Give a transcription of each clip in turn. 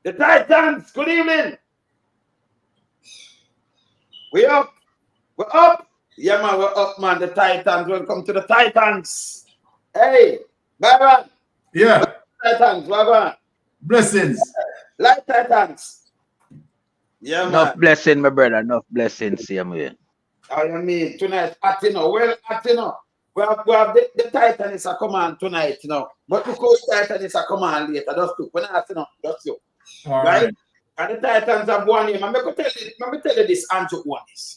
The Titans, good evening. We up. We're up. Yeah, man, we're up, man. The Titans. Welcome to the Titans. Hey, Byron. Yeah. Titans, Byron. Blessings. Like Titans. Yeah, Enough man. blessing, my brother. Enough blessing, same way. How you mean? Tonight, at you know. Well, at you know. We have the Titans are command tonight, you know. But because Titans are command later, just look. When I you know, just look. All right? right. And the Titans have one name. And let me tell you this, Andrew Holness.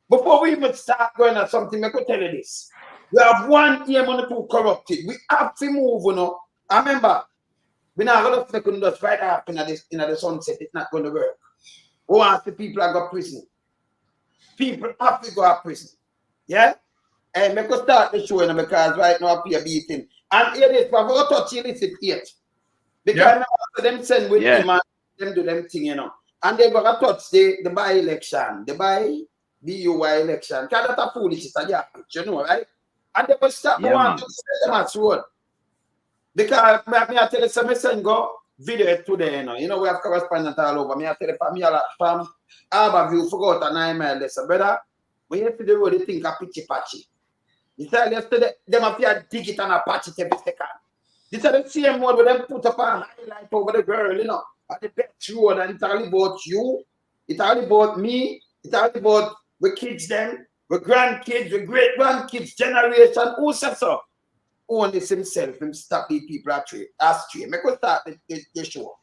Before we even start going at something, let me tell you this. We have one aim on the two corrupted. We have to move, you know. I remember, we're not going to make us right up in the sunset. It's not going to work. We want the people that go to prison. People have to go to prison. Yeah? And make us start the show, you know, because right now we are beating. And here it is, but we're touch illicit yet. Because now after them send with him and them do them thing, you know. And they're going to touch the by-election, the BUY election. Because that's a foolishness, you know, right? And they will start the one to set them at road. Because I tell you, some send go video today, you know. You know, we have correspondents all over. I tell you, from Harborview, forgot a 9 mile lesson. Brother, when you see the road, you think of pitchy patchy. You tell yesterday, them have to dig it and a patch it every second. This is the same one where them put up a highlight over the girl, you know, at the best road, and it's all about you, it's all about me, it's all about the kids them, the grandkids, the great grandkids generation. Who says so? Only himself, him stop the people astray. Make us start the show.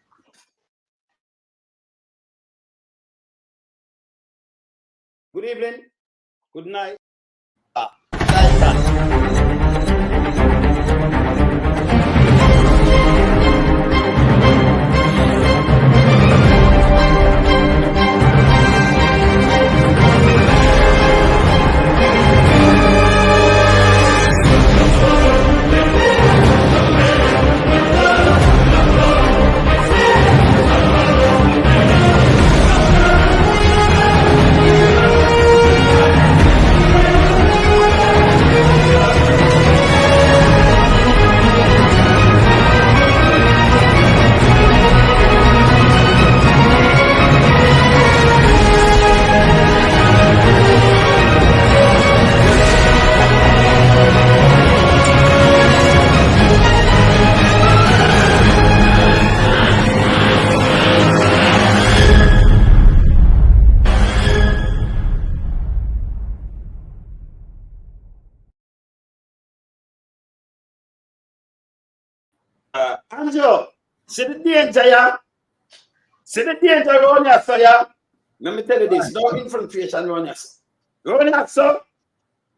Good evening, good night. Angelo, see the danger, yeah? See the danger around here, sir, yeah? Let me tell you this, no infiltration around here, sir. Around here, sir,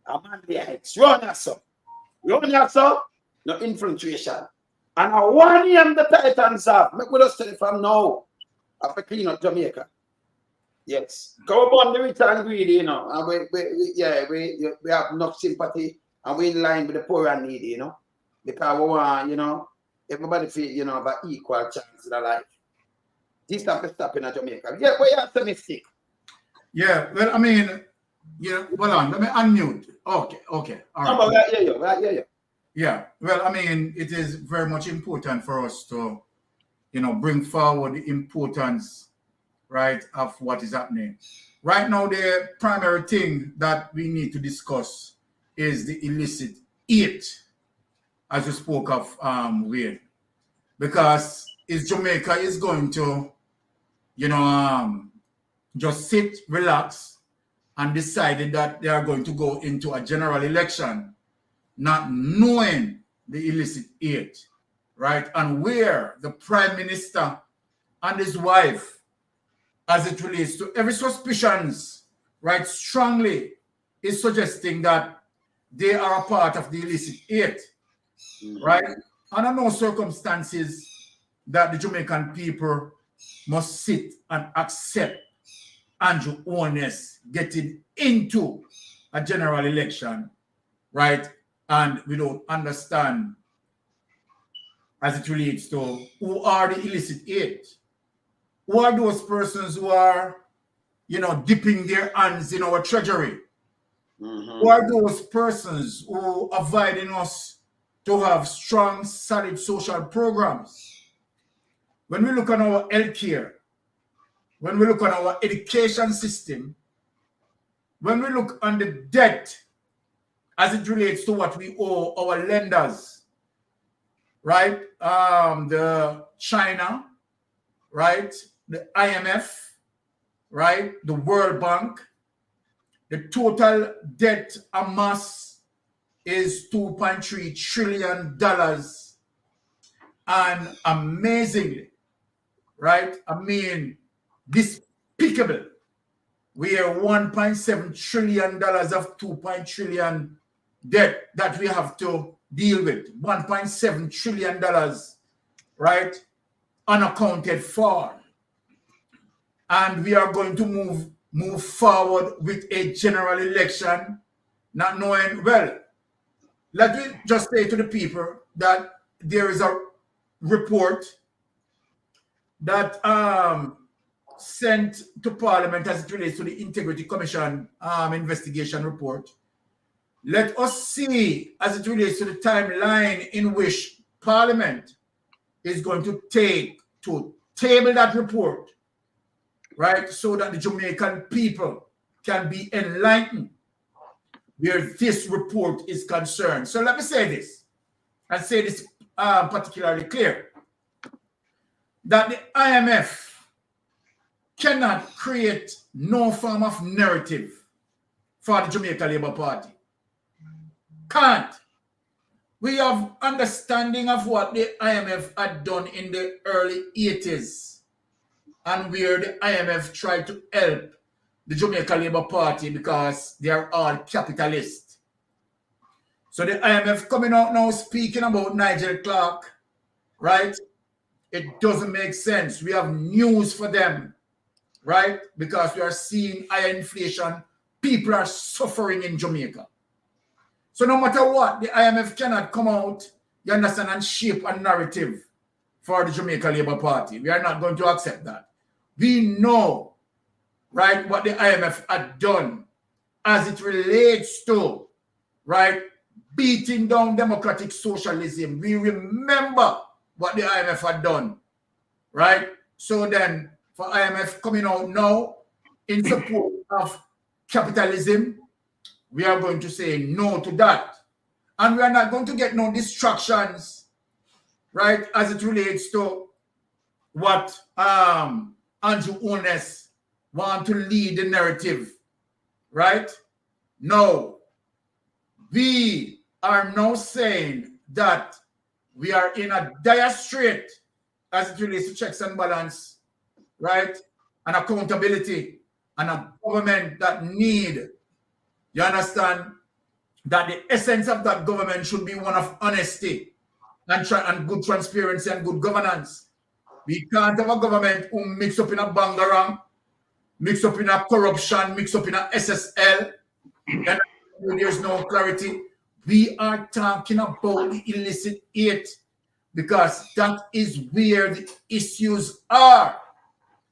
I'm on the heights. Around here, sir. Around here, sir, no infiltration. And I want him the Titans have. Make we just tell you from now. After clean up Jamaica. Yes. Go upon the rich and greedy, you know. And we have enough sympathy and we in line with the poor and needy, you know. Because we want, you know, everybody feel, you know, have an equal chance in their life. This stuff is stopping in Jamaica. Yeah, where you have to mistake. Yeah, well, I mean, yeah, hold on, let me unmute. Okay, all right. Right. Yeah, well, I mean, it is very much important for us to, you know, bring forward the importance, right, of what is happening. Right now, the primary thing that we need to discuss is the illicit 8, as you spoke of, Wade. Because is Jamaica is going to, you know, just sit, relax, and decided that they are going to go into a general election, not knowing the illicit 8, right? And where the Prime Minister and his wife, as it relates to every suspicions, right, strongly is suggesting that they are a part of the illicit 8, right? Under no circumstances that the Jamaican people must sit and accept Andrew Holness getting into a general election, right? And we don't understand as it relates to who are the illicit 8. Who are those persons who are, you know, dipping their hands in our treasury? Who are those persons who are inviting us to have strong, solid social programs? when we look on our healthcare, when we look on our education system, when we look on the debt as it relates to what we owe our lenders, right? The China, right? The IMF, right? The World Bank. The total debt amass is $2.3 trillion. And amazingly, right? I mean, despicable. We are $1.7 trillion of $2.3 trillion debt that we have to deal with. $1.7 trillion, right? Unaccounted for. And we are going to move forward with a general election, not knowing, well, let me just say to the people that there is a report that sent to Parliament as it relates to the Integrity Commission investigation report. Let us see as it relates to the timeline in which Parliament is going to take to table that report, right? So that the Jamaican people can be enlightened where this report is concerned. So let me say this, and say this particularly clear, that the IMF cannot create no form of narrative for the Jamaica Labour Party. Can't. We have understanding of what the IMF had done in the early 80s and where the IMF tried to help the Jamaica Labour Party because they are all capitalists. So the IMF coming out now speaking about Nigel Clark, right? It doesn't make sense. We have news for them, right? Because we are seeing higher inflation. People are suffering in Jamaica. So no matter what, the IMF cannot come out, you understand, and shape a narrative for the Jamaica Labour Party. We are not going to accept that. We know, right, what the IMF had done as it relates to, right, beating down democratic socialism. We remember what the IMF had done, right? So then, for IMF coming out now in support of capitalism, we are going to say no to that. And we are not going to get no distractions, right, as it relates to what Andrew Holness want to lead the narrative, right? No. We are now saying that we are in a dire strait as it relates to checks and balance, right? And accountability, and a government that need, you understand, that the essence of that government should be one of honesty and good transparency and good governance. We can't have a government who mix up in a bangarang, mix up in a corruption, mix up in a SSL, and there's no clarity. We are talking about the illicit 8 because that is where the issues are,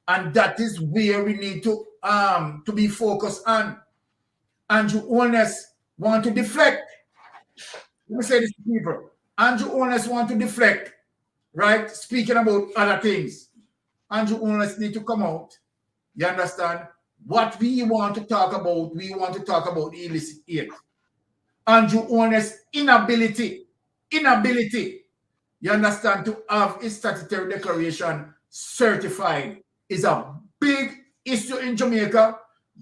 and that is where we need to be focused on. Andrew Holness want to deflect. Let me say this to people. Andrew Holness want to deflect, right? Speaking about other things. Andrew Holness need to come out. You understand? What we want to talk about, we want to talk about the illicit 8. Andrew Holness' inability, you understand, to have his statutory declaration certified is a big issue in Jamaica,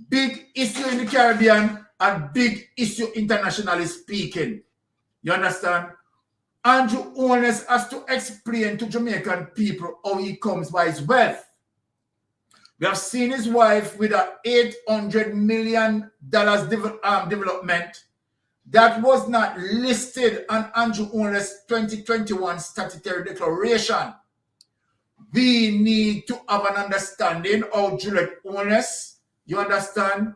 big issue in the Caribbean, and big issue internationally speaking. You understand? Andrew Holness has to explain to Jamaican people how he comes by his wealth. We have seen his wife with a $800 million development that was not listed on Andrew Holness' 2021 statutory declaration. We need to have an understanding of Julet Holness, you understand,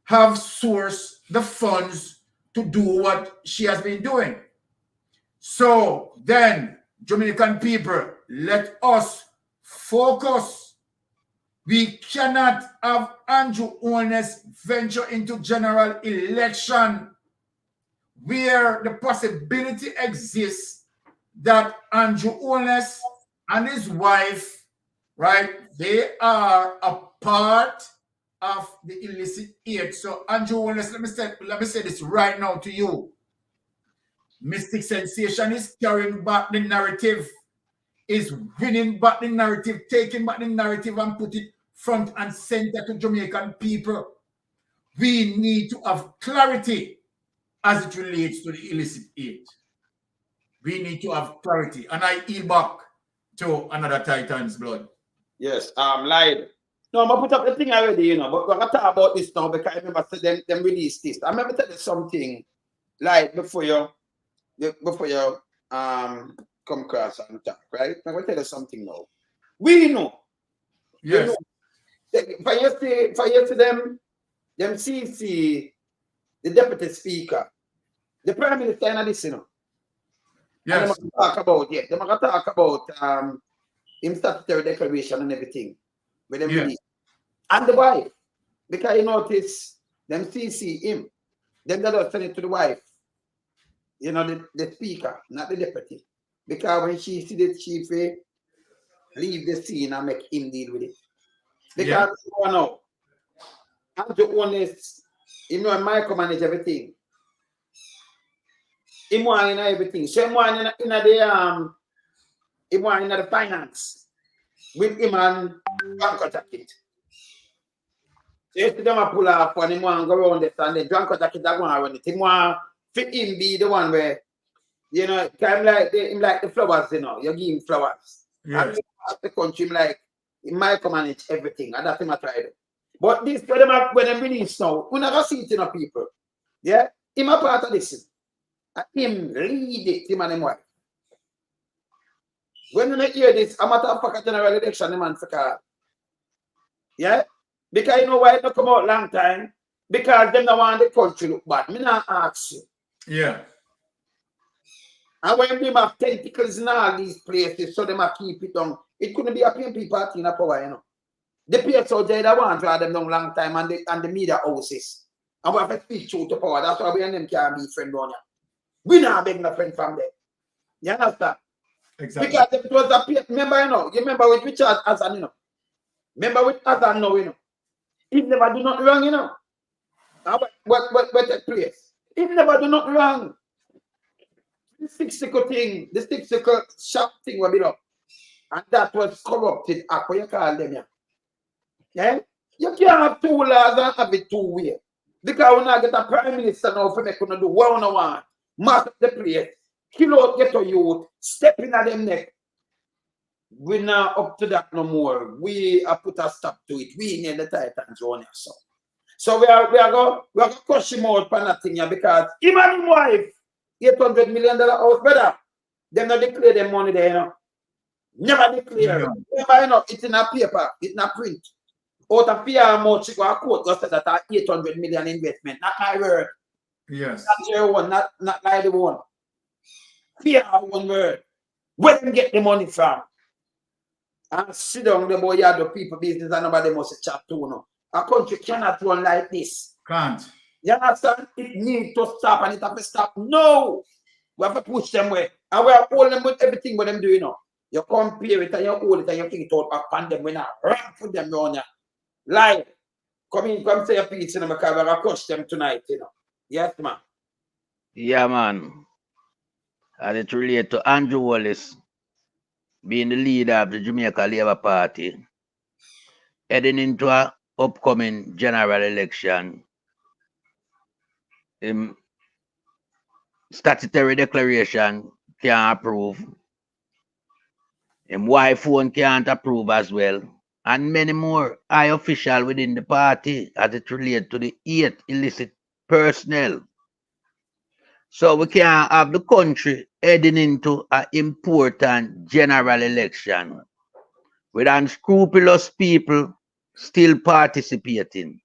have sourced the funds to do what she has been doing. So then, Jamaican people, let us focus. We cannot have Andrew Holness venture into general election where the possibility exists that Andrew Holness and his wife, right? They are a part of the illicit eight. So, Andrew Holness, let me say this right now to you. Mystic Sensation is carrying back the narrative, is winning back the narrative, taking back the narrative and put it front and center to Jamaican people. We need to have clarity as it relates to the illicit eight. We need to have clarity. And I yield back to another Titan's blood. Yes, lied. No, I'm gonna put up the thing already, you know, but we're gonna talk about this now because I remember them release this. I remember telling you something like before you come across and talk, right? I'm gonna tell you something now. We know. Yes. For you see them CC, the deputy speaker, the prime minister in this, you know. Yes. And they're gonna talk about him statutory declaration and everything. With them release. And the wife. Because you notice them CC him. Then they don't send it to the wife. You know, the speaker, not the deputy. Because when she see the chief, leave the scene and make him deal with it. Because you know, Andrew Holness, you know, micromanage everything. He want in everything. So he want in the finance with him and bank jacket. So you see them pull off and he want go around this and the bank jacket that going around it. He want fit him be the one where, you know, him like the flowers, you know, you give him flowers. Yes. And the country, him like, he micromanage everything, and that's him I tried it. But this, when them release now, we never see it in people. Yeah? Him a part of this. And him lead it, him and him wife. When you hear this, I'm at a general election, the man for car. Yeah? Because you know why it not come out long time? Because them don't want the country look bad. Me not ask you. Yeah. And when them have tentacles in all these places, so them keep it down. It couldn't be a PNP party in a power, you know. The PSOJ that want to have them down long time and the media houses. And we have to speak truth to power. That's why we and them can't be friends on you. We not beg no friend from them. You understand? Exactly. Because it was a remember, you know, you remember with Richard Hassan, you know. Remember with Hassan now, you know. He never do nothing wrong, you know. What take place? He never do nothing wrong. The six-sickle thing, the six-sickle shop thing will be up. And that was corrupted, what you call them, yeah. Yeah? You can't have two laws and have it two ways. Because we not get a prime minister now for make do what we want. Mark the place, kill out, get a youth, step in at them neck. We're not up to that no more. We have put a stop to it. We need the Titans on here, so. So we are going to crush him out for nothing here because him and his wife, $800 million house, brother. Them not declare them money there, you know. Never declare. Yeah. Remember, you know, it's in a paper, it's in a print. Out of fear how much you go a quote, just that 800 million investment. Not my word. Yes. Not your one, not like the one. Fear one word. Where them get the money from? And sit down the boy, you have the people business and nobody must chat to you know. A country cannot run like this. Can't. You understand? It needs to stop and it have to stop. No! We have to push them away. And we are holding them with everything what them do, you know. You compare it and you hold it and you think it out back on them. We're not run for them down here. Like, come say a piece in them because we're going to crush them tonight, you know. Yes, man. Yeah, man. And it relates to Andrew Holness being the leader of the Jamaica Labour Party, heading into an upcoming general election. Statutory declaration can't approve. Wife phone can't approve as well. And many more high officials within the party as it relates to the 8 illicit personnel. So we can't have the country heading into an important general election with unscrupulous people still participating.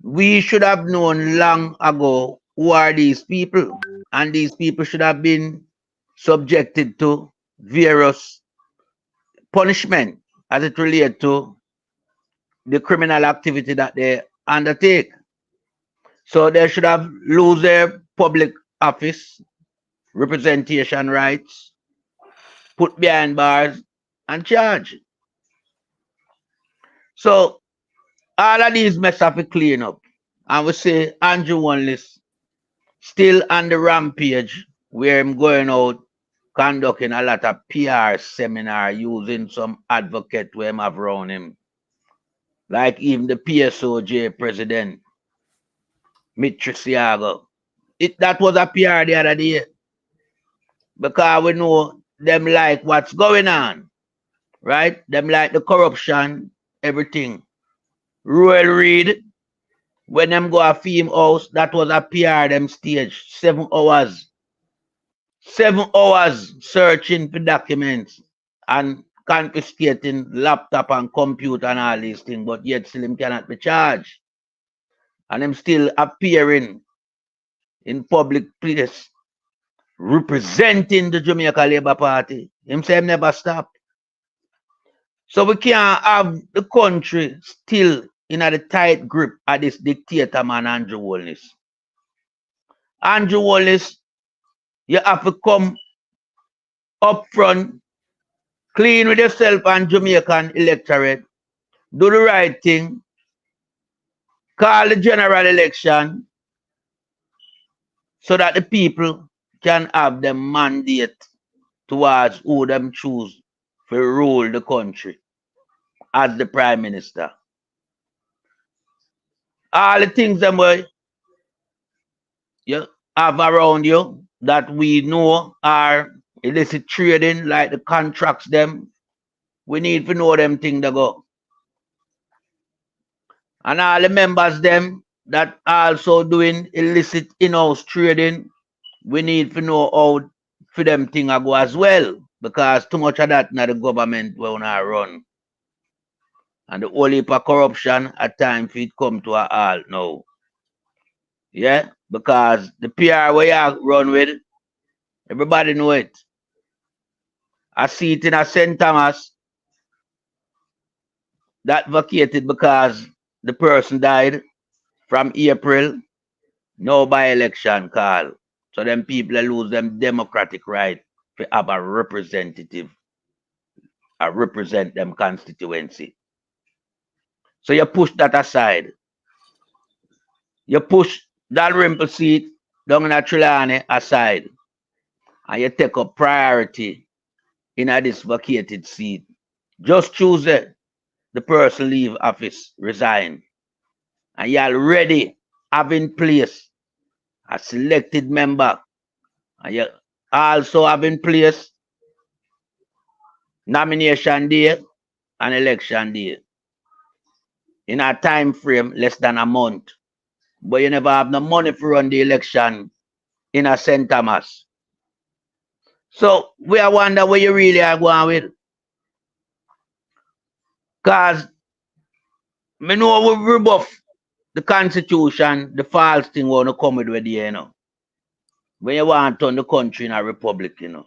We should have known long ago who are these people, and these people should have been subjected to various punishment as it relates to the criminal activity that they undertake. So they should have lose their public office, representation rights, put behind bars, and charged. So all of these mess have to clean up. And we say Andrew Holness still on the rampage where I'm going out conducting a lot of PR seminar using some advocate where I'm have around him. Like even the PSOJ president, Mitrisiago. That was a PR the other day. Because we know them like what's going on. Right? Them like the corruption, everything. Royal Reid, when them go a film house, that was a PR them stage. 7 hours. 7 hours searching for documents and confiscating laptop and computer and all these things, but yet still him cannot be charged. And him still appearing in public place representing the Jamaica Labour Party. Him say him never stop. So we can't have the country still in a tight grip of this dictator man Andrew Holness. Andrew Holness, you have to come up front, clean with yourself and Jamaican electorate, do the right thing, call the general election so that the people can have the mandate towards who them choose to rule the country as the prime minister. All the things them way you have around you that we know are illicit trading, like the contracts them, we need to know them things that go. And all the members them that also doing illicit in-house trading, we need to know how for them thing go as well. Because too much of that now the government will not run. And the whole heap of corruption at times it come to a halt now. Yeah? Because the PR we you run with, everybody know it. I see it in a St. Thomas that vacated because the person died from April, no by-election call. So them people lose them democratic right to have a representative, represent them constituency. So you push that aside. You push that rimple seat down in a Trelawney aside. And you take up priority in this vacated seat. Just choose it. The person leave office, resign. And you already have in place a selected member. And you also have in place nomination day and election day. In a time frame less than a month. But you never have no money for run the election in a St. Thomas. So we are wonder where you really are going with. Because me know we rebuff the constitution, the false thing want to come with the you know. When you want to turn the country in a republic, you know.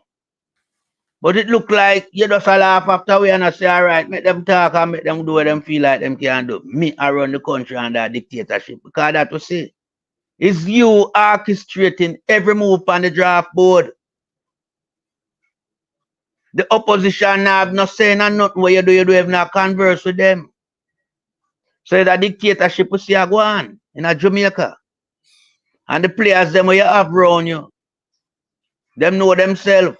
But it look like you just a laugh after we and I say, all right, make them talk and make them do what them feel like them can do. Me, I run the country under dictatorship. Because that we say, it's you orchestrating every move on the draft board. The opposition have not saying nothing what you do have not converse with them. So the dictatorship will see a go on in a Jamaica. And the players them where you have around you, them know themselves.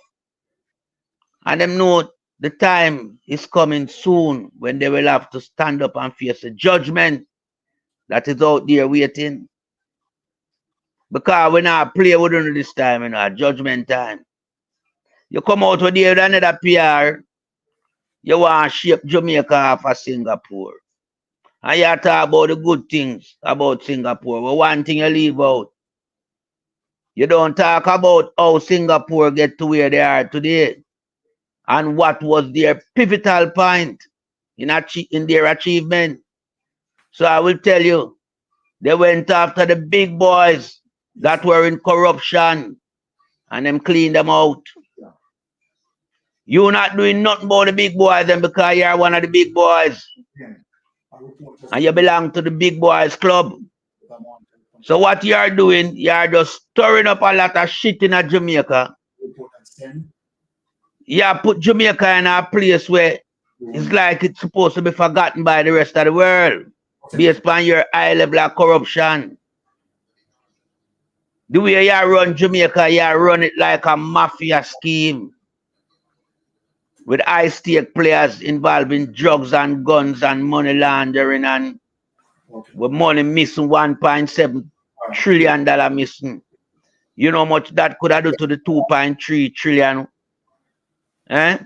And them know the time is coming soon when they will have to stand up and face the judgment that is out there waiting. Because we not play with them this time, you know, judgment time. You come out with another PR, you want to shape Jamaica off of Singapore. And you talk about the good things about Singapore. But one thing you leave out. You don't talk about how Singapore get to where they are today. And what was their pivotal point in their achievement. So I will tell you, they went after the big boys that were in corruption and them cleaned them out. You're not doing nothing about the big boys and because you're one of the big boys. And you belong to the big boys club. So what you are doing, you are just stirring up a lot of shit in Jamaica. yeah, put Jamaica in a place where it's like it's supposed to be forgotten by the rest of the world based on your high level of corruption. The way you run Jamaica, you run it like a mafia scheme with high stake players involving drugs and guns and money laundering and with money missing $1.7 trillion missing. You know how much that could have done to the 2.3 trillion? Eh?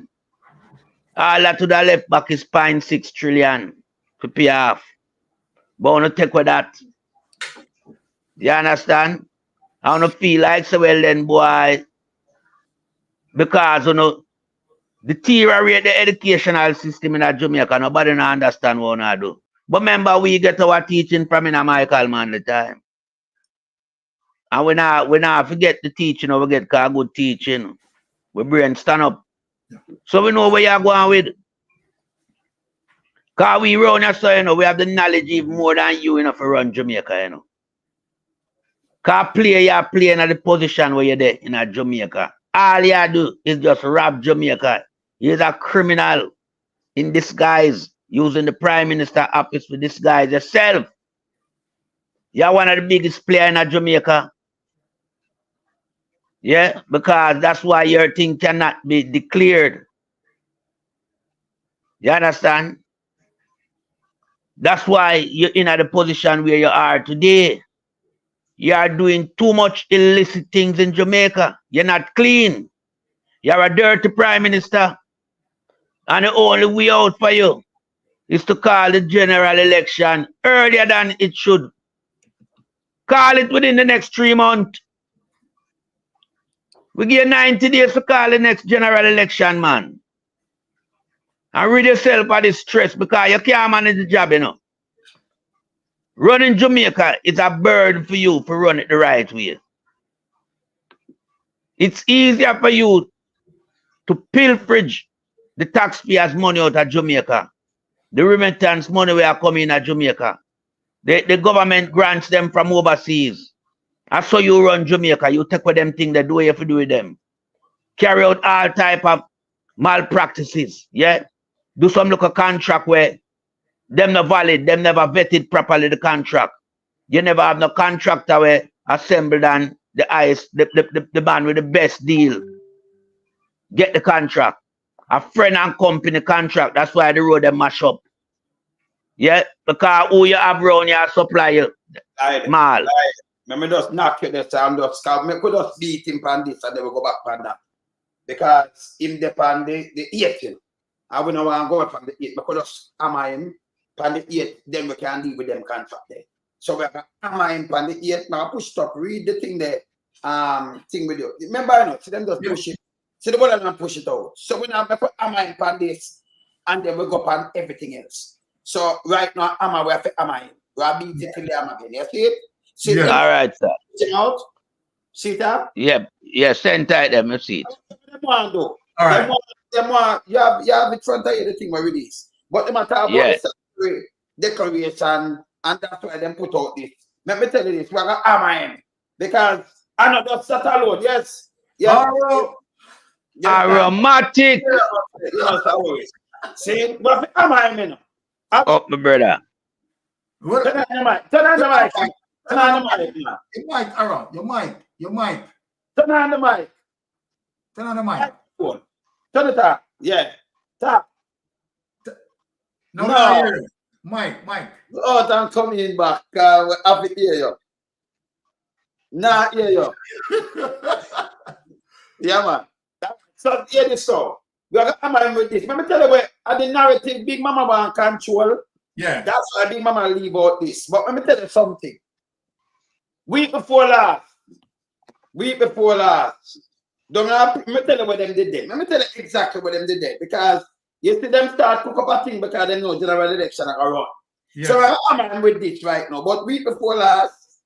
All that to the left back is 0.6 trillion to pay off. But I want to take with that. You understand? I want to feel like so well then, boy. Because, you know, deteriorate the educational system in Jamaica. Nobody don't understand what I do. But remember, we get our teaching from in Michael man the time. And we not forget the teaching, we get good teaching. We brain stand up. So we know where you're going with. Because we run here, so you know, we have the knowledge even more than you, for run Jamaica, you know. Because you're playing at the position where you're there in Jamaica. All you do is just rob Jamaica. He's a criminal in disguise, using the Prime Minister office to disguise yourself. You're one of the biggest players in Jamaica. Yeah, because that's why your thing cannot be declared. You understand? That's why you're in the position where you are today. You are doing too much illicit things in Jamaica. You're not clean. You're a dirty Prime Minister. And the only way out for you is to call the general election earlier than it should. Call it within the next 3 months. We give you 90 days to call the next general election, man. And rid yourself of this stress because you can't manage the job, you know. Running Jamaica is a burden for you to run it the right way. It's easier for you to pilferage the taxpayers' money out of Jamaica. The remittance money we are coming in at Jamaica. The government grants them from overseas. That's how you run Jamaica. You take with them things they do, you have to do with them. Carry out all type of malpractices. Yeah? Do some look a contract where them not valid, them never vetted properly the contract. You never have no contractor where assembled and the man with the best deal get the contract. A friend and company contract. That's why the road them mash up. Yeah, because who you have around your supplier, mal. Let me just knock you this time, just I could just beat him on this and then we go back on that. Because him depend the 18. I will not want to go from the 8 because just hammer him on the 8, then we can deal with them contract there. So we can hammer him on the 8, now push stop, read the thing there, thing with you. Remember, you know, see them just push it. See the ball and push it out. So we now hammer him on this and then we go on everything else. So right now, hammer we have to hammer him. We are beating till the hammer again. You see it? See yeah. All right, sir. Out. See that? Yep. Yeah, send tight them, you see it. All right. You have in front of you the thing where it is. But they talk about the decoration, and that's why they put out this. Let me tell you this, we're going to hammer him. Because I know just that alone, yes. Aromatic. See, but hammer him, you know. Oh, my brother. Turn on the mic. Turn on the mic. Turn on the mic. Your mic, Aaron. Your mic. Turn on the mic. Turn on the mic. Turn it up. Yeah. Tap. No. Mike. Oh, I'm coming back. I have to hear you. Nah, hear you. Yeah, man. So, hear this song. We are going to with this. Let me tell you what, at the narrative, Big Mama want control. Yeah. That's why Big Mama leave out this. But let me tell you something. Week before last. Let me tell you what them did there. Let me tell you exactly what them did there. Because you see them start cook up a thing because they know general election are around. Yes. So I'm with this right now. But week before last,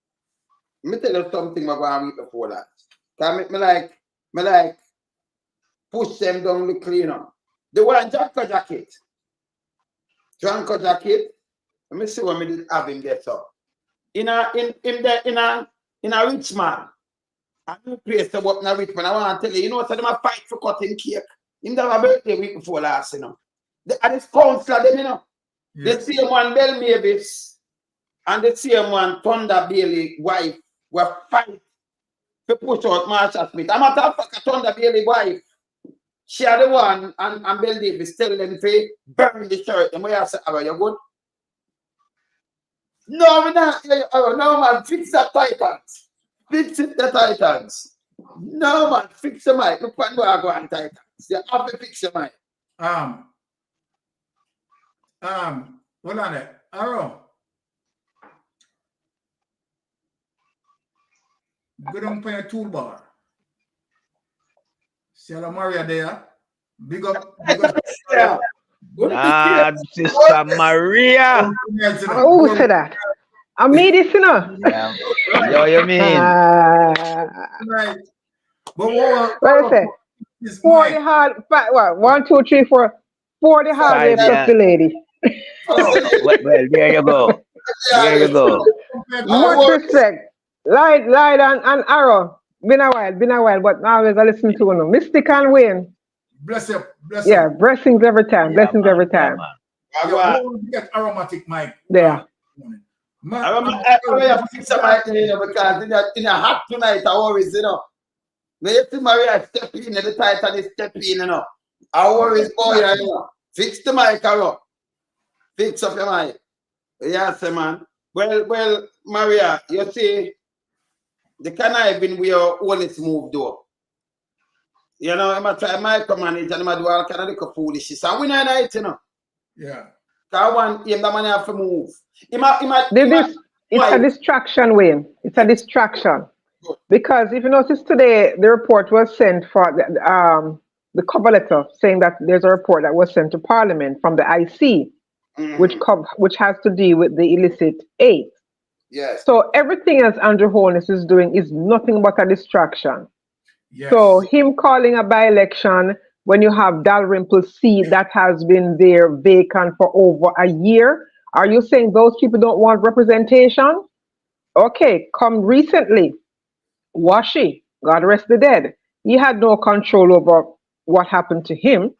let me tell you something about week before last. Because me like push them down the cleaner. The one Janko jacket. Let me see what me did have him get up. In a rich man. I do place to work in a rich man. I want to tell you, you know what? They might fight for cutting cake. Him have a birthday week before last, you know. And this councillor, them, you know. Yeah. The same one, Bell Mavis, and the same one, Thunder Bailey wife, were fight to push out Marsha Smith. I'm a matter of fact, Thunder Bailey wife, she are the one, and Bell Davis tell them to burn the church. And we say, oh, you good? No, we're not. Oh, no, man, fix the Titans. Fix it, the Titans. No, man, fix the mic. Look what I go on Titans. You have to fix the mic. Hold on there. Arrow. Go down for your toolbar. See how Maria there? Big up. Yeah. Ah, Sister Maria. Who said that? I made this, you know. Yeah. Yo, you mean? Right. But What I say? 40 hard, what? 1, 2, 3, 4. 40 hard way plus the lady. Well, there you go. There you go. Much respect. Light and Arrow. Been a while, but always I listen to one. Mystic and Wayne. Bless you. Yeah, blessings every time. Blessings every time. Get aromatic mic. Yeah. I have to fix the mic, you know, because in a hot tonight, I always, you know, when you see Maria step in, the Titan is step in, you know. I always go here, you know. Fix the mic, Arrow. Fix up your mic. Yes, man. Well, Maria, you see, the conniving we are always moved though. You know, I'm try micromanage and I'm do all kind of foolishness. And we know that, you know. Yeah. I want him the man have to move. It's a distraction, Wayne. It's a distraction. Good. Because if you notice today, the report was sent for the cover letter saying that there's a report that was sent to Parliament from the IC, which has to do with the illicit aid. Yes. So everything as Andrew Holness is doing is nothing but a distraction. Yes. So him calling a by-election when you have Dalrymple's seat that has been there vacant for over a year, are you saying those people don't want representation? Okay, come recently, Washi, God rest the dead. He had no control over what happened to him.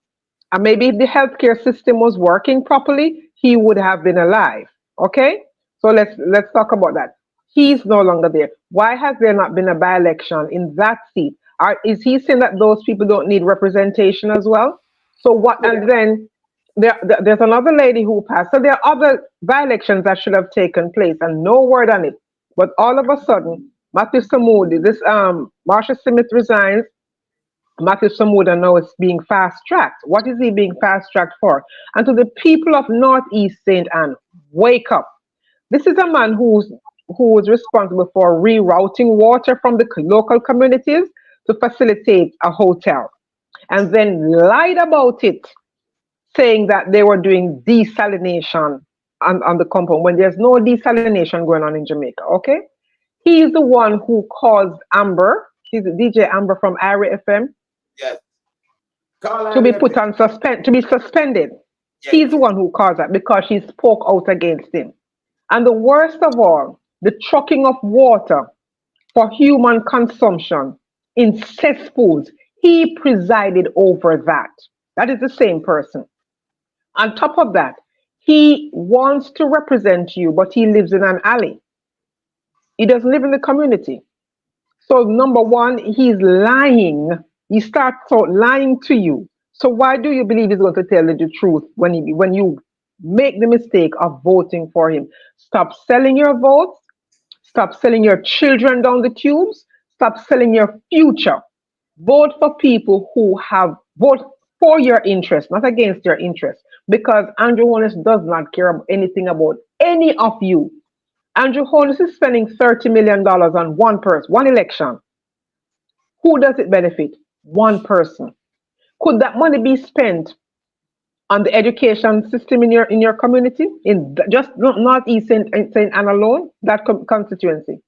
And maybe if the healthcare system was working properly, he would have been alive. Okay? So let's talk about that. He's no longer there. Why has there not been a by-election in that seat? Is he saying that those people don't need representation as well? So what? And then there's another lady who passed. So there are other by-elections that should have taken place, and no word on it. But all of a sudden, Matthew Samudi, Marsha Smith resigns. Matthew Samuda now is being fast-tracked. What is he being fast-tracked for? And to the people of Northeast St. Anne, wake up. This is a man who was responsible for rerouting water from the local communities to facilitate a hotel, and then lied about it, saying that they were doing desalination on the compound when there's no desalination going on in Jamaica, okay? He's the one who caused Amber, he's DJ Amber from Ira FM, Yes. to be put on to be suspended. Yes. He's the one who caused that because she spoke out against him. And the worst of all, the trucking of water for human consumption in cesspools, he presided over that. That is the same person. On top of that, he wants to represent you, but he lives in an alley. He doesn't live in the community. So number one, he's lying. He starts out lying to you. So why do you believe he's going to tell you the truth when you make the mistake of voting for him? Stop selling your votes. Stop selling your children down the tubes. Stop selling your future. Vote for people who have vote for your interest, not against your interest. Because Andrew Holness does not care anything about any of you. Andrew Holness is spending $30 million on one person, one election. Who does it benefit? One person. Could that money be spent on the education system in your community, in just Northeast St. Anne alone, that constituency?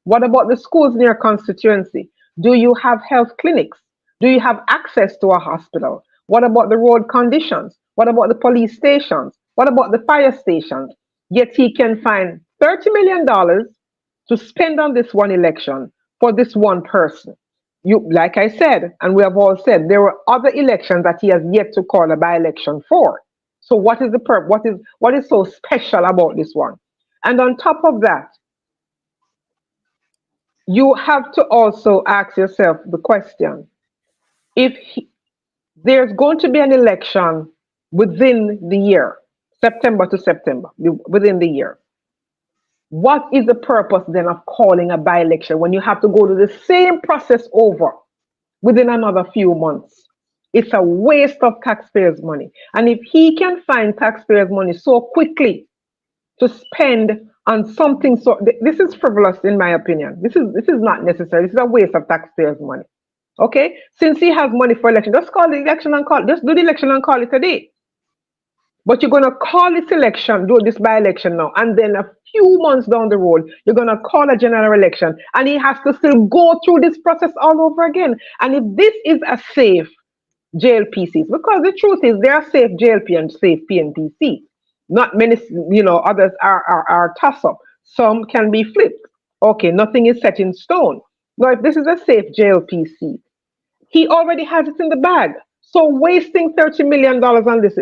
What about the schools in your constituency? Do you have health clinics? Do you have access to a hospital? What about the road conditions? What about the police stations? What about the fire stations? Yet he can find $30 million to spend on this one election for this one person. like I said, and we have all said, there were other elections that he has yet to call a by-election for. So what is the what is so special about this one? And on top of that, you have to also ask yourself the question: if there's going to be an election within the year, September to September, within the year, what is the purpose then of calling a by-election when you have to go to the same process over within another few months? It's a waste of taxpayers' money. And if he can find taxpayers' money so quickly to spend on something, so this is frivolous in my opinion. This is not necessary. This is a waste of taxpayers' money. Okay? Since he has money for election, just call the election and just do the election and call it a day. But you're going to call this election, do this by-election now, and then a few months down the road, you're going to call a general election, and he has to still go through this process all over again. And if this is a safe JLPCs, because the truth is there are safe JLP and safe PNPC. Not many, others are toss-up. Some can be flipped. Okay, nothing is set in stone. Now, if this is a safe JLPC, he already has it in the bag. So wasting $30 million on this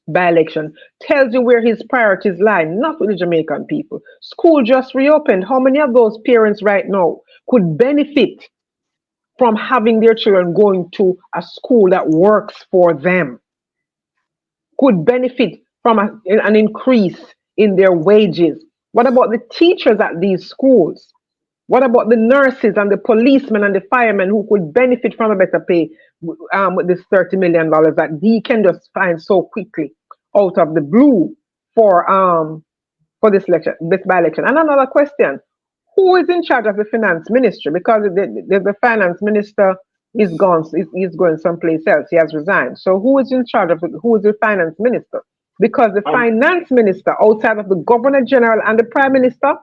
by-election tells you where his priorities lie, not with the Jamaican people. School just reopened. How many of those parents right now could benefit from having their children going to a school that works for them? Could benefit from an increase in their wages? What about the teachers at these schools? What about the nurses and the policemen and the firemen who could benefit from a better pay with this $30 million that he can just find so quickly out of the blue for this by-election? And another question: who is in charge of the finance ministry? Because the finance minister is gone. He's going someplace else. He has resigned. So who is in charge of who is the finance minister? Because the finance minister, outside of the governor general and the prime minister,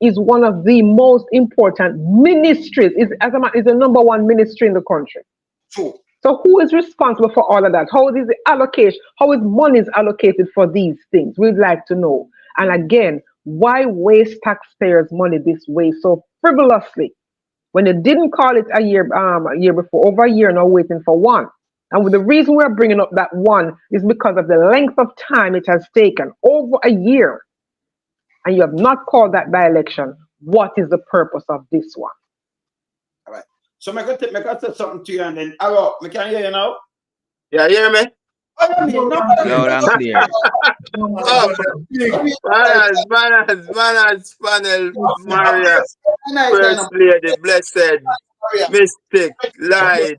is one of the most important ministries. Is the number one ministry in the country. True. So who is responsible for all of that? How is the allocation? How is money allocated for these things? We'd like to know. And again, why waste taxpayers' money this way so frivolously when you didn't call it a year before, over a year now waiting for one? And the reason we're bringing up that one is because of the length of time it has taken, over a year. And you have not called that by-election. What is the purpose of this one? All right. So I got to say something to you, and then I can hear you now. Yeah, hear me? Loud and clear. Manners, panel, Maria, First Lady, Blessed, Mystic, Light,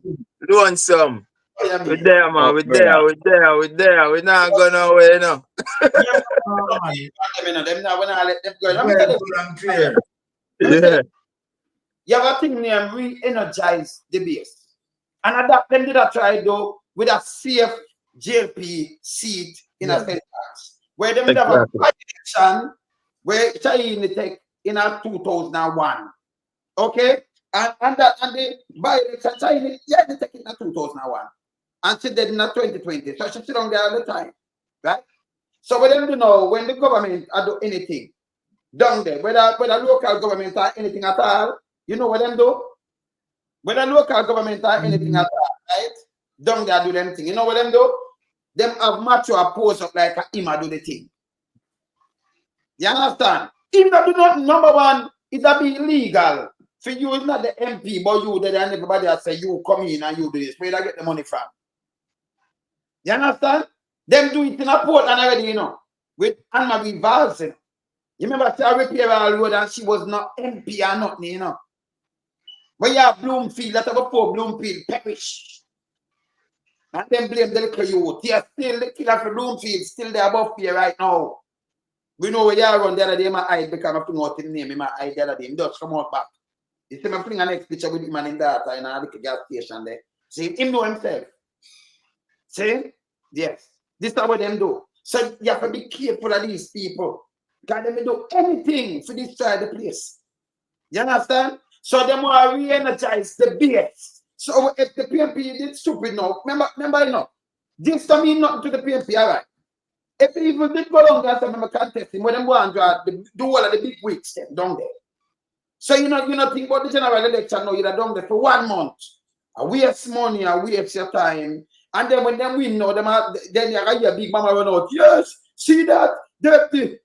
Lonesome. We're there, man. We're there. We're not going nowhere, Them now, when I let them go. Let me tell you. Yeah. You have a thing named re-energize the base. And them did I try though with a safe JLP seat in a state tax. Where them have a election where China take in a 2001. Okay? And the by-election China, they take in a 2001. And she did in a 2020. So she sit on there all the time. Right? So for them to know when the government do anything down there, whether local government or anything at all, you know what them do? Whether local government or anything at all, right? Down there do them thing. You know what them do? Them have mature pose up like a Ima do the thing. You understand? If that do not, number one, it'll be illegal. For you, it's not the MP, but you there and everybody else say you come in and you do this. Where do I get the money from? You understand? Them do it in a port and already, you know, with Anne-Marie Valls. You remember she repair our road and she was not MP or nothing, you know. But you have Bloomfield, that before Bloomfield perish. And then blame the little youth. They are still the killer for Bloomfield, still there above here right now. We know where you are on the other day, my eye because I'm putting out the name in my eye the other day. He just come out back. You see me putting a next picture with him and in that in a little gas station there. See, him know himself. See? Yes. This is what them do. So you have to be careful of these people. Because they may do anything to destroy the place. You understand? So they want to re-energize the base. So if the PNP did stupid now, remember you know, this to mean nothing to the PNP, all right? If people did go down there and remember contesting, when them go and do all of the big wigs down there. So you know think about the general election now, you're done there for 1 month. I waste money, I waste your time. And then when them win, no, then you got your big mama run out. Yes, see that?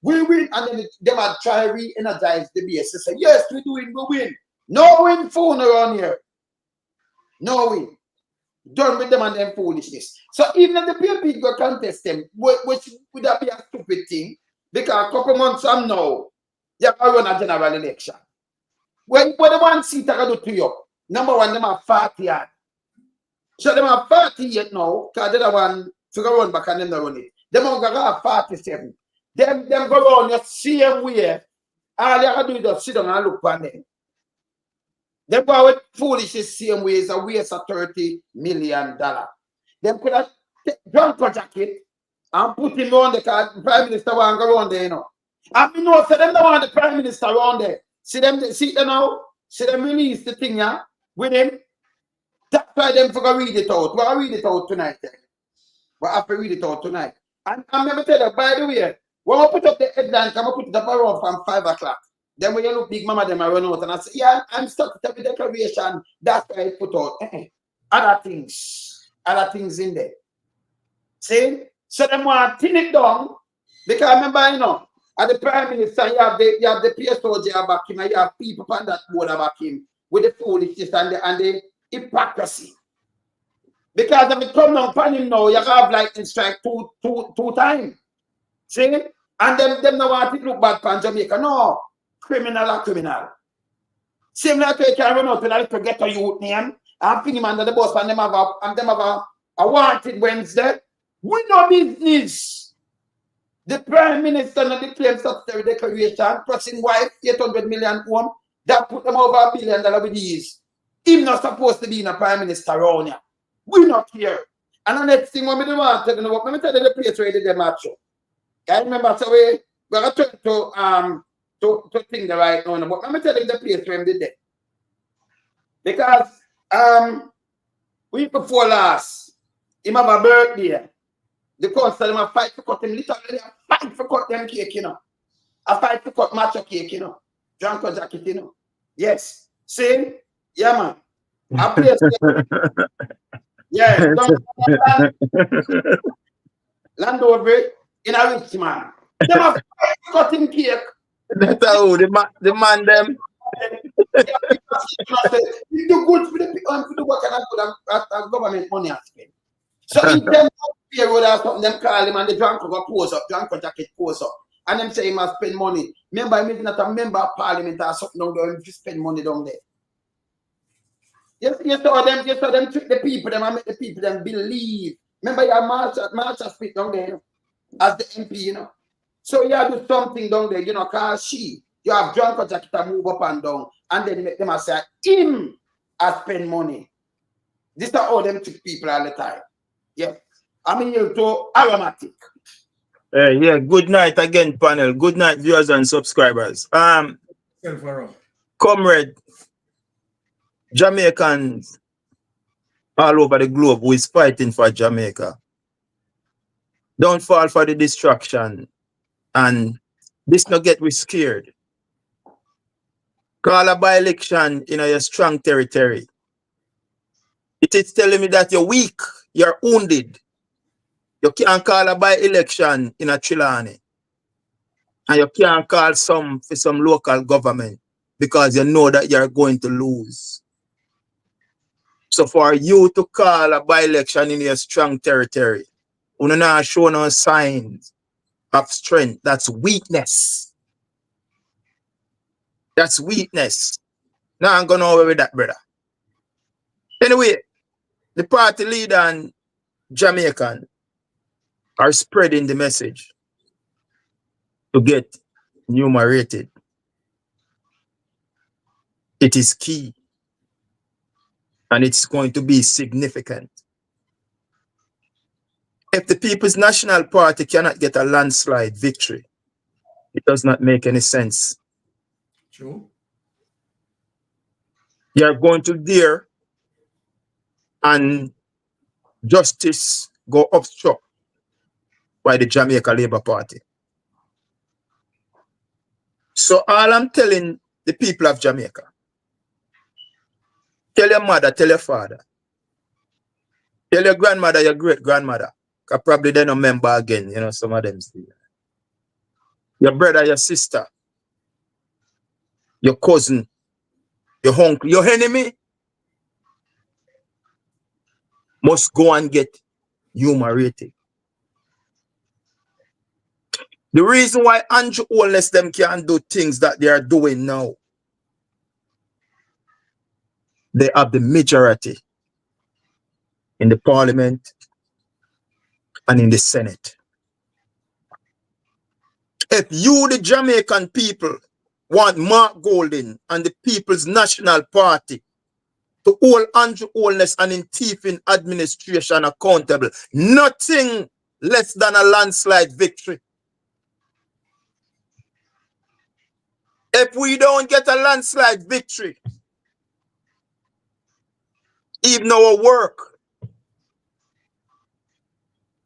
We win. And then they might try to re-energize the base. They say, yes, we win. No win phone around here. No win. Done with them and them foolishness. So even if the PLP go contest them, which would that be a stupid thing? Because a couple months from now, you can run a general election. When the one seat I do to you, number one, them are 40 yard. So them are 40 yet now, because the other one figure run back and them not run it. Them are going to have 47. Them go run the same way. All you have to do is just sit down and look on them. Them go with foolish the same way is a waste of $30 million. Them could have drunk a jacket and put him on the car. The Prime Minister want to go around there, you know. I mean, no, so them don't want the Prime Minister around there. See them now? See them release the thing, yeah, with him. That's why them for read it out. We're going to read it out tonight. We have to read it out tonight. And I'm going to tell you, by the way, when I put up the headline, I'm going to put it up around from 5 o'clock. Then when you look big mama, them I run out and I say, yeah, I'm stuck with every declaration. That's why I put out other things in there. See? So them want to thin it down. Because remember, you know, at the Prime Minister, you have the PSOJ back him, and you have people on that board back him with the foolishness and the hypocrisy. Because if it come down upon him now, you have lightning strike two times. See? And them no want to look bad upon Jamaica. No. Criminal. Same like you can run out with a little ghetto youth name and pin him under the bus and them have a wanted Wednesday. We no business. The Prime Minister not declared statutory declaration, pressing wife 800 million home, that put them over $1 billion with these. He's not supposed to be in a Prime Minister around here. We're not here. And the next thing when we do want to tell you, let me tell you the place where they did match up. I remember so we're going to think the right now, but let me tell you the place where they did that. Because week before last, he have a birthday. The council them a fight to cut him literally a fight for cut them cake, you know. A fight to cut matcha cake, you know. Drunk or jacket, you know. Yes. Same? Yeah, man. A place. Yes. Land over in a rich man. Them a fight to cut him cake. That's how the man them. You do good for the work and good government money I spend. So in them period or something, them call him and the drunk go pose up, drunk jacket pose up. And them say he must spend money. Remember, he's not a member of parliament or something down there, if spend money down there. You saw them trick the people, them and make the people them believe. Remember your Marsha speak down there as the MP, you know. So you have to do something down there, you know, cause you have drunk jacket to move up and down, and then make them say him I spend money. This is how them trick people all the time. Yeah. I mean, you're too aromatic. Yeah, good night again, panel. Good night, viewers and subscribers. Comrade, Jamaicans all over the globe who is fighting for Jamaica. Don't fall for the distraction. And this not get we scared. Call a by-election in your strong territory. It is telling me that you're weak, you're wounded. You can't call a by-election in a Trelawney. And you can't call some for some local government because you know that you're going to lose. So for you to call a by-election in your strong territory, you not show no signs of strength. That's weakness. That's weakness. Now I'm going over with that, brother. Anyway, the party leader and Jamaican are spreading the message to get numerated. It is key. And it's going to be significant. If the People's National Party cannot get a landslide victory, it does not make any sense. True. You're going to dare and justice go obstruct by the Jamaica Labour Party. So all I'm telling the people of Jamaica. Tell your mother, tell your father. Tell your grandmother, your great-grandmother. Because probably they don't remember again, you know, some of them still. Your brother, your sister, your cousin, your uncle, your enemy must go and get humiliated. The reason why Andrew Holness them can't do things that they are doing now, they have the majority in the parliament and in the Senate. If you, the Jamaican people, want Mark Golding and the People's National Party to hold Andrew Holness and in thieving administration accountable, nothing less than a landslide victory. If we don't get a landslide victory, even our work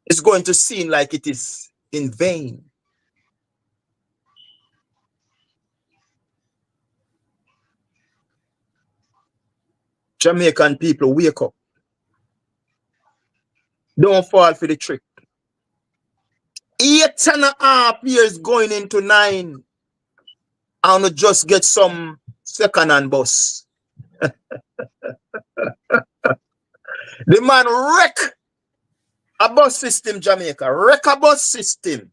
is going to seem like it is in vain. Jamaican people, wake up. Don't fall for the trick. 8.5 years going into 9. I want to just get some second-hand bus. The man wreck a bus system, Jamaica. Wreck a bus system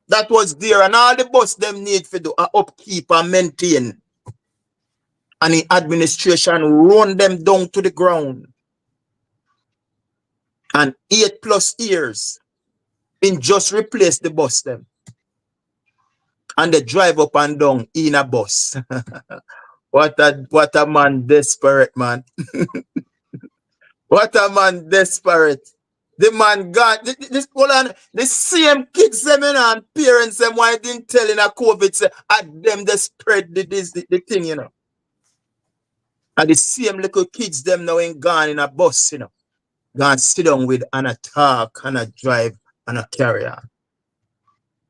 that was there, and all the bus them need to do a upkeep and maintain. And the administration run them down to the ground. And 8+ years in just replace the bus them. And they drive up and down in a bus. What a man desperate, man. What a man desperate. The man got this hold on, the same kids them and parents them why didn't tell in a COVID say at them they spread the thing, you know. And the same little kids them now ain't gone in a bus, you know. Gone sit down with and a talk and a drive and a carry on.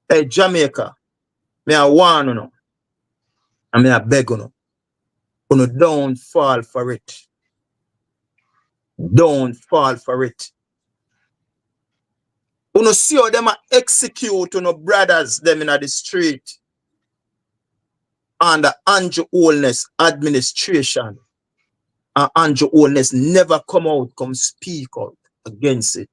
Hey Jamaica, me I warn you know. And me I beg you know. You don't fall for it. Don't fall for it. You see how them execute brothers them in the street under Andrew Holness administration. And Andrew Holness never come speak out against it.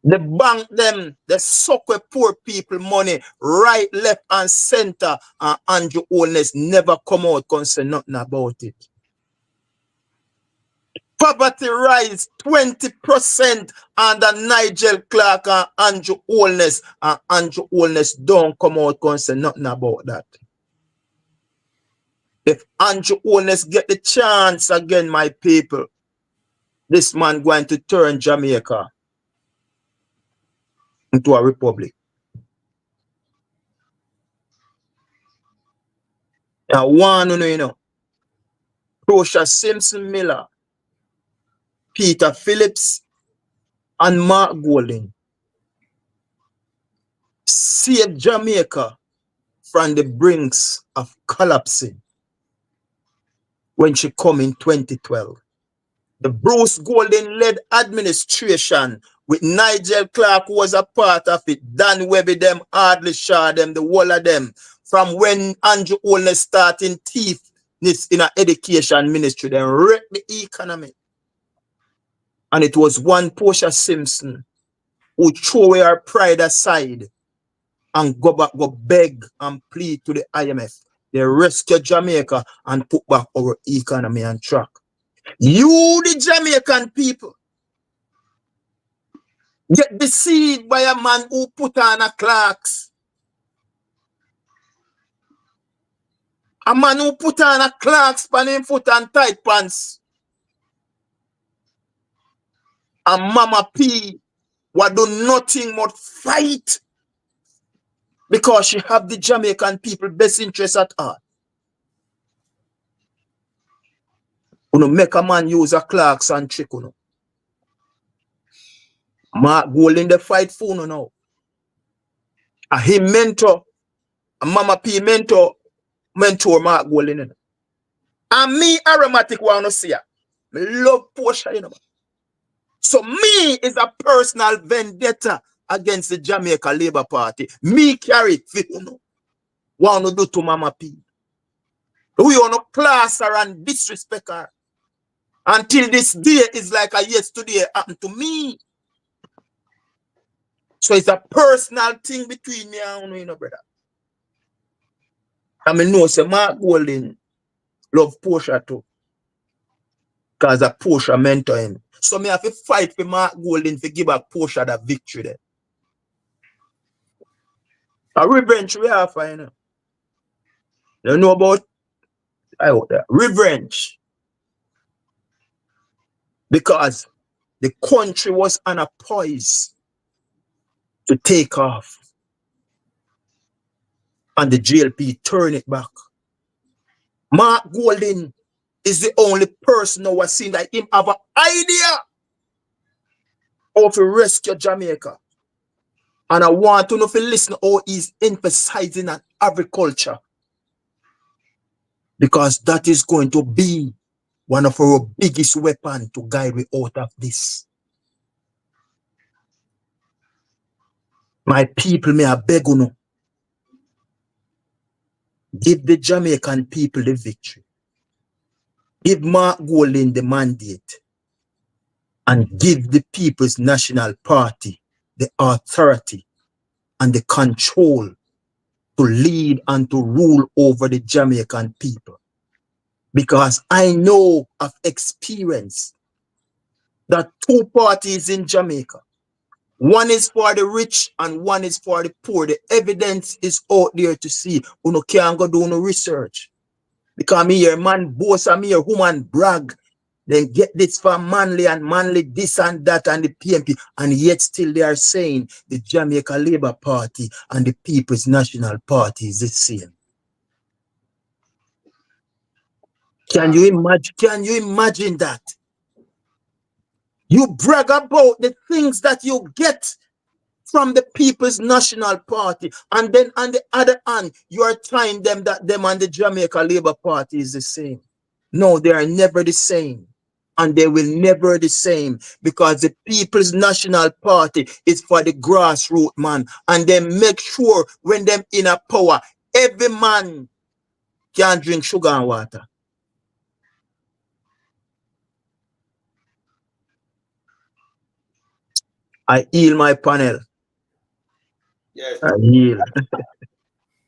They bank them, they suck with poor people money, right, left, and center, and Andrew Holness never come out and say nothing about it. Poverty rise 20% under Nigel Clark and Andrew Holness, and Andrew Holness don't come out and say nothing about that. If Andrew Holness get the chance again, my people, this man going to turn Jamaica into a republic. Now, one, you know, Portia Simpson Miller, Peter Phillips, and Mark Golding saved Jamaica from the brinks of collapsing when she come in 2012. The Bruce Golding-led administration with Nigel Clark who was a part of it, Dan Webby them, Hardly Shaw them, the whole of them, from when Andrew Holness starting thief in an education ministry, then wrecked the economy. And it was one Portia Simpson who threw away her pride aside and go beg and plead to the IMF. They rescue Jamaica and put back our economy on track. You, the Jamaican people, get deceived by a man who put on a Clarks. A man who put on a Clarks pan him foot and tight pants. And Mama P what do nothing but fight because she have the Jamaican people best interest at heart. You make a man use a Clarks and trick, you know. Mark Golding the fight for now. And him mentor, and Mama P mentor, mentor Mark Golding. And me aromatic want to see her. Me love Portia, you know. So me is a personal vendetta against the Jamaica Labour Party. Me carry it, you know. Want to do to Mama P. We want to class her and disrespect her. Until this day is like a yesterday happened to me. So it's a personal thing between me and you know, brother. I mean, no, say Mark Golding love Portia too. Because a Portia mentor him. So me have to fight for Mark Golding to give back Portia that victory there. A revenge we have, you know. You know about revenge. Because the country was on a poise to take off. And the GLP turn it back. Mark Golding is the only person who has seen that him have an idea of to rescue Jamaica. And I want to know if you listen how he's emphasizing on agriculture. Because that is going to be one of our biggest weapons to guide me out of this. My people, may I beg you, give the Jamaican people the victory. Give Mark Golding the mandate. And give the People's National Party the authority and the control to lead and to rule over the Jamaican people. Because I know of experience that two parties in Jamaica, one is for the rich and one is for the poor. The evidence is out there to see. You can't go do no research. Because me hear man boast and me hear woman brag. Then get this from manly and manly this and that and the PMP. And yet still they are saying the Jamaica Labour Party and the People's National Party is the same. Can you imagine that? You brag about the things that you get from the People's National Party, and then on the other hand, you are telling them that them and the Jamaica Labour Party is the same. No, they are never the same. And they will never the same, because the People's National Party is for the grassroots man. And they make sure when them in a power, every man can drink sugar and water. I heal my panel. Yes. I heal.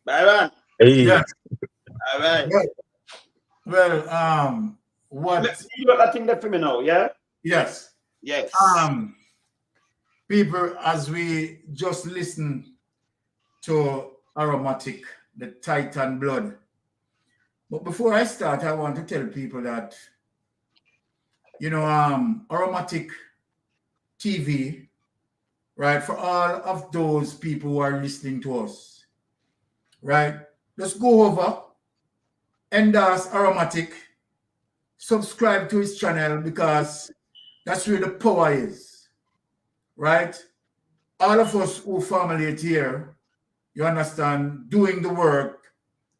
Byron. Yes. All right. Well, what? Let's see what I think that for me now, yeah? Yes. Yes. People, as we just listen to Aromatic, the Titan Blood. But before I start, I want to tell people that, you know, Aromatic TV, right, for all of those people who are listening to us, right, just go over, endorse Aromatic, subscribe to his channel, because that's where the power is, right? All of us who formulate here, you understand, doing the work,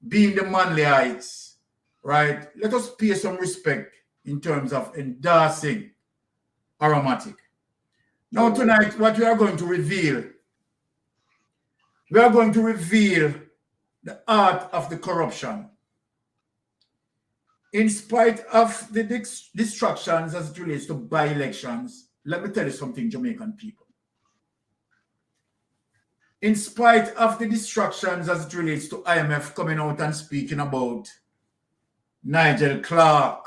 being the manlyites, right? Let us pay some respect in terms of endorsing Aromatic. Now tonight, what we are going to reveal the art of the corruption. In spite of the distractions as it relates to by-elections, let me tell you something, Jamaican people. In spite of the distractions as it relates to IMF coming out and speaking about Nigel Clark,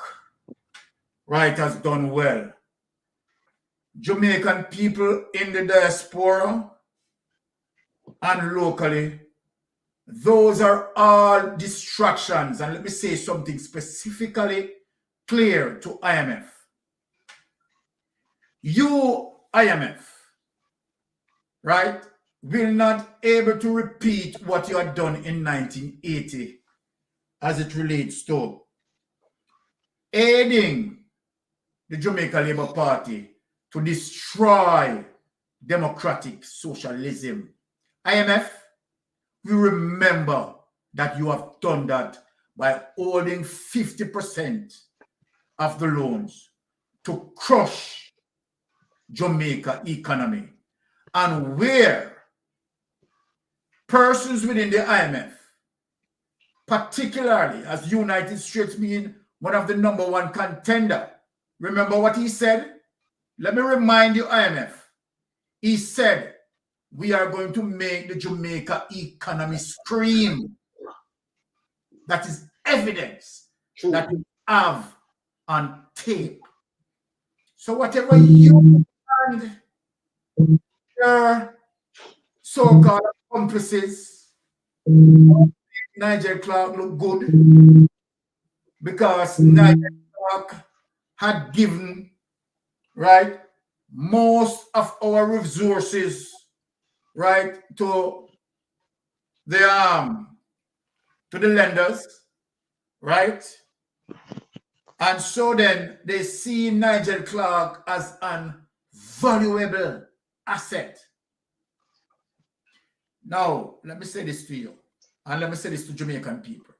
right, has done well. Jamaican people in the diaspora and locally, those are all distractions. And let me say something specifically clear to IMF. You, IMF, right, will not able to repeat what you had done in 1980 as it relates to aiding the Jamaica Labour Party to destroy democratic socialism. IMF, we remember that you have done that by holding 50% of the loans to crush Jamaica economy, and where persons within the IMF, particularly as United States being one of the #1 contender, remember what he said? Let me remind you, IMF. He said, we are going to make the Jamaica economy scream. That is evidence that you have on tape. So whatever you and your so-called accomplices, Nigel Clark look good because Nigel Clark had given, right, most of our resources, right, to the lenders, right? And so then they see Nigel Clark as an valuable asset. Now, let me say this to you, and let me say this to Jamaican people.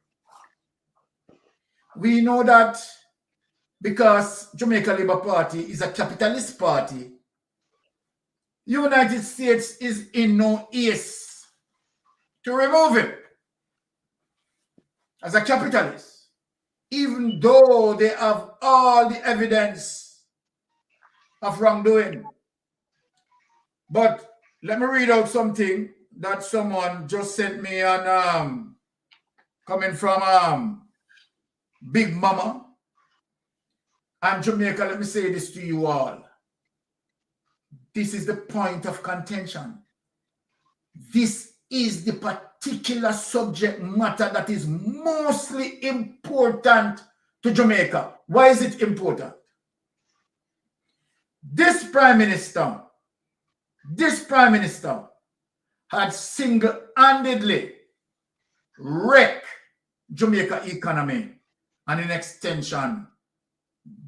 We know that because Jamaica Labour Party is a capitalist party, United States is in no haste to remove him as a capitalist, even though they have all the evidence of wrongdoing. But let me read out something that someone just sent me on coming from Big Mama and Jamaica. Let me say this to you all. This is the point of contention. This is the particular subject matter that is mostly important to Jamaica. Why is it important? This Prime Minister had single-handedly wrecked Jamaica economy and in extension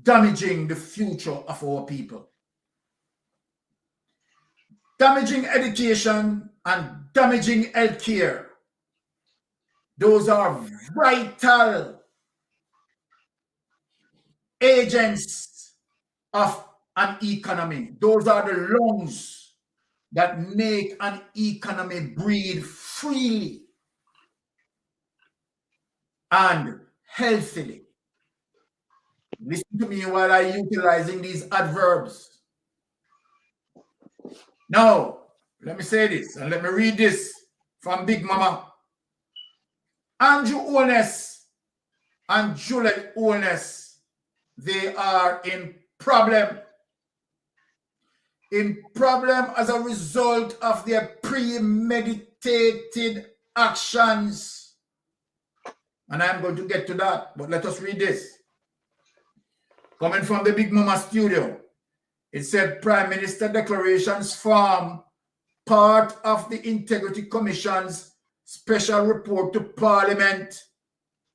damaging the future of our people. Damaging education and damaging healthcare. Those are vital agents of an economy. Those are the lungs that make an economy breathe freely and healthily. Listen to me while I'm utilizing these adverbs. Now, let me say this and let me read this from Big Mama. Andrew Holness and Julet Holness, they are in problem. In problem as a result of their premeditated actions. And I'm going to get to that, but let us read this. Coming from the Big Mama studio, it said Prime Minister declarations form part of the Integrity Commission's special report to Parliament,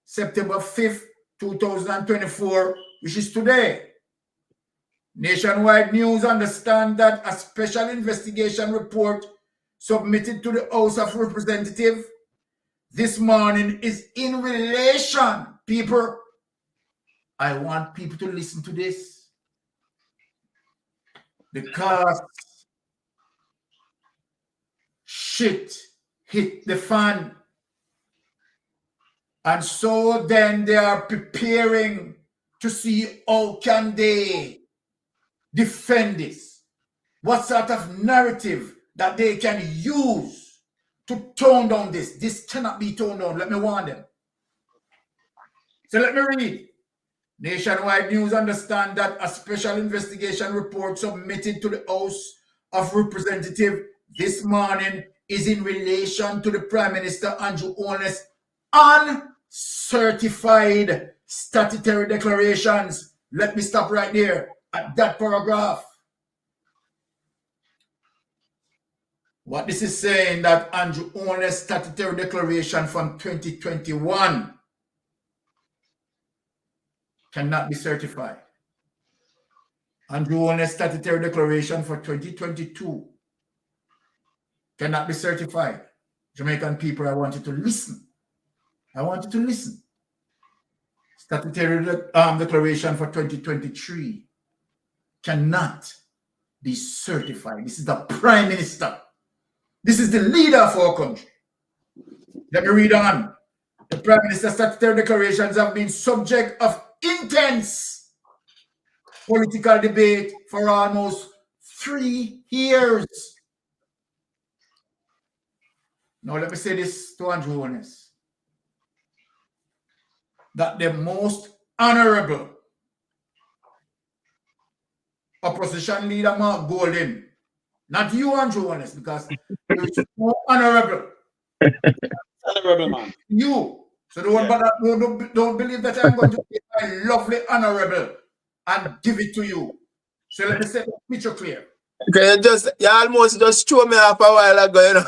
September 5th, 2024, which is today. Nationwide News understand that a special investigation report submitted to the House of Representatives this morning is in relation, people. I want people to listen to this because shit hit the fan. And so then they are preparing to see how can they defend this. What sort of narrative that they can use to tone down this. This cannot be toned down. Let me warn them. So let me read. Nationwide News understand that a special investigation report submitted to the House of Representatives this morning is in relation to the Prime Minister Andrew Holness uncertified statutory declarations. Let me stop right there at that paragraph. What this is saying that Andrew Holness statutory declaration from 2021 cannot be certified. Andrew Holness statutory declaration for 2022 cannot be certified. Jamaican people, I want you to listen. I want you to listen. statutory declaration for 2023 cannot be certified. This is the Prime Minister. This is the leader of our country. Let me read on. The Prime Minister's statutory declarations have been subject of intense political debate for almost 3 years. Now let me say this to Andrew Holness. That the most honorable opposition leader, Mark Golden, not you, Andrew Holness, because you're so honorable. Honorable man. You. So don't believe that I'm going to be my lovely honorable and give it to you. So let me set the picture clear. Okay, you almost just threw me off a while ago, you know.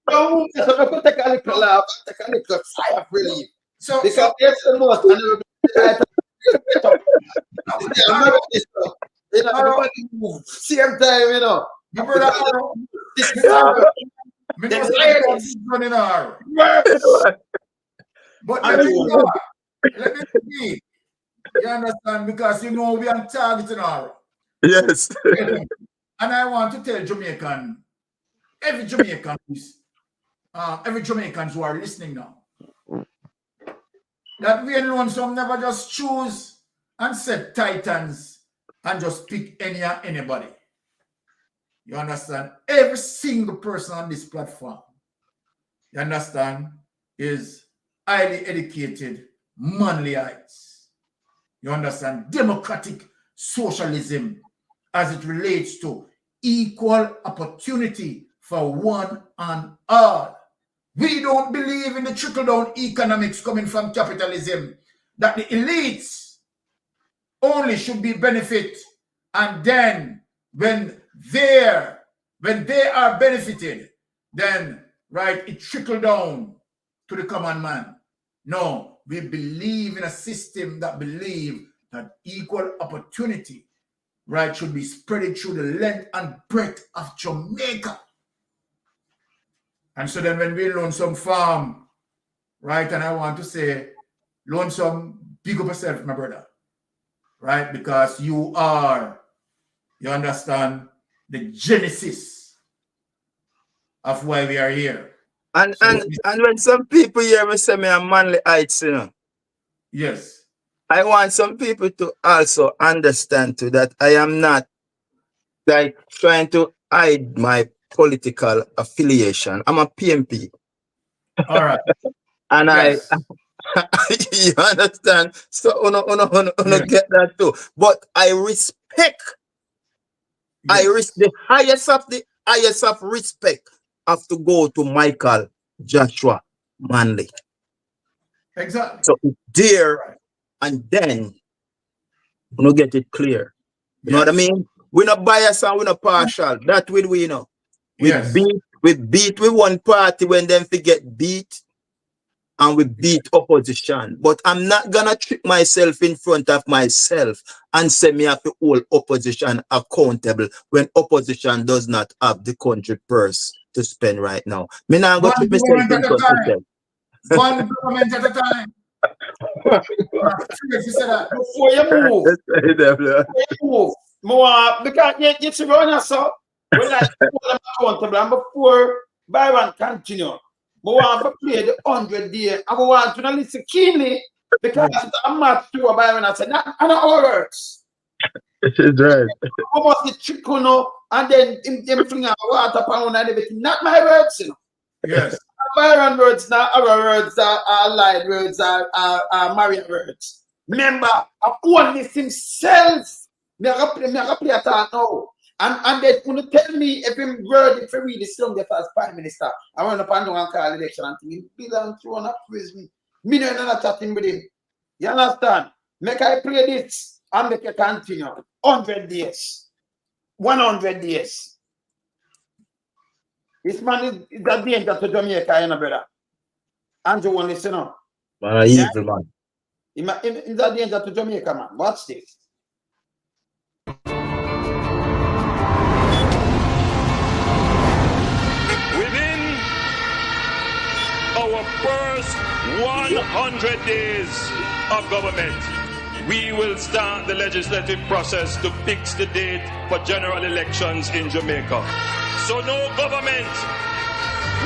No, so I could take a little laugh, take a little sigh of relief. So because it's the most honorable. Everybody move. Same time, you know. My brother, but let me see. You understand? Because you know we are targeting our. Yes. And I want to tell every Jamaicans who are listening now, that we alone some never just choose and set titans and just pick anybody. You understand? Every single person on this platform, you understand, is highly educated, manlyites. You understand? Democratic socialism as it relates to equal opportunity for one and all. We don't believe in the trickle-down economics coming from capitalism, that the elites only should be benefit, and then when they are benefited, then right, it trickle down to the common man. No, we believe in a system that believes that equal opportunity, right, should be spread through the length and breadth of Jamaica. And so then when we Lonesome farm, right, and I want to say, Lonesome, big up yourself, my brother, right, because you understand, the genesis of why we are here. And when some people hear me say me a manly heights, you know. Yes. I want some people to also understand too that I am not like trying to hide my political affiliation. I'm a PMP. All right. And yes. you understand? So yes. Get that too. But I respect. Yes. The highest of respect have to go to Michael Joshua Manley. Exactly. So there, right. And then we get it clear. You know what I mean? We're not biased and we're not partial. That will we know. We beat with one party when them forget beat, and we beat opposition. But I'm not gonna trick myself in front of myself and say me have to hold opposition accountable when opposition does not have the country purse to spend right now. Me not go trick myself in front of myself. One government at a time. Before you move, because you should run us up. When I hold them accountable, and before Byron continue, I want to play the 100-day. I want to listen keenly because I'm not sure Byron. I said, not our words. It is right. Almost the trickle no, and then him fling out water pound and everything. Not my words, you know. Yes. Byron words, now our words are lied words, are Marian words. Remember, I own this himself. Me play at all now. And they couldn't tell me if him word if he really strong as Prime Minister. I want to find and call election and think he belong to one of prison. Me no not chatting with him. You understand? Make I play this and make it continue. 100 days. 100 days. This man is a danger to Jamaica, you know, brother. Andrew Holness, you know. Man, evil man. He's a danger to Jamaica, man. Watch this. Within our first 100 days of government, we will start the legislative process to fix the date for general elections in Jamaica. So no government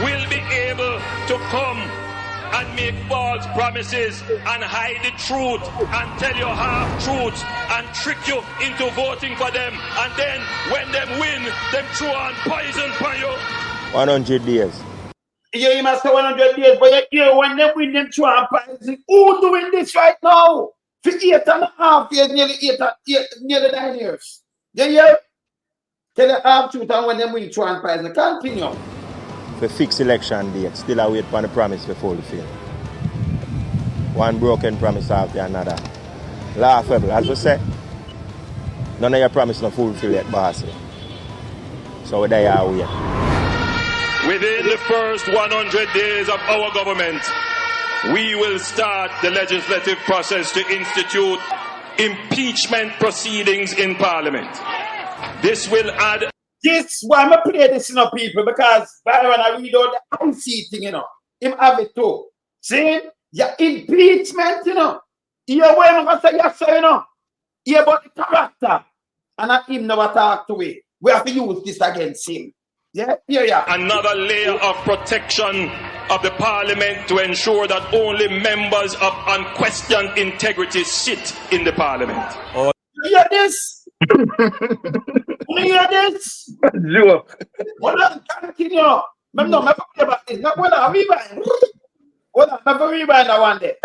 will be able to come and make false promises and hide the truth and tell you half-truths and trick you into voting for them. And then when them win, them throw on poison for you. 100 days. Yeah, you must say 100 days, but you when them win, them throw on poison. Who doing this right now? For 8.5 years, nearly 9 years. Yeah. Tell the half-truth and when them win, throw on poison. Continue. The fixed election date, still await for the promise to fulfill. One broken promise after another. Laughable, as we say. None of your promise not fulfill yet, boss. So there are we. Within the first 100 days of our government, we will start the legislative process to institute impeachment proceedings in Parliament. This will add. This why I'm play this, people, because Byron, I read all the IC thing, him have it too. See, your impeachment, you way I'm gonna say yes, you about the character, and not him never talk to it. We have to use this against him. Yeah. Another layer of protection of the Parliament to ensure that only members of unquestioned integrity sit in the Parliament. You hear this? You hear this? Look. Hold on, continue. No, I'm forget about this. No, hold on, rewind. Hold on, I'm rewind that one day.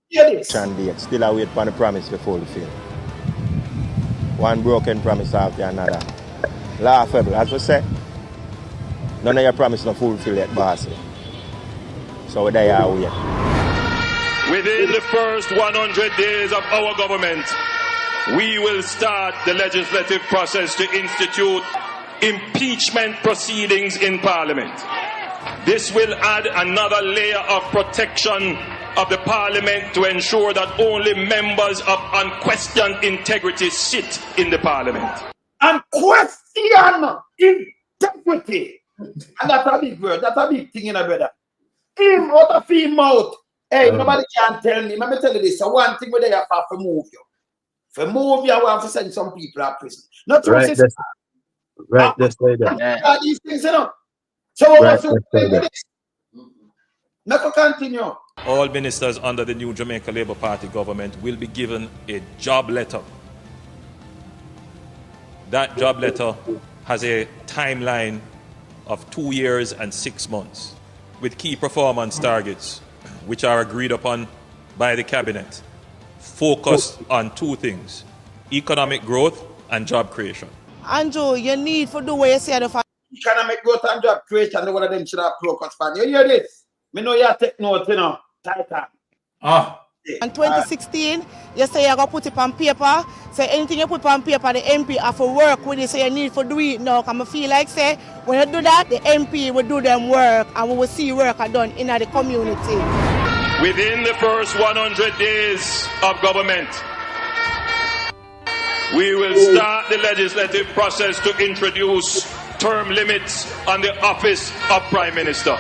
Hear this? Date, still await for the promise to fulfill. One broken promise after another. Laughable, as we say. None of your promise not fulfill yet, boss. So there are we. Within the first 100 days of our government, we will start the legislative process to institute impeachment proceedings in Parliament. This will add another layer of protection of the Parliament to ensure that only members of unquestioned integrity sit in the Parliament. Unquestioned integrity. And that's a big word. That's a big thing, brother. Him out of him mouth. Hey, nobody can tell me. Let me tell you this. So one thing where they have to move you. For move you, I have to send some people to prison. Not true, right, sister. Just say that. These things, So what's the Let us continue. All ministers under the new Jamaica Labour Party government will be given a job letter. That job letter has a timeline of 2 years and 6 months with key performance targets which are agreed upon by the cabinet, focused on two things: economic growth and job creation. Andrew, you need to do what you said. Economic growth and job creation, one of them should have focused on. You hear this? Me know you take note, Titan. In 2016, you say you're going to put it on paper. Say anything you put on paper, the MP have to work with it, so you need to do it now. I feel like, say, when you do that, the MP will do them work, and we will see work done in the community. Within the first 100 days of government, we will start the legislative process to introduce term limits on the office of Prime Minister.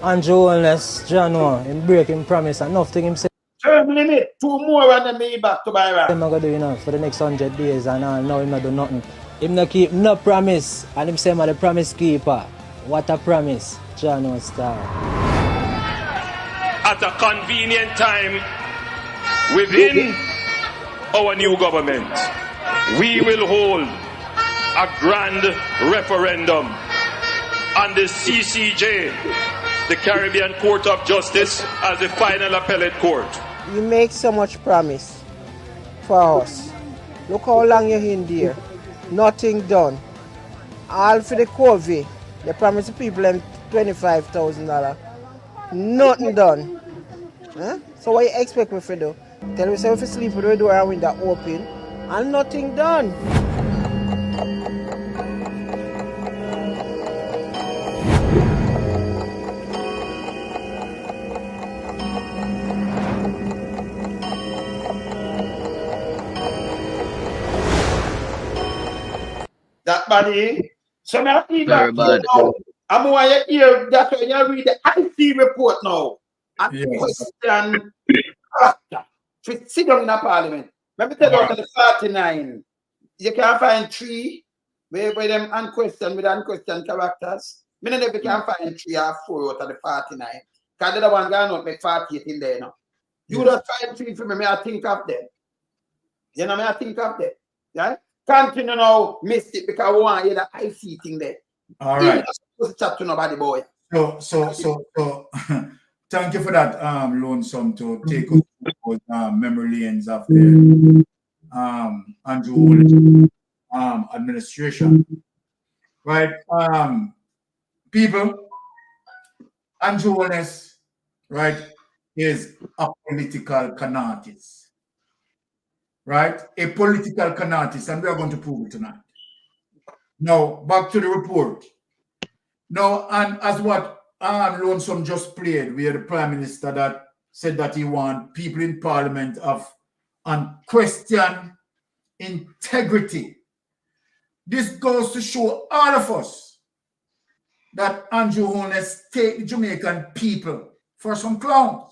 And Holness, January, him breaking promise and nothing him say. Term limit, 2 more and then me back to Byron. I'm going to do for the next 100 days and now him not do nothing. Him not keep no promise and him say I'm the promise keeper. What a promise, January star. At a convenient time within our new government, we will hold a grand referendum on the CCJ, the Caribbean Court of Justice, as the final appellate court. You make so much promise for us. Look how long you're in there. Nothing done. All for the COVID. They promised the people them $25,000. Nothing done. Huh? So what you expect me to do? Tell me, say if you sleep with the door and window open and nothing done. That body. So me have to Very bad. I'm why you hear that's why you read the IC report now and Yes. question character. Sit down in the parliament. Let me tell you out of the 49, you can't find 3 where them unquestioned with unquestioned characters. I don't know if you can find 3 or 4 out of the 49. Because the other one gonna not make 48 in there now. You just find 3 for me, I think of them. You know me, I think of them. Right? Continue now, missed it because I want to hear the IC thing there. All right. To chat to nobody, boy. So thank you for that, Lonesome, to take us through memory lanes of the Andrew Holness administration. Right? People, Andrew Holness, right, is a political canartist. Right? A political canartist, and we are going to prove it tonight. Now, back to the report. Now, and as what Lonesome just played, we had the Prime Minister that said that he wants people in Parliament of unquestioned integrity. This goes to show all of us that Andrew Holness take the Jamaican people for some clowns.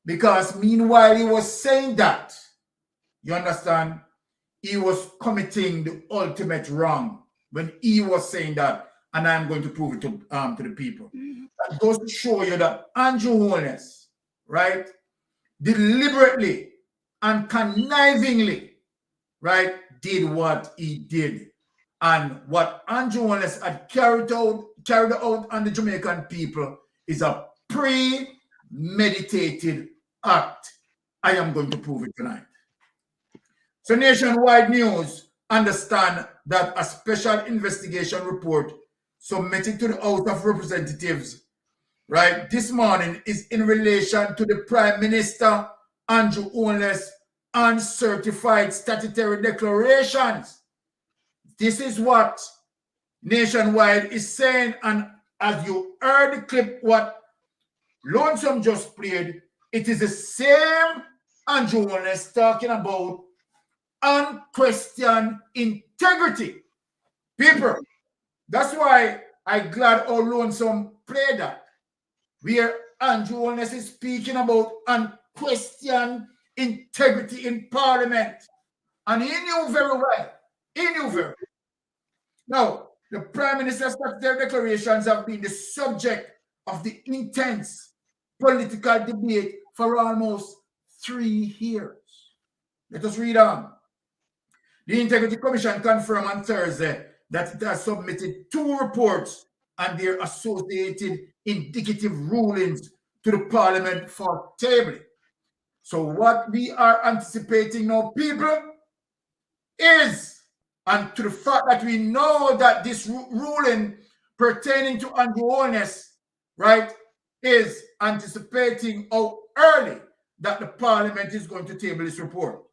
Because meanwhile he was saying that, you understand, he was committing the ultimate wrong when he was saying that. And I'm going to prove it to the people. That goes to show you that Andrew Holness, right, deliberately and connivingly, right, did what he did. And what Andrew Holness had carried out on the Jamaican people is a premeditated act. I am going to prove it tonight. So Nationwide News understand that a special investigation report submitted to the House of Representatives, right, this morning is in relation to the Prime Minister Andrew Holness uncertified statutory declarations. This is what Nationwide is saying, and as you heard the clip, what Lonesome just played, it is the same Andrew Holness talking about unquestioned integrity. People, that's why I'm glad how Lonesome played that. Where Andrew Holness is speaking about unquestioned integrity in Parliament. And he knew very well. He knew very well. Now, the Prime Minister's statutory declarations have been the subject of the intense political debate for almost 3 years. Let us read on. The Integrity Commission confirmed on Thursday that it has submitted 2 reports and their associated indicative rulings to the Parliament for tabling. So what we are anticipating now, people, is, and to the fact that we know that this ruling pertaining to Andrew Holness, right, is anticipating how early that the Parliament is going to table this report.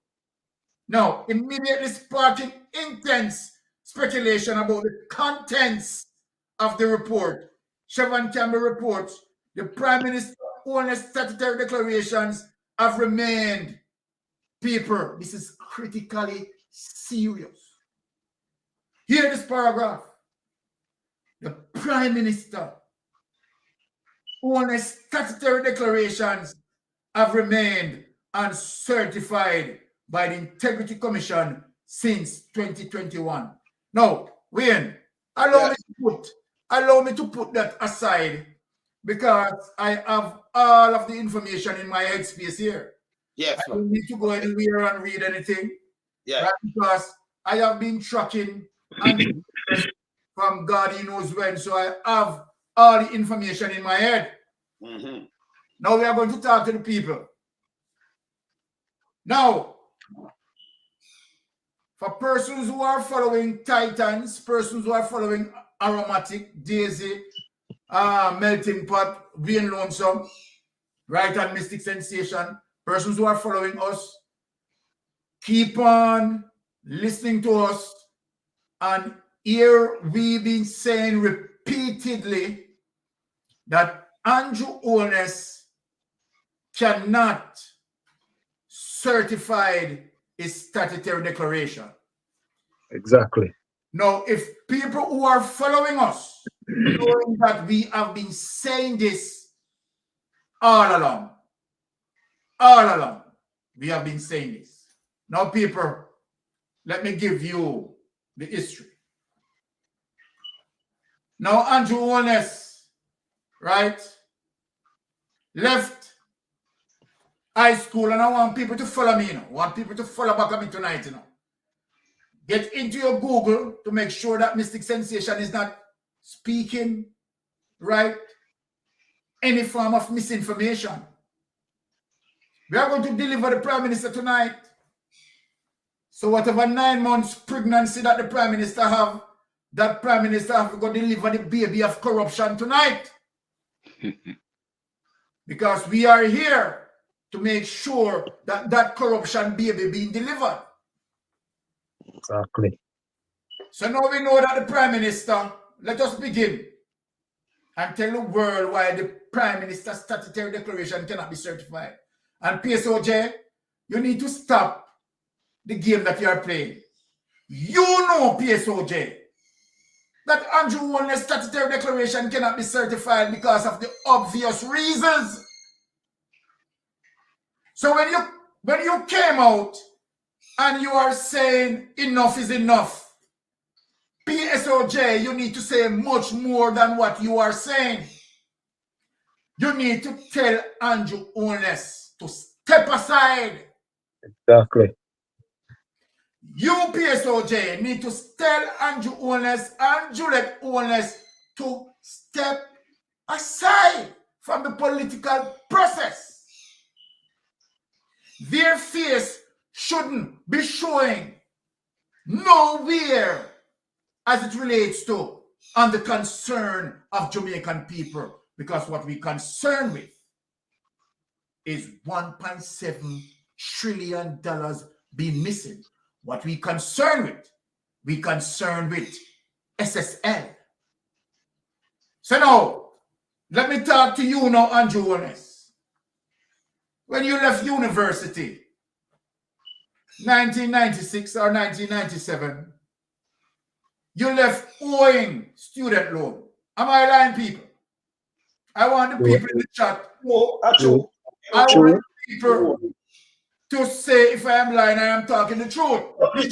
Now, immediately sparking intense speculation about the contents of the report, Chevron Campbell reports the Prime Minister Holness statutory declarations have remained. People, this is critically serious. Hear this paragraph. The Prime Minister Holness statutory declarations have remained uncertified by the Integrity Commission since 2021. Now, Wayne, allow me to put that aside because I have all of the information in my headspace here. Yes. I don't need to go anywhere and read anything. Yeah. Right? Because I have been tracking and from God he knows when, so I have all the information in my head. Now we are going to talk to the people. Now, for persons who are following Titans, persons who are following Aromatic, Daisy, Melting Pot, Being Lonesome, right, and Mystic Sensation, persons who are following us, keep on listening to us. And here we've been saying repeatedly that Andrew Holness cannot certify his statutory declaration. Exactly. Now, if people who are following us, knowing that we have been saying this all along, we have been saying this. Now, people, let me give you the history. Now, Andrew Holness, right, left high school, and I want people to follow me, I want people to follow back at me tonight, Get into your Google to make sure that Mystic Sensation is not speaking, right, any form of misinformation. We are going to deliver the Prime Minister tonight. So whatever 9 months pregnancy that the Prime Minister have, that Prime Minister have to go deliver the baby of corruption tonight. Because we are here to make sure that that corruption baby being delivered. Exactly. So now we know that the Prime Minister, let us begin and tell the world why the Prime Minister's statutory declaration cannot be certified. And PSOJ, you need to stop the game that you are playing. You know, PSOJ, that Andrew Holness' statutory declaration cannot be certified because of the obvious reasons. So when you came out and you are saying enough is enough, PSOJ, you need to say much more than what you are saying. You need to tell Andrew Holness to step aside. Exactly. You, PSOJ, need to tell Andrew Holness and Julet Holness to step aside from the political process. Their face shouldn't be showing nowhere as it relates to on the concern of Jamaican people, because what we concern with is $1.7 trillion being missing. What we concern with SSL. So now, let me talk to you now, Andrew Holness. When you left university, 1996 or 1997, you left owing student loan. Am I lying, people? I want the people in the chat. I want the people to say if I am lying, I am talking the truth. We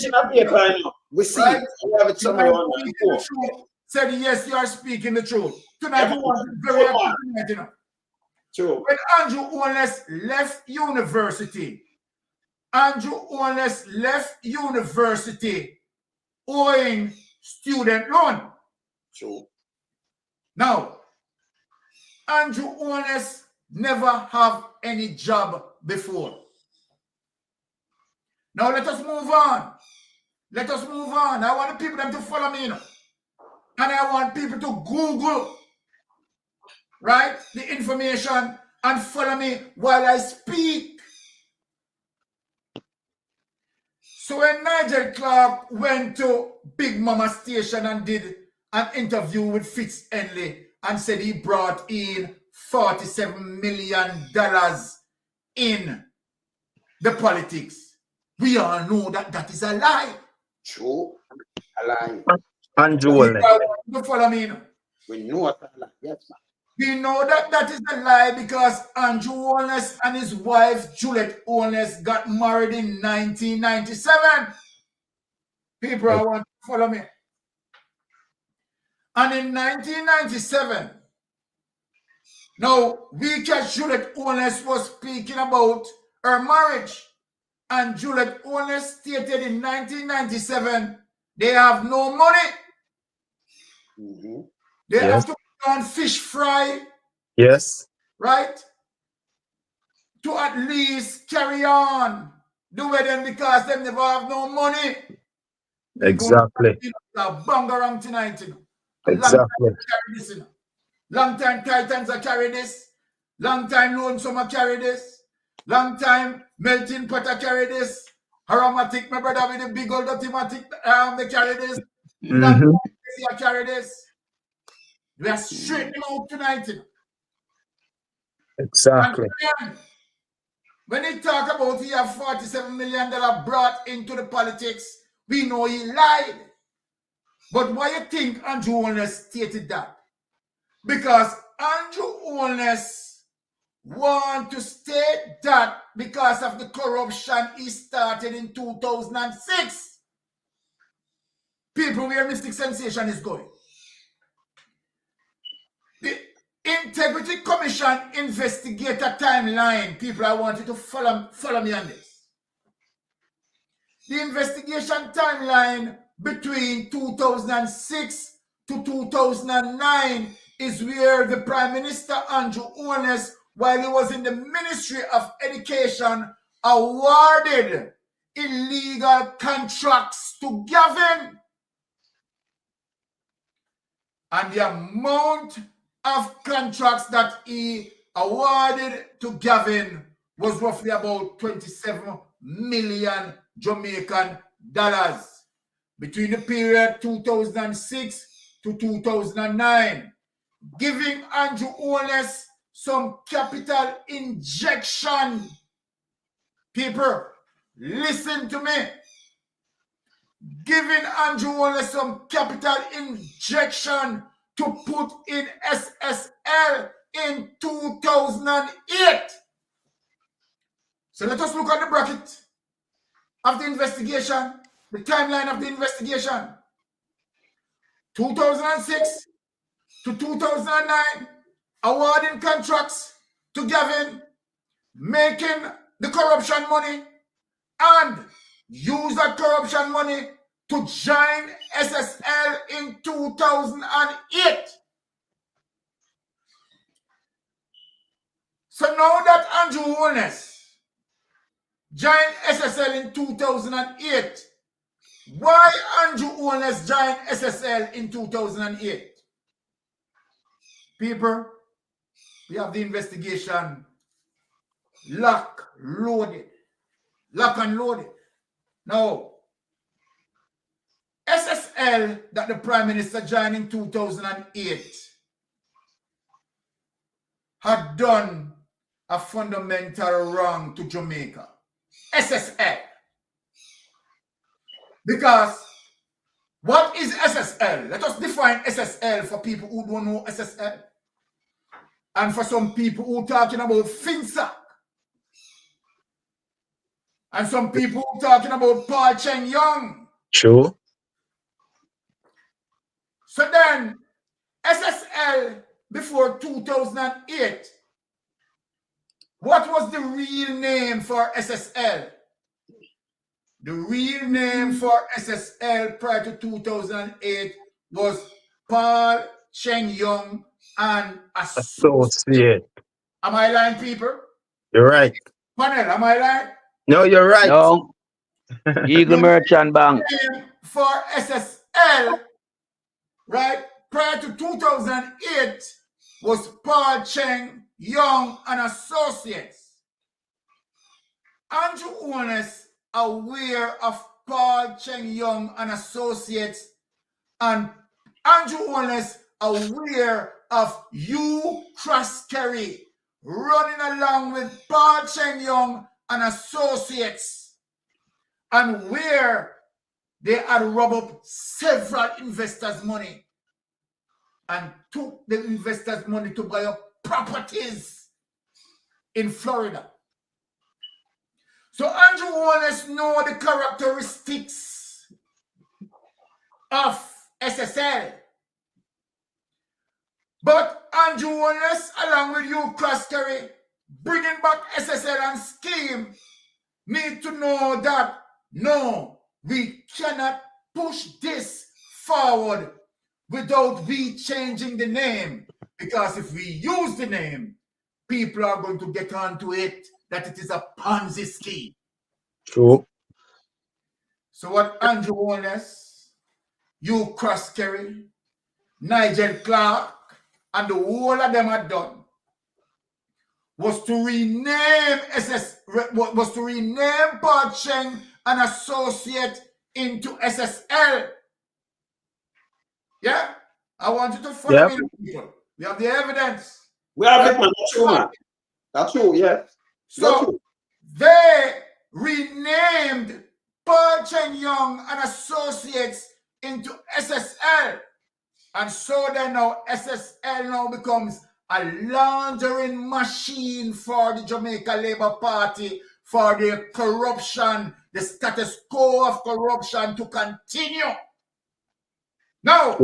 see it. We have it somewhere on the truth. Said yes, you are speaking the truth. Tonight we want to very active. True. When Andrew Holness left university, owing student loan. True. Now, Andrew Holness never have any job before. Now let us move on. I want the people them to follow me, and I want people to Google, right, the information and follow me while I speak. So when Nigel Clark went to Big Mama Station and did an interview with Fitz Henley and said he brought in $47 million in the politics, we all know that that is a lie. True. A lie. Andrew Holness. You follow me now? We know what a lie. Yes, man. We know that that is a lie because Andrew Holness and his wife Julet Holness got married in 1997. People, I want to follow me. And in 1997, now we catch Julet Holness was speaking about her marriage. And Julet Holness stated in 1997, they have no money. Mm-hmm. They have to put on fish fry. Yes. Right? To at least carry on the wedding because they never have no money. Exactly. Bangarang tonight. You know. Exactly. Long time Titans are carry this. Long time Lonesome are carry this. Long time Melting Pot are carry this. Aromatic, my brother with the big old automatic, they carry this. Long time they carry this. We are straightening out tonight. You know. Exactly. And when he talk about he have $47 million brought into the politics, we know he lied. But why you think Andrew Holness stated that? Because Andrew Holness want to state that because of the corruption he started in 2006. People, where Mystic Sensation is going. The Integrity Commission Investigator timeline, people, I want you to follow me on this. The investigation timeline between 2006 to 2009 is where the Prime Minister Andrew Holness, while he was in the Ministry of Education, awarded illegal contracts to Gavin. And the amount of contracts that he awarded to Gavin was roughly about 27 million Jamaican dollars between the period 2006 to 2009, giving Andrew Holness some capital injection. People, listen to me. Giving Andrew Holness some capital injection to put in SSL in 2008. So let us look at the bracket of the investigation, the timeline of the investigation. 2006 to 2009, awarding contracts to Gavin, making the corruption money, and use that corruption money to join SSL in 2008. So now that Andrew Holness joined SSL in 2008, why Andrew Holness joined SSL in 2008? People, we have the investigation lock and loaded. Now, SSL that the Prime Minister joined in 2008 had done a fundamental wrong to Jamaica. SSL. Because what is SSL? Let us define SSL for people who don't know SSL. And for some people who are talking about FinSac. And some people who are talking about Paul Cheng Young. True. So then, SSL before 2008, what was the real name for SSL? The real name for SSL prior to 2008 was Paul Cheng Young and Associate. Am I lying, people? You're right. Panel, am I lying? No, you're right. No. Eagle Merchant Bank. For SSL, right, prior to 2008 was Paul Cheng Young and Associates. Andrew Holness aware of Paul Cheng Young and Associates, and Andrew Holness aware of Hugh Croskery running along with Paul Cheng Young and Associates, and where they had robbed up several investors' money and took the investors' money to buy up properties in Florida. So Andrew Holness know the characteristics of SSL. But Andrew Holness, along with Hugh Croskery, bringing back SSL and scheme, need to know that, no, we cannot push this forward without we changing the name. Because if we use the name, people are going to get onto it that it is a Ponzi scheme. True. So what Andrew Holness, Hugh Croskery, Nigel Clark, and the whole of them had done was to rename Paul Cheng and Associate into SSL. Yeah? I want you to follow me, people. We have the evidence. We have it, man. That's true, man. That's true, yeah. So they renamed Paul Cheng Young and Associates into SSL. And so then now SSL now becomes a laundering machine for the Jamaica Labour Party, for the corruption, the status quo of corruption to continue. Now,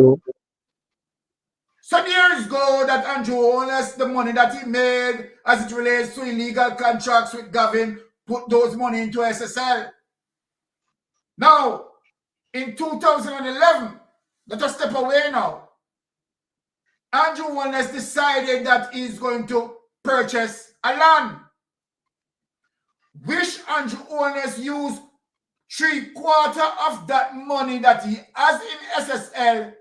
some years ago that Andrew Holness, the money that he made as it relates to illegal contracts with Gavin, put those money into SSL. Now, in 2011, let us step away now. Andrew Holness decided that he's going to purchase a land, which Andrew Holness used 3/4 of that money that he has in SSL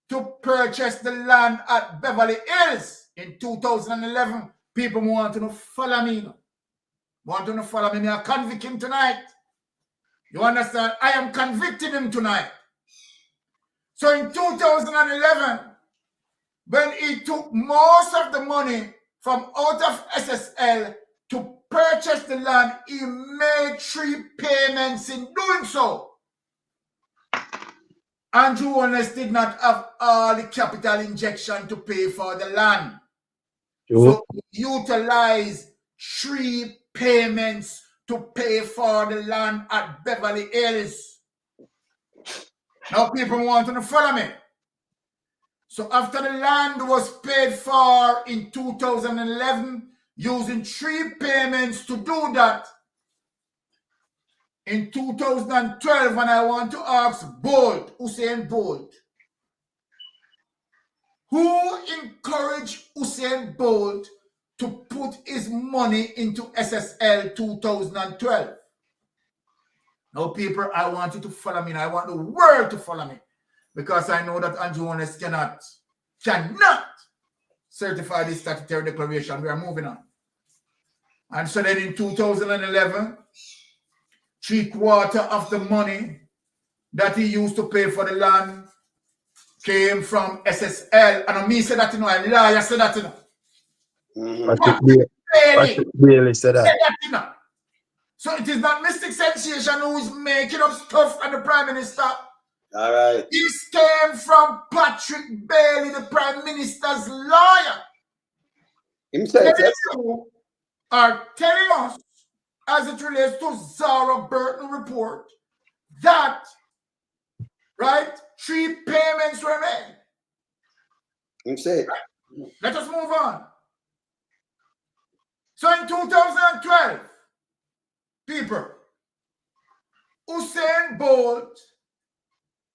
to purchase the land at Beverly Hills in 2011. People want to follow me. Want to follow me. I convict him tonight. You understand? I am convicting him tonight. So in 2011, when he took most of the money from out of SSL to purchase the land, he made 3 payments in doing so. Andrew Holness did not have all the capital injection to pay for the land. So he utilized 3 payments to pay for the land at Beverly Hills. Now people want to follow me. So after the land was paid for in 2011, using 3 payments to do that, in 2012, when I want to ask Usain Bolt, who encouraged Usain Bolt to put his money into SSL 2012? Now, people, I want you to follow me. I want the world to follow me, because I know that Andrew Holness cannot certify this statutory declaration. We are moving on. And so then in 2011, 3/4 of the money that he used to pay for the land came from SSL. And me said that, I lie, I said that, Patrick Bailey said that. So it is not Mystic Sensation who is making up stuff and the Prime Minister. All right. This came from Patrick Bailey, the Prime Minister's lawyer. Himself, yes. You are telling us, as it relates to Zara Burton report, that, right, 3 payments were made. Himself. Right? Let us move on. So in 2012, people, Usain Bolt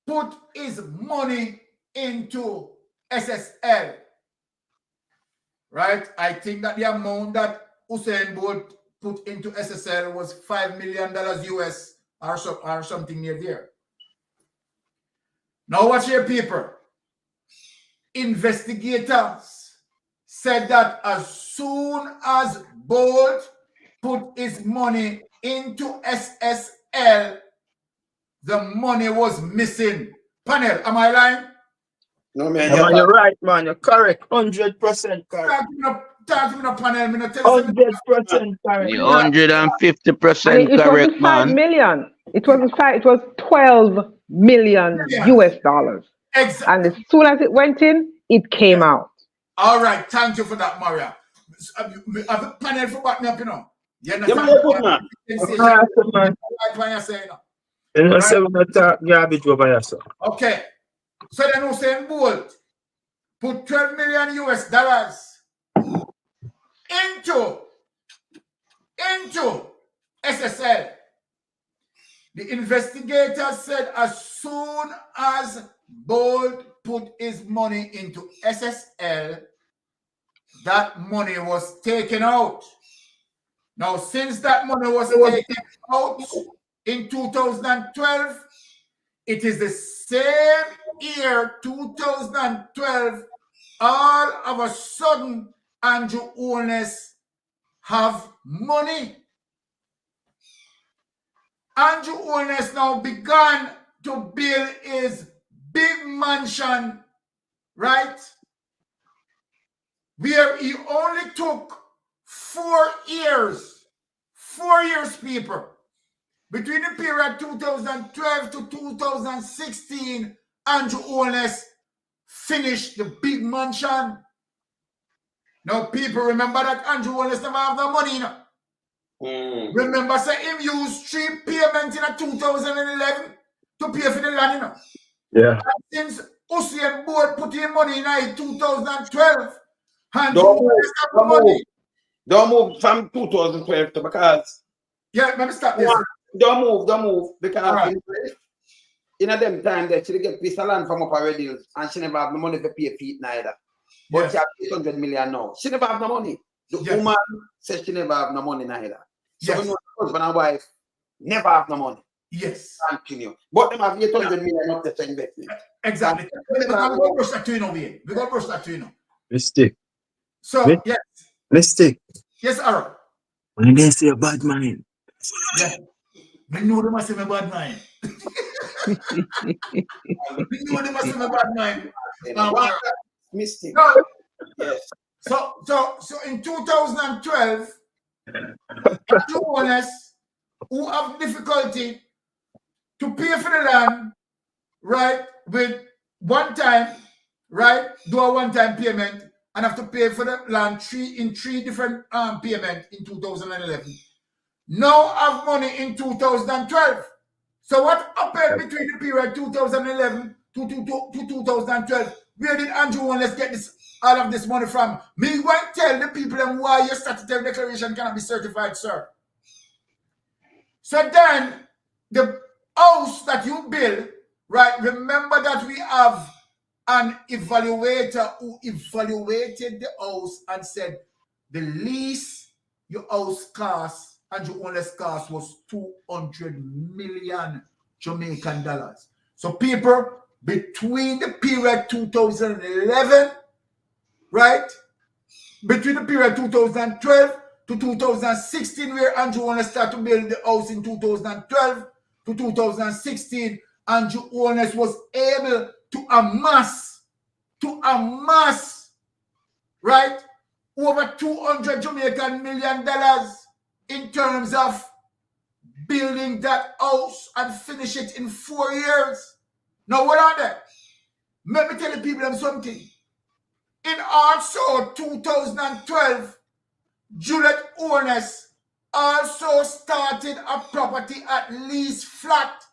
put his money into SSL. Right? I think that the amount that Usain Bolt put into SSL was $5 million US or something near there. Now watch here, people. Investigators said that as soon as Bolt put his money into SSL, the money was missing. Panel, am I lying? No, man. Yeah, man, you're right, man. You're correct. 100% correct. Talk to me, panel. 100% correct. 150% it correct, wasn't 5 man. million. It wasn't 5. It was 12 million US dollars. Exactly. And as soon as it went in, it came out. All right. Thank you for that, Maria. Have the panel for backing up, Yeah, man, you're good, man. Okay. So then Usain Bolt put 12 million US dollars into SSL. The investigators said as soon as Bolt put his money into SSL, that money was taken out. Now, since that money was taken out in 2012, it is the same year, 2012, all of a sudden, Andrew Holness have money. Andrew Holness now began to build his big mansion, right? Where he only took 4 years, 4 years, people. Between the period 2012 to 2016, Andrew Holness finish the big mansion. Now, people remember that Andrew Holness never have no money, you know. Remember, say him used 3 payments in 2011 to pay for the land, you know. Yeah. And since Hussein board put in money in 2012, Andrew Don't Holness have money. Don't move from 2012 to because. Yeah, let me stop this. Don't move because Right. in a them time that she get piece of land from up already and she never have no money to pay feet neither. But Yes. she have 800 million now. She never have no money. The Yes. woman says she never have no money neither. So Yes. we know the husband and wife never have no money. Yes. Continue. But them have 800 million up to investment. Exactly. We're going to brush that to you now, we're going to brush that to you now. Mistake. So, Me? yes. Mistake. Yes, Aaron. When they say a bad mind. Yeah. We know they must have a bad mind. We know they must have a bad mind. Mistake. No. Yes. So in 2012, Andrew Holness, who have difficulty to pay for the land, right, with one time, right, do a one-time payment and have to pay for the land in three different payments in 2011. Now have money in 2012. So what happened between the period 2011 to 2012? Where did Andrew Holness get all of this money from? Me won't tell the people them why your statutory declaration cannot be certified, sir. So then the house that you build, right? Remember that we have an evaluator who evaluated the house and said the lease your house cost, Andrew Holness cost, was 200 million Jamaican dollars. So people, between the period 2011, right, between the period 2012 to 2016, where Andrew Holness started to build the house in 2012 to 2016, Andrew Holness was able to amass, right, over 200 Jamaican million dollars in terms of building that house and finish it in 4 years. Now, what are they? Let me tell the people something. In also 2012, Julet Holness also started a property at lease flat.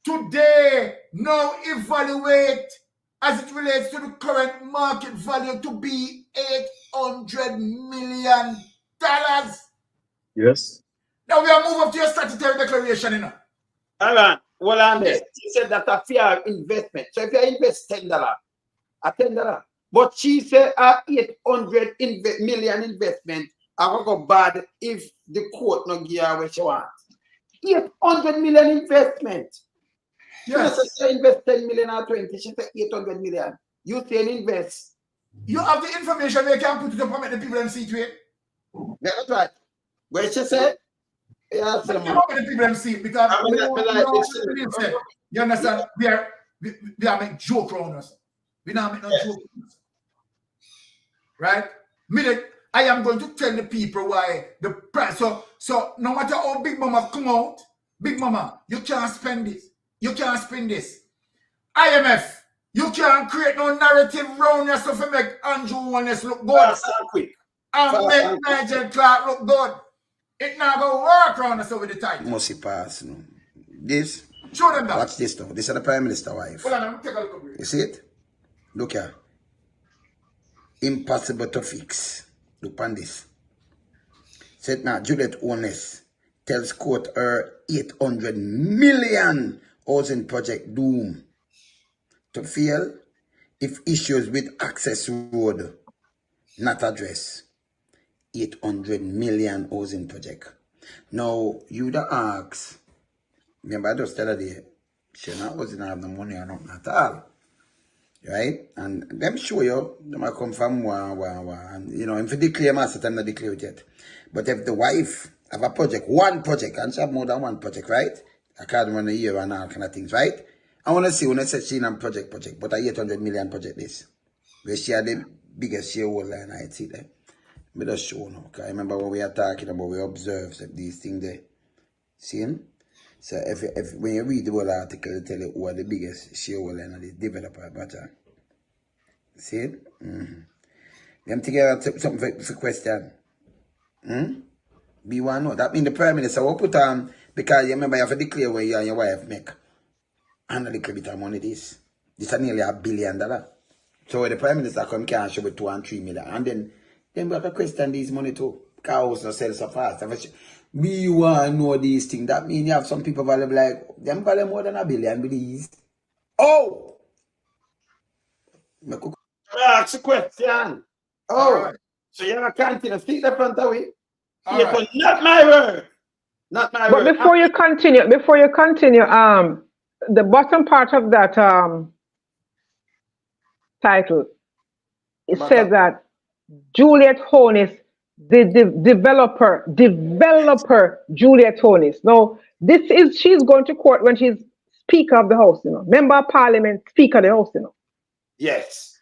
Today, now evaluate as it relates to the current market value to be $800 million. Yes. Now we are moving up to your statutory declaration, you know. Alan, well, on there. She said that a fair investment. So if you invest $10, a $10. But she said a 800 million investment, I will go bad if the court not give her what she wants. 800 million investment. Yes. She said invest 10 million or 20. She said 800 million. You say invest. You have the information where you can put it up and make the people see to it. Yeah, that's right. Where she said, yeah, But you want the people see it because you understand? We are making joke around us. We not make no joke around us. Right? I am going to tell the people why the price. So no matter how Big Mama come out, Big Mama, you can't spend this. You can't spend this. IMF, you can't create no narrative around yourself to make Andrew Holness look good. And make Nigel Clark look good. It not going to work around us over the time. Must he pass, no. This. Show them that. Watch this now. This is the Prime Minister wife. Hold on, take a look over here. You see it? Look here. Impossible to fix. Look on this. Said now, Juliet Holness tells court her 800 million housing project doom to fail if issues with access road not addressed. 800 million housing project. Now, you the ask, remember I just tell her there, she doesn't have the money or nothing at all. Right? And them show you, they might come from and you know, if you declare master time, not declare it yet. But if the wife have a project, one project, and she have more than one project, right? I can't run a year and all kind of things, right? I want to see when I say she in a project, but a 800 million project this. Where she had the biggest shareholder and I see that. But just show now. Because I remember when we are talking about, we observe these things there. See him? So if when you read the whole article, it tell you who are the biggest shareholder and the developer. But See it? Them together something for question. Be one know. That means the Prime Minister will put on, because you remember you have to declare what you and your wife make. And a little bit of money this. This is nearly $1 billion. So when the Prime Minister come, can show with 2 and 3 million. And then we have to question these money too. Because no sell so fast. We want to know these things. That means you have some people value like, them value more than $1 billion with these. Oh! Ask a question. Oh, right. so you're not continue. Speak the front away. All Yeah, right. but not my word. Not my But word. before you continue, the bottom part of that title, it says that Juliet Holness, the developer Juliet Holness. Now, she's going to court when she's Speaker of the House, Member of Parliament, Speaker of the House, Yes.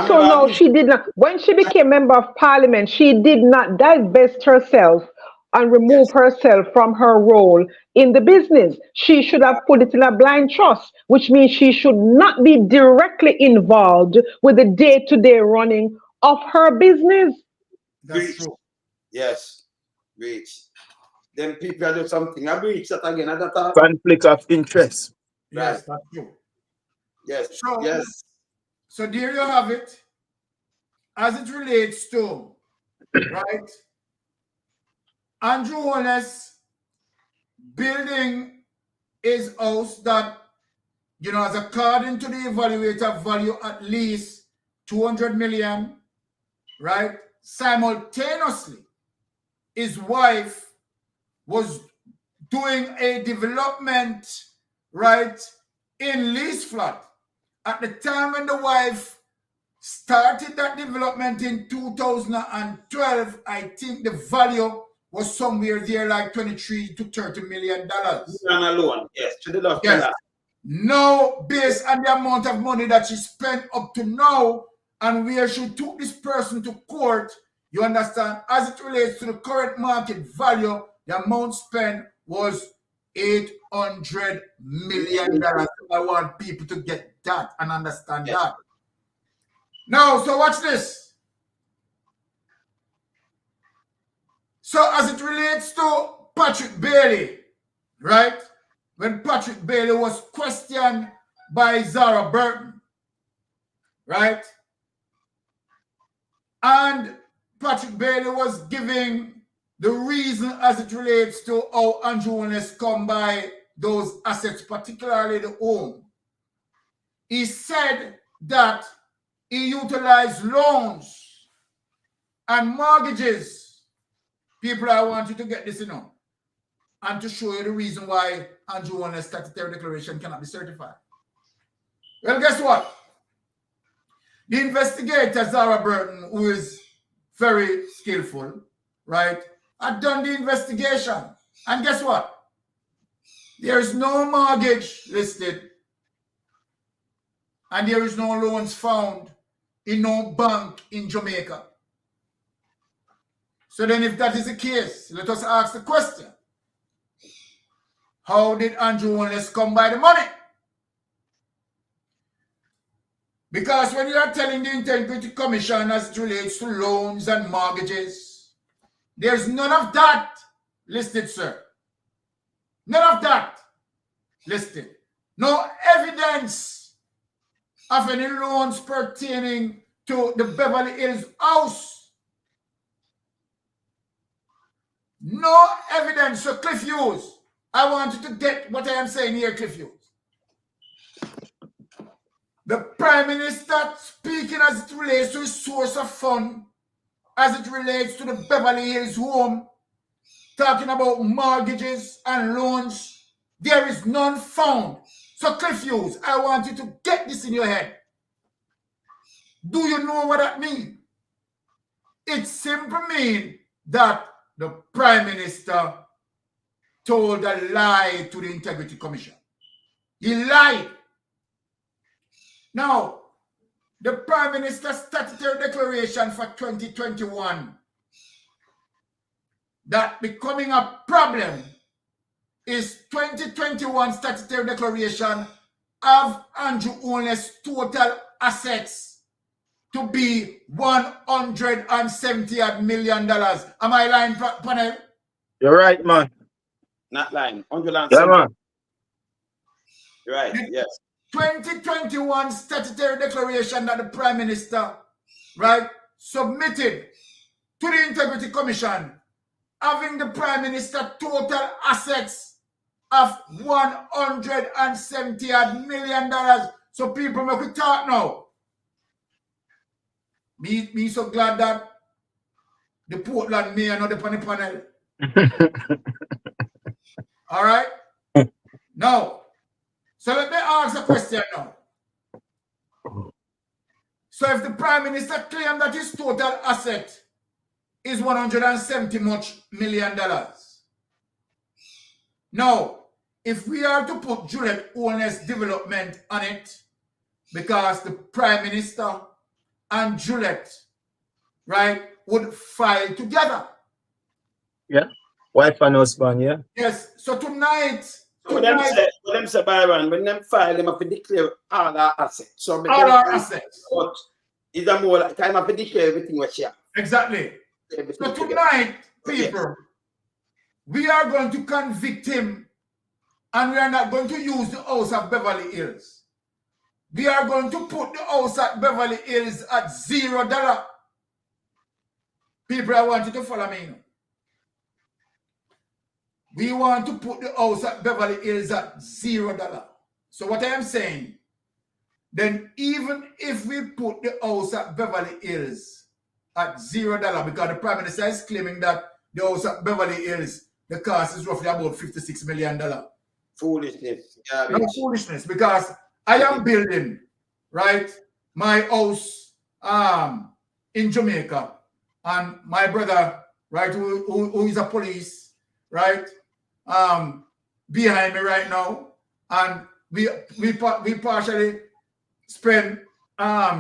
So no, she did not. When she became Member of Parliament, she did not divest herself and remove herself from her role in the business. She should have put it in a blind trust, which means she should not be directly involved with the day-to-day running of her business. That's true. Yes. Breach. Then people do something. I breach that again. Conflict of interest. Yes, that's true. Yes. So, yes. So there you have it. As it relates to, right, Andrew Holness building his house that, as according to the evaluator, value at least 200 million, right? Simultaneously, his wife was doing a development, right, in lease flat. At the time when the wife started that development in 2012, I think the value was somewhere there like $23 to $30 million. Alone, yes. Yes. Now, based on the amount of money that she spent up to now, and where she took this person to court, you understand, as it relates to the current market value, the amount spent was $800 million. I want people to get that and understand that. Now, so watch this. So as it relates to Patrick Bailey, right? When Patrick Bailey was questioned by Zara Burton, right? And Patrick Bailey was giving the reason as it relates to how Andrew Holness come by those assets, particularly the home. He said that he utilized loans and mortgages. People, I want you to get this, and to show you the reason why Andrew Holness statutory declaration cannot be certified. Well, guess what? The investigator, Zara Burton, who is very skillful, right, had done the investigation. And guess what? There is no mortgage listed, and there is no loans found in no bank in Jamaica. So then if that is the case, let us ask the question. How did Andrew Holness come by the money? Because when you are telling the Integrity Commission as it relates to loans and mortgages, there's none of that listed, sir. None of that listed. No evidence of any loans pertaining to the Beverly Hills house. No evidence. So Cliff Hughes, I want you to get what I am saying here, Cliff Hughes. The Prime Minister speaking as it relates to his source of fund, as it relates to the Beverly Hills home, talking about mortgages and loans, there is none found. So Cliff Hughes, I want you to get this in your head. Do you know what that means? It simply means that the Prime Minister told a lie to the Integrity Commission. He lied. Now, the Prime Minister's statutory declaration for 2021 that becoming a problem is 2021 statutory declaration of Andrew Holness total assets to be $170 million. Am I lying, panel? You're right, man. Not lying. 170. Yeah, man. You're right, yes. 2021 statutory declaration that the Prime Minister, right, submitted to the Integrity Commission, having the Prime Minister total assets of $170 million. So people make we talk now. Me so glad that the Portland mayor not upon the panel. All right? Now, so let me ask a question now. So if the Prime Minister claimed that his total asset is $170 million. Now, if we are to put Julet Holness development on it, because the Prime Minister and Julet, right, would file together. Yeah. Wife and husband, yeah. Yes. So tonight, When them say Byron, when them file, them have to declare all our assets. So all our assets. But it's a more like time have to declare everything what you have. Exactly. So tonight, people, we are going to convict him, and we are not going to use the house of Beverly Hills. We are going to put the house at Beverly Hills at $0. People, I want you to follow me. We want to put the house at Beverly Hills at $0. So what I am saying, then even if we put the house at Beverly Hills at $0, because the Prime Minister is claiming that the house at Beverly Hills, the cost is roughly about $56 million. Foolishness. No foolishness, because I am building, right, my house in Jamaica, and my brother, right, who is a police, right, behind me right now, and we partially spend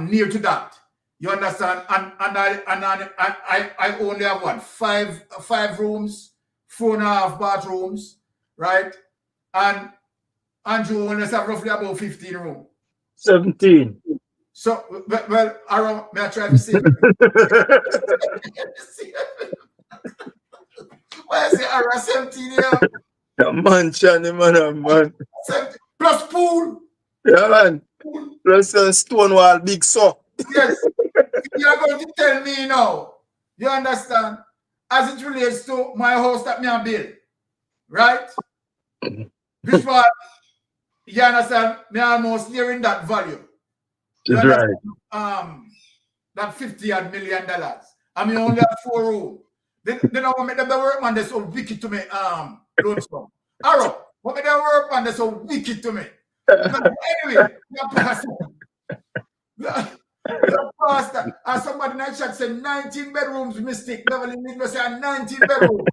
near to that. You understand? And I only have what, five rooms, 4.5 bathrooms, right? And Andrew Holness have roughly about 15 rooms. 17. So, well, Aaron, may I try to see? Why is it Aaron 17 here? The mansion, man. 17, plus pool. Yeah, man. Plus Stonewall, big so. Yes. You're going to tell me now. You understand? As it relates to my house that me and build, right? This one, you understand? Me almost nearing that value. That's right. That $50 million. I mean, only have 4 rooms. Then I want me to work man, they're so wicked to me. Lonesome. Arrow, what me to work man, they're so wicked to me. Anyway, pastor, and somebody in that chat said 19 bedrooms mistake. Beverly Hills say 19 bedrooms.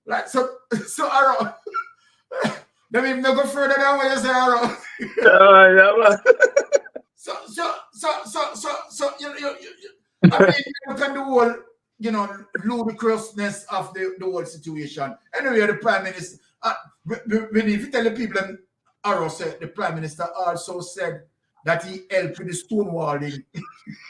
Like so Arrow. Let me go further than what you say, Arrow. So you I mean, you can do all, you know, ludicrousness of the whole situation. Anyway, the Prime Minister, when if you tell the people, Arrow said the Prime Minister also said that he helped with the stonewalling.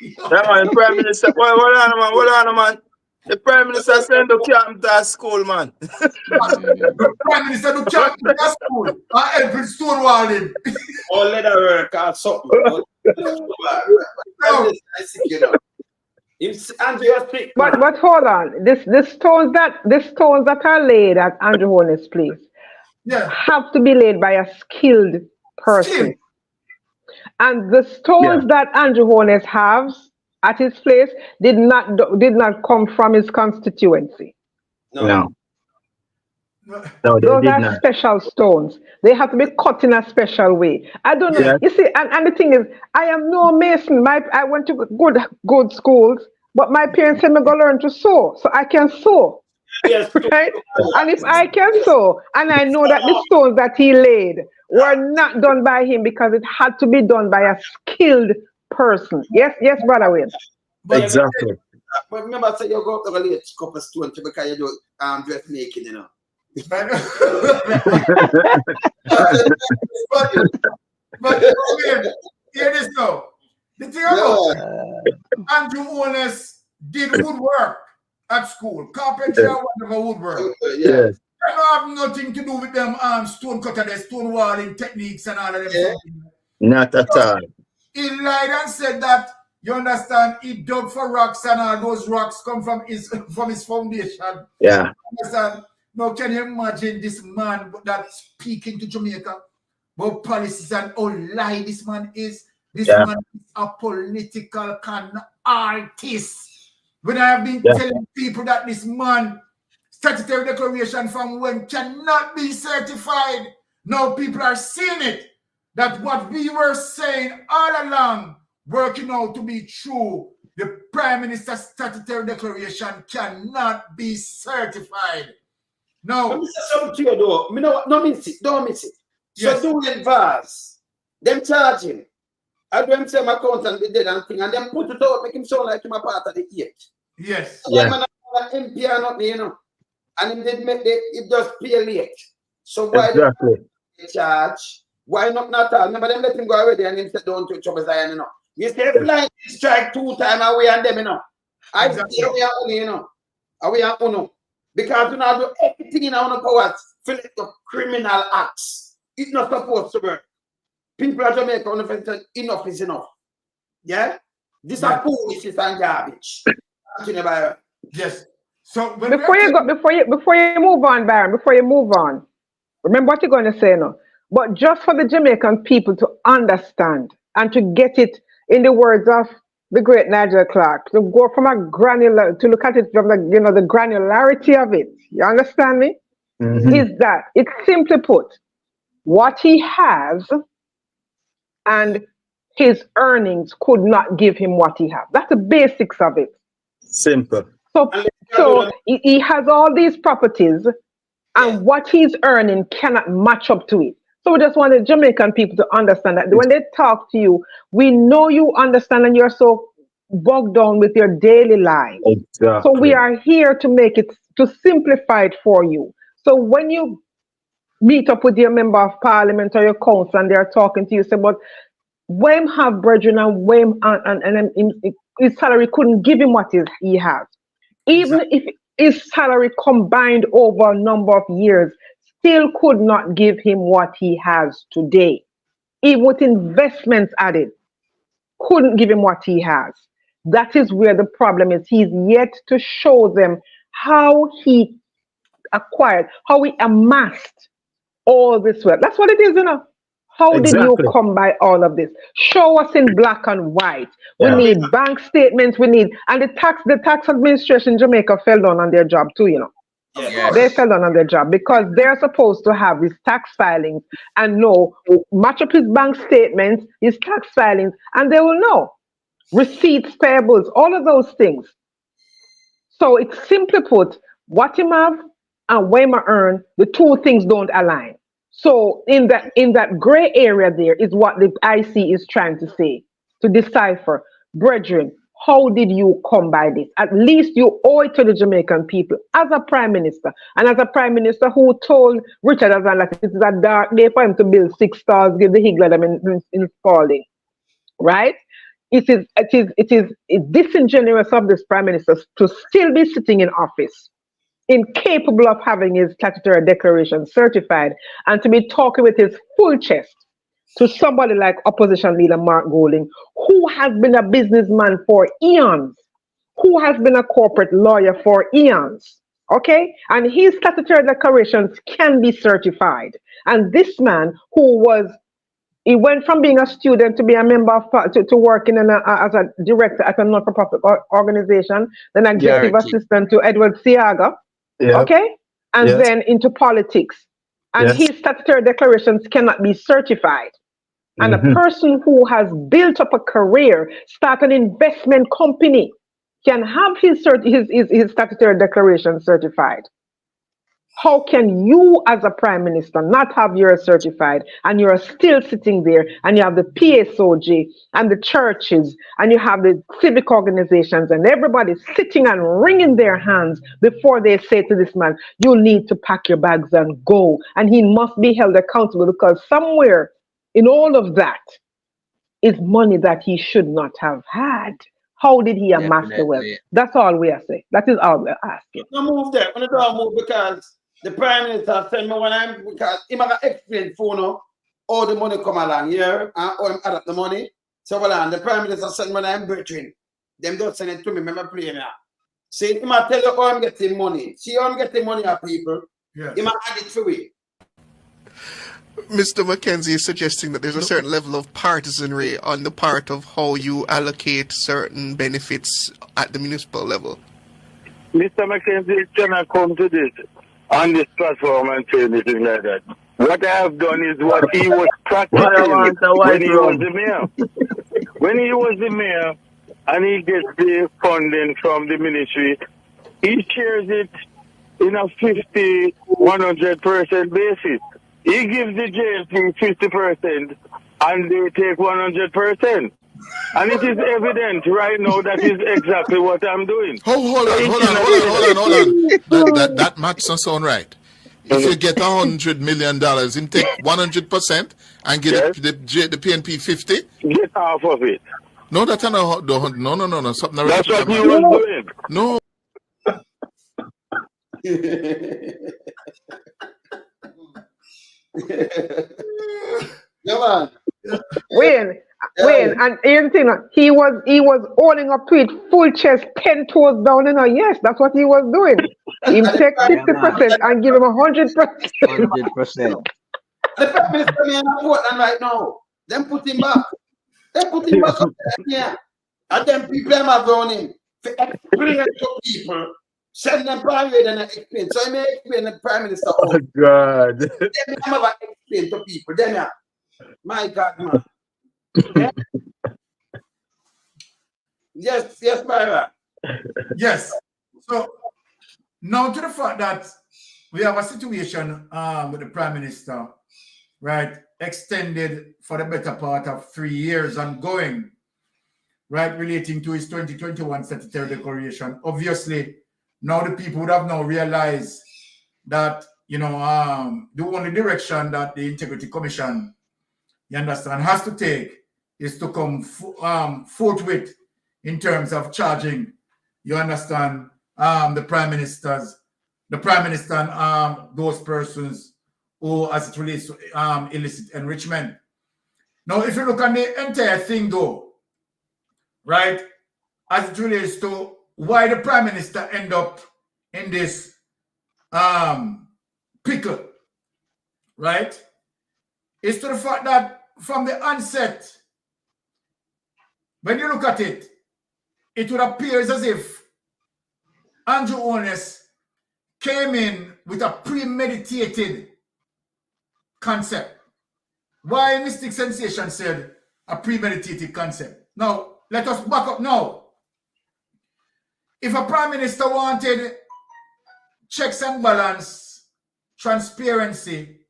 Yeah, man, the Prime Minister, hold on, man. The Prime Minister sent the camp to school, man. The Prime Minister do camp to school and help with stonewalling. Or leather work or something. But hold on. This stones that are laid at Andrew Holness' place have to be laid by a skilled person. And the stones that Andrew Holness has at his place did not come from his constituency. No, those are special stones. They have to be cut in a special way. I don't know. You see, and the thing is, I am no mason. I went to good schools, but my parents said me go learn to sew, so I can sew. Yes. Right? And if I can sew, and I know that the stones that he laid were not done by him because it had to be done by a skilled person. Yes, Brother Wayne. Exactly. But remember, say you go up to the late couple stones because you do dress naked, you know. But hear this though. The thing about Andrew Holness did woodwork at school, carpentry or whatever woodwork. Yes. That don't have nothing to do with them stone cutter, the stone walling techniques and all of them stuff. Not at all. He lied and said that, you understand, he dug for rocks and all those rocks come from his foundation. Yeah. Understand? Now, can you imagine this man that's speaking to Jamaica about policies and how lie this man is? This man is a political con artist. When I have been telling people that this man, statutory declaration from when cannot be certified, now people are seeing it. That what we were saying all along, working out to be true, the Prime Minister's statutory declaration cannot be certified. No. Let me say something to you though. No miss it. Don't miss it. Yes. So doing VAS, them charging. I do him say my accountant be dead and thing, and then put it out, make him sound like him a part of the eight. Yes. So I'm an MP and not me, you know. And him did make it just pay late. So why don't they charge? Why not all? Remember them let him go already and him said don't touch up his iron, you know. You say flying strike 2 times away and them, you know. I say we are only, you know. We are uno. Because you know do everything in our powers fill it of criminal acts. It's not supposed to work. People at Jamaica enough is enough. Yeah? This are foolishness and garbage. Yes. So before you move on, Baron, before you move on, remember what you're going to say now. But just for the Jamaican people to understand and to get it in the words of the great Nigel Clark, to go from a granular, to look at it from the, you know, the granularity of it. You understand me? Is that it's simply put, what he has and his earnings could not give him what he has. That's the basics of it. Simple. So he has all these properties, and what he's earning cannot match up to it. So we just want the Jamaican people to understand that when they talk to you, we know you understand and you're so bogged down with your daily life. Exactly. So we are here to make it, to simplify it for you. So when you meet up with your member of parliament or your council and they're talking to you, say, but Wham have brethren and Wham and his salary couldn't give him what he has. Even if his salary combined over a number of years still could not give him what he has today. Even with investments added, couldn't give him what he has. That is where the problem is. He's yet to show them how he acquired, how he amassed all this wealth. That's what it is, you know. How did you come by all of this? Show us in black and white. We need bank statements. We need, and the tax administration in Jamaica fell down on their job too, you know. They fell down on their job because they're supposed to have his tax filings and know, match up his bank statements, his tax filings, and they will know receipts, payables, all of those things. So it's simply put, what him have and where him earn, the two things don't align. So in that gray area there is what the IC is trying to say, to decipher. Brethren, how did you come by this? At least you owe it to the Jamaican people as a prime minister, and as a prime minister who told Richard Azan that it is a dark day for him to build 6 stars, give the Higler them in Spalding, right? It is disingenuous of this prime minister to still be sitting in office, incapable of having his statutory declaration certified, and to be talking with his full chest to somebody like opposition leader Mark Golding, who has been a businessman for eons, who has been a corporate lawyer for eons, okay? And his statutory declarations can be certified. And this man he went from being a student to be a member of, to working as a director at a not-for-profit organization, then executive assistant to Edward Siaga, okay? And then into politics. And his statutory declarations cannot be certified. And a person who has built up a career, start an investment company, can have his statutory declaration certified. How can you as a prime minister not have yours certified, and you're still sitting there and you have the PSOJ and the churches and you have the civic organizations and everybody sitting and wringing their hands before they say to this man, you need to pack your bags and go, and he must be held accountable, because somewhere in all of that is money that he should not have had. How did he amass the wealth? Definitely. That's all we are saying. That is all we're asking. No move there. I don't move because the Prime Minister send me when I'm because he might explain for no all the money come along here and how I'm add up the money. So well, the Prime Minister send me when I'm between. Them don't send it to me, remember playing now. See, he might tell you how I'm getting money. See how I'm getting money of people. Yes. He might add it for me. Mr. Mackenzie is suggesting that there's a certain level of partisanry on the part of how you allocate certain benefits at the municipal level. Mr. Mackenzie cannot come to this on this platform and say anything like that. What I have done is what he was practicing when he was the mayor. When he was the mayor and he gets the funding from the ministry, he shares it in a 50, 100% basis. He gives the JLP 50% and they take 100%. And it is evident right now that is exactly what I'm doing. Hold on. That math doesn't sound right. If you get $100 million, him take 100% and get the PNP 50. Get half of it. No, that's not. No. Something. That's what he was doing. No. Come on. Wayne, and here's the thing, he was holding up to it full chest, 10 toes down, yes, that's what he was doing. He take 50% and give him 100%. 100%. The Prime Minister in Portland right now. Them put him back. They put him back up there. And then people have around him to explain to people. Send them private and explain. So I may explain the Prime Minister. Oh God. Then I never explain to people. Then my God, man. Yeah? Yes, Myra. Yes. So now to the fact that we have a situation with the Prime Minister, right, extended for the better part of 3 years ongoing, right, relating to his 2021 statutory declaration. Obviously, now the people would have now realized that, the only direction that the Integrity Commission, you understand, has to take is to come forthwith in terms of charging, you understand, the Prime Minister and those persons who, as it relates to illicit enrichment. Now, if you look at the entire thing, though, right, as it relates to why the Prime Minister end up in this pickle, right, is to the fact that from the onset, when you look at it, it would appear as if Andrew Holness came in with a premeditated concept. Why Mystic Sensation said a premeditated concept. Now, let us back up now. If a Prime Minister wanted checks and balance, transparency,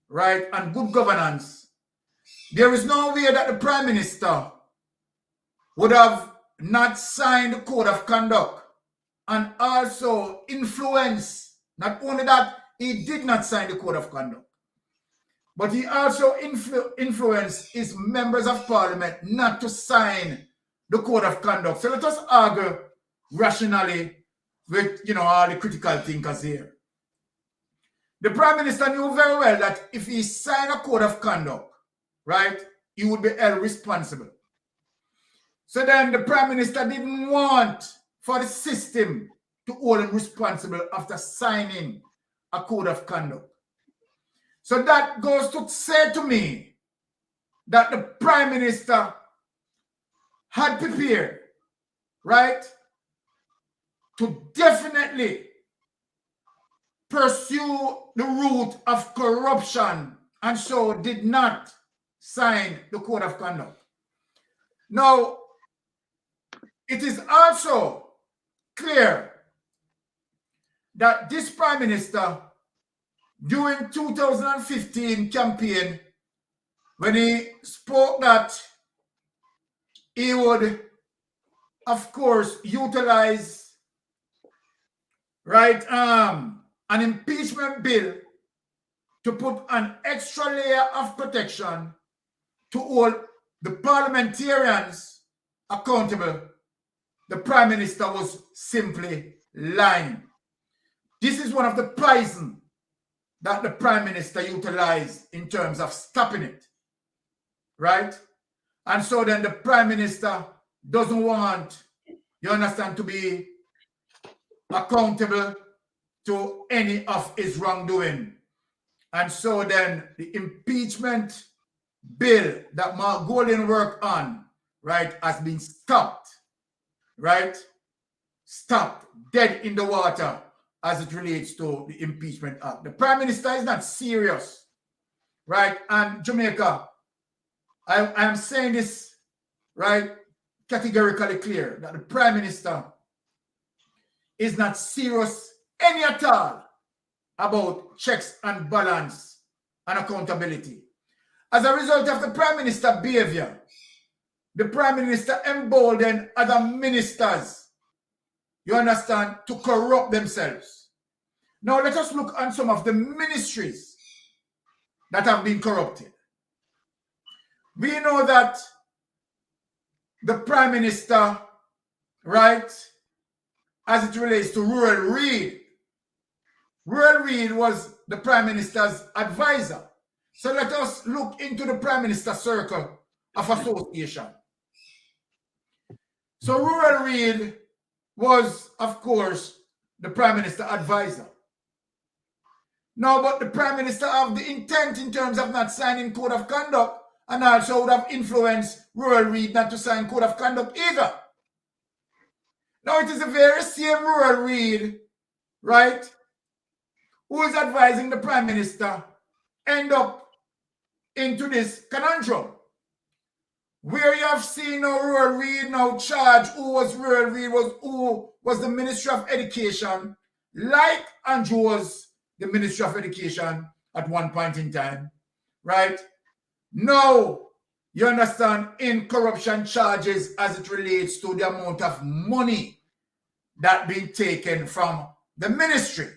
right, and good governance, there is no way that the Prime Minister would have not signed the Code of Conduct and also influence, not only that, he did not sign the Code of Conduct, but he also influenced his members of Parliament not to sign the Code of Conduct. So let us argue rationally with, all the critical thinkers here. The Prime Minister knew very well that if he signed a Code of Conduct, right, he would be held responsible. So then the Prime Minister didn't want for the system to hold him responsible after signing a Code of Conduct. So that goes to say to me that the Prime Minister had prepared, right, to definitely pursue the route of corruption and so did not sign the Code of Conduct. Now, it is also clear that this Prime Minister, during 2015 campaign, when he spoke that he would, of course, utilize, right, an impeachment bill to put an extra layer of protection to hold the parliamentarians accountable the Prime Minister was simply lying. This is one of the poison that the Prime Minister utilized in terms of stopping it, right? And so then the Prime Minister doesn't want, you understand, to be accountable to any of his wrongdoing. And so then the impeachment bill that Mark Golding worked on, right, has been stopped, right? Stopped, dead in the water as it relates to the Impeachment Act. The Prime Minister is not serious, right? And Jamaica, I am saying this, right, categorically clear, that the Prime Minister is not serious any at all about checks and balance and accountability. As a result of the Prime Minister's behavior, the Prime Minister emboldened other ministers, you understand, to corrupt themselves. Now let us look on some of the ministries that have been corrupted. We know that the Prime Minister, right, as it relates to Rural Reid was the Prime Minister's advisor. So let us look into the Prime Minister's circle of association. So Rural Reid was, of course, the Prime Minister advisor. Now, but the Prime Minister have the intent in terms of not signing code of conduct, and also would have influenced Rural Reid not to sign code of conduct either. Now, it is the very same Rural Reid, right, who is advising the Prime Minister end up into this conundrum, where you have seen now Rural Reid now charged who was Rural Reid who was the Ministry of Education, like Andrew was the Ministry of Education at one point in time, right? Now, you understand, in corruption charges as it relates to the amount of money that being taken from the ministry,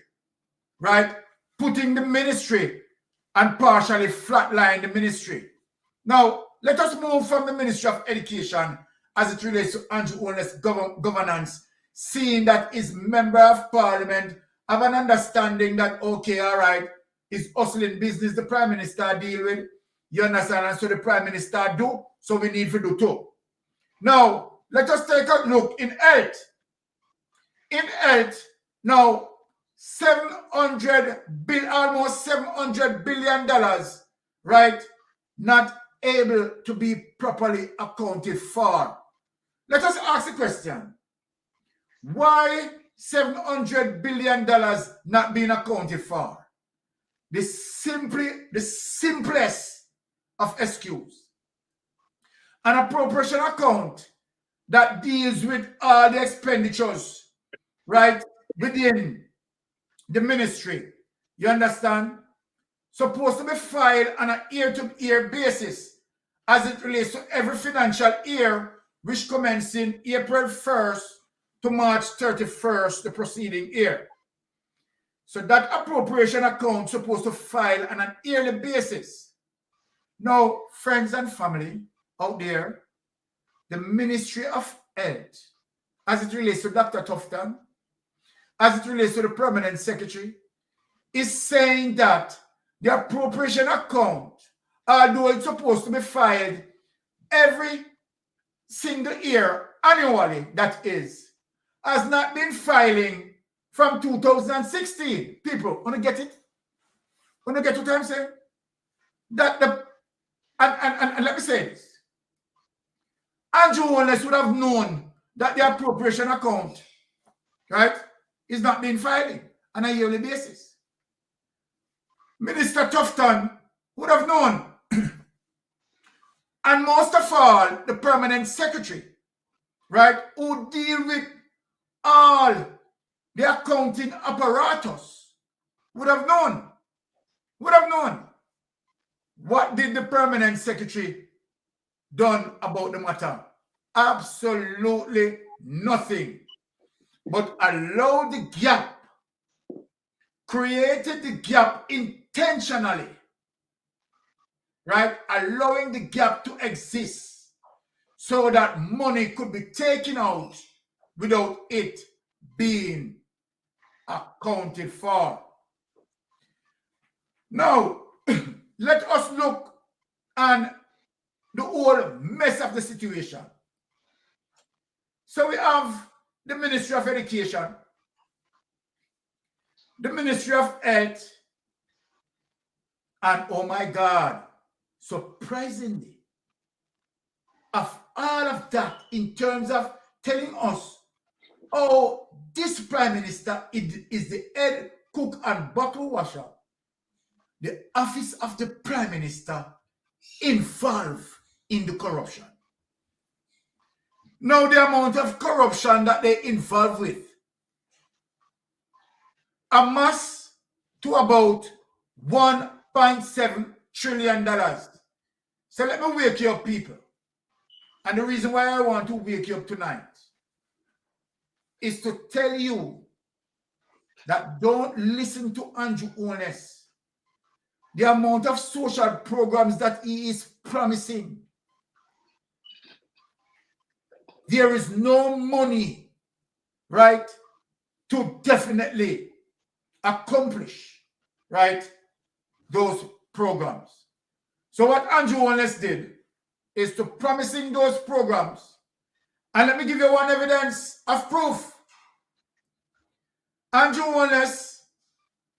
right? Putting the ministry and partially flatline the ministry. Now, let us move from the Ministry of Education as it relates to Andrew Holness governance, seeing that his member of parliament have an understanding that, okay, all right, it's hustling business the Prime Minister deal with, you understand, and so the Prime Minister do, so we need to do too. Now, let us take a look in health. In health, now, almost $700 billion, right, not able to be properly accounted for. Let us ask the question, why $700 billion not being accounted for? The simplest of excuse. An appropriation account that deals with all the expenditures, right, within the ministry, you understand, supposed to be filed on an year-to-year basis as it relates to every financial year, which commencing April 1st to March 31st, the preceding year. So that appropriation account is supposed to file on an yearly basis. Now, friends and family out there, the Ministry of Health, as it relates to Dr. Tufton, as it relates to the Permanent Secretary, is saying that the appropriation account, although it's supposed to be filed every single year, annually, that is, has not been filing from 2016. People, want to get it? Want to get what I'm saying? That the and let me say this. Andrew Holness would have known that the appropriation account, right, is not being filing on a yearly basis. Minister Tufton would have known. And most of all, the Permanent Secretary, right, who deal with all the accounting apparatus, would have known. Would have known. What did the Permanent Secretary done about the matter? Absolutely nothing. But allowed the gap, created the gap intentionally, right? Allowing the gap to exist so that money could be taken out without it being accounted for. Now, let us look at the whole mess of the situation. So we have the Ministry of Education, the Ministry of Health, and oh my God, surprisingly, of all of that in terms of telling us, oh, this Prime Minister is the head cook and bottle washer, the office of the Prime Minister involved in the corruption. Now the amount of corruption that they involved with amass to about $1.7 trillion. So let me wake you up, people. And the reason why I want to wake you up tonight is to tell you that don't listen to Andrew Holness. The amount of social programs that he is promising. There is no money, right, to definitely accomplish, right, those programs. So what Andrew Holness did is to promising those programs. And let me give you one evidence of proof. Andrew Holness,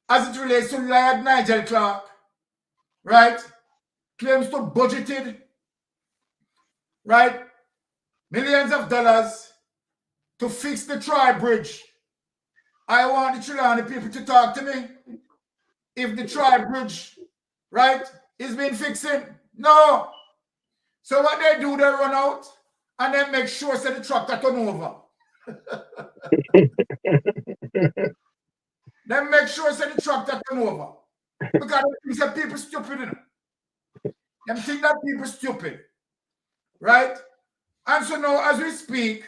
as it relates to Lord Nigel Clark, right, claims to budgeted, right, millions of dollars to fix the Tri-Bridge. I want the Trelawney people to talk to me. If the Tri-Bridge, right, is being fixing. No. So what they do, they run out and then make sure that the tractor turn over. Then make sure that the tractor turn over. Because they think that people stupid, you know. They think that people stupid. Right? And so now, as we speak,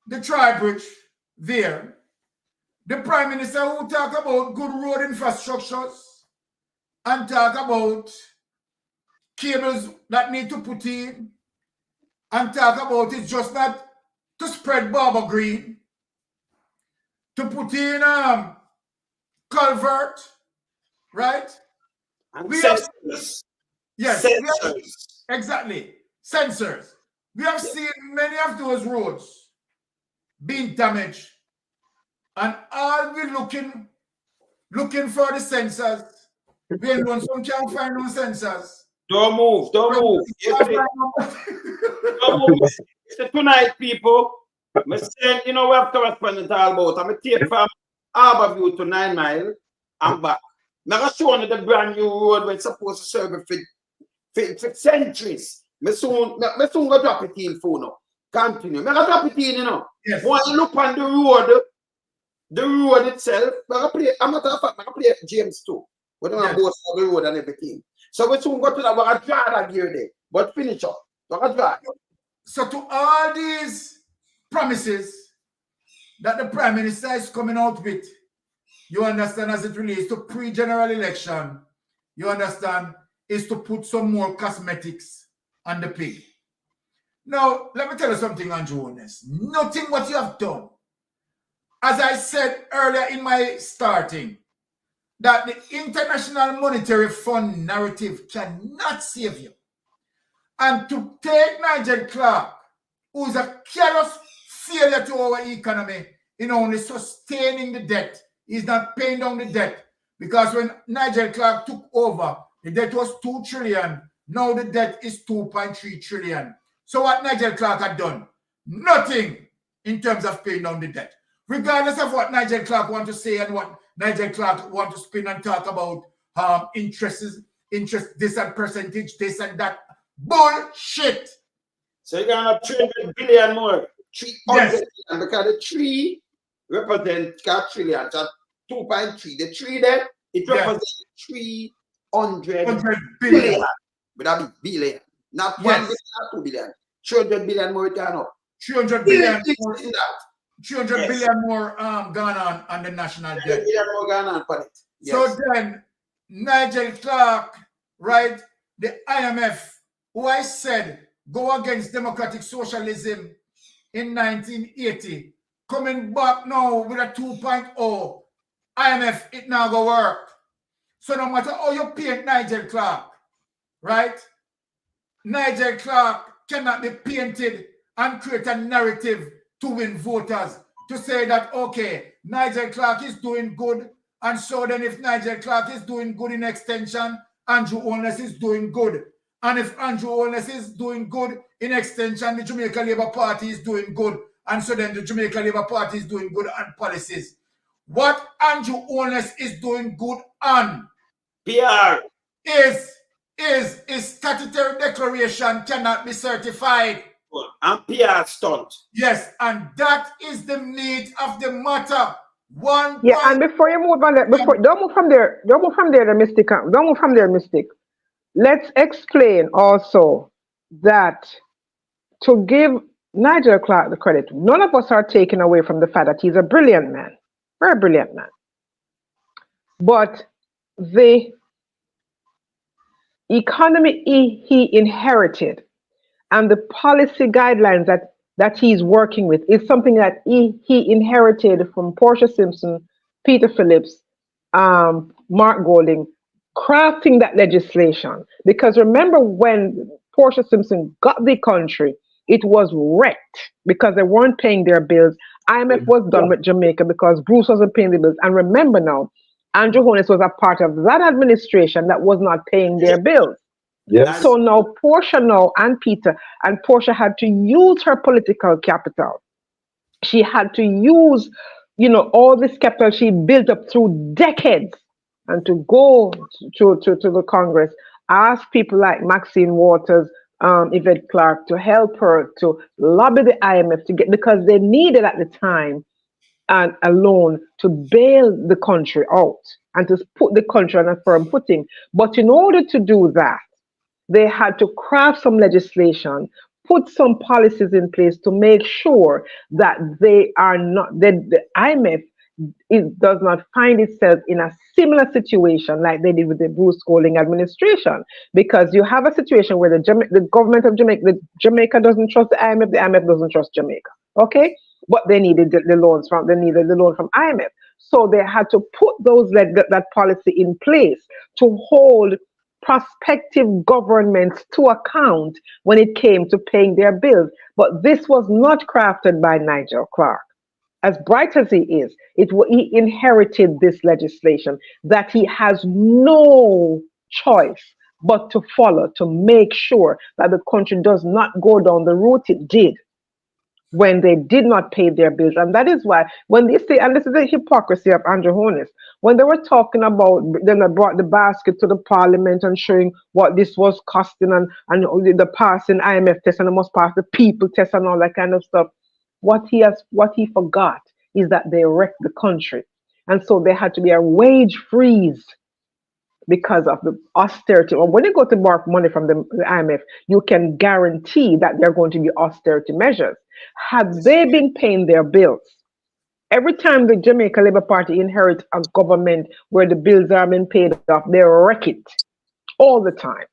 the Tri-Bridge there, the Prime Minister will talk about good road infrastructures and talk about cables that need to put in and talk about it just not to spread Barber Green, to put in culvert, right? And we sensors. Have, yes, sensors. Exactly. Sensors. We have seen many of those roads being damaged, and all we looking for the sensors. We ain't doing some can't find no sensors. Don't move, don't move. Don't move. So tonight, people, I'm saying, you know, we have correspondent all about. I'm going to take from Harborview to 9 Mile and back. I'm going to show you the brand new road when it's supposed to serve for centuries. I soon go drop it in for now. Continue. I'm going to drop it in, you know. Yes. When you look on the road itself, I'm not a fact, I'm going to play James too. We don't have both the road and everything. So we soon go to that, we're going to try that gear there. But finish up. We're going to try. So to all these promises that the Prime Minister is coming out with, you understand, as it relates to pre-general election, you understand, is to put some more cosmetics on the pig. Now, let me tell you something, Andrew Holness. Nothing what you have done. As I said earlier in my starting, that the International Monetary Fund narrative cannot save you. And to take Nigel Clark, who is a callous failure to our economy in only sustaining the debt, he's not paying down the debt. Because when Nigel Clark took over, the debt was 2 trillion. Now the debt is 2.3 trillion. So what Nigel Clark had done? Nothing in terms of paying down the debt. Regardless of what Nigel Clark want to say and what Nigel Clark want to spin and talk about interest, this and percentage, this and that. Bullshit. So you're going to have 300 billion more. 300 billion, because the 3 represents trillion. So 2.3. The 3 there, it represents 300 billion. But that be billion. Not 1 billion, not 2 billion. 300 billion more turn up. 300 billion more in that. 300 billion more gone on the national debt. 300 billion more gone on for it. Yes. So then Nigel Clark, right, the IMF, who I said go against democratic socialism in 1980, coming back now with a 2.0, IMF, it now go work. So no matter how you paint Nigel Clark, right? Nigel Clark cannot be painted and create a narrative to win voters. To say that, okay, Nigel Clark is doing good, and so then if Nigel Clark is doing good in extension, Andrew Holness is doing good. And if Andrew Holness is doing good in extension, the Jamaica Labour Party is doing good. And so then the Jamaica Labour Party is doing good on policies. What Andrew Holness is doing good on PR is statutory declaration cannot be certified. And PR stunt. Yes, and that is the meat of the matter. And before you move on, don't move from there. Don't move from there, the mystic. Don't move from there, mystic. Let's explain also that to give Nigel Clark the credit, none of us are taking away from the fact that he's a brilliant man, very brilliant man. But the economy he inherited and the policy guidelines that he's working with is something that he inherited from Portia Simpson, Peter Phillips, Mark Golding, crafting that legislation. Because remember when Portia Simpson got the country, it was wrecked because they weren't paying their bills. IMF was done with Jamaica because Bruce wasn't paying the bills. And remember now, Andrew Holness was a part of that administration that was not paying their bills. Yes. So now Portia and Peter, and Portia had to use her political capital. She had to use, all this capital she built up through decades, and to go to the Congress, ask people like Maxine Waters, Yvette Clark to help her to lobby the IMF to get, because they needed at the time a loan to bail the country out and to put the country on a firm footing. But in order to do that, they had to craft some legislation, put some policies in place to make sure that they are not, that the IMF does not find itself in a similar situation like they did with the Bruce Golding administration. Because you have a situation where the government of Jamaica doesn't trust the IMF doesn't trust Jamaica. Okay? But they needed the loan from IMF. So they had to put that policy in place to hold prospective governments to account when it came to paying their bills. But this was not crafted by Nigel Clark. As bright as he is, he inherited this legislation that he has no choice but to follow to make sure that the country does not go down the route it did when they did not pay their bills. And that is why when they say, and this is the hypocrisy of Andrew Holness, when they were talking about, then they brought the basket to the parliament and showing what this was costing and the passing IMF test and they must pass the people test and all that kind of stuff. What he forgot is that they wrecked the country. And so there had to be a wage freeze because of the austerity. Or when you go to borrow money from the IMF, you can guarantee that there are going to be austerity measures. Had they been paying their bills, every time the Jamaica Labour Party inherits a government where the bills are being paid off, they wreck it all the time.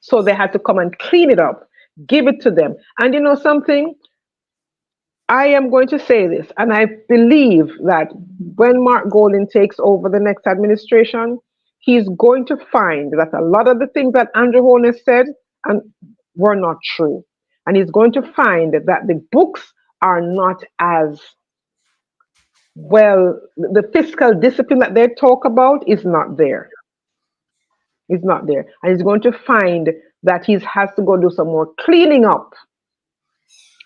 So they had to come and clean it up, give it to them. And you know something? I am going to say this, and I believe that when Mark Golding takes over the next administration, he's going to find that a lot of the things that Andrew Holness said were not true. And he's going to find that the books are not as well, the fiscal discipline that they talk about is not there. It's not there. And he's going to find that he has to go do some more cleaning up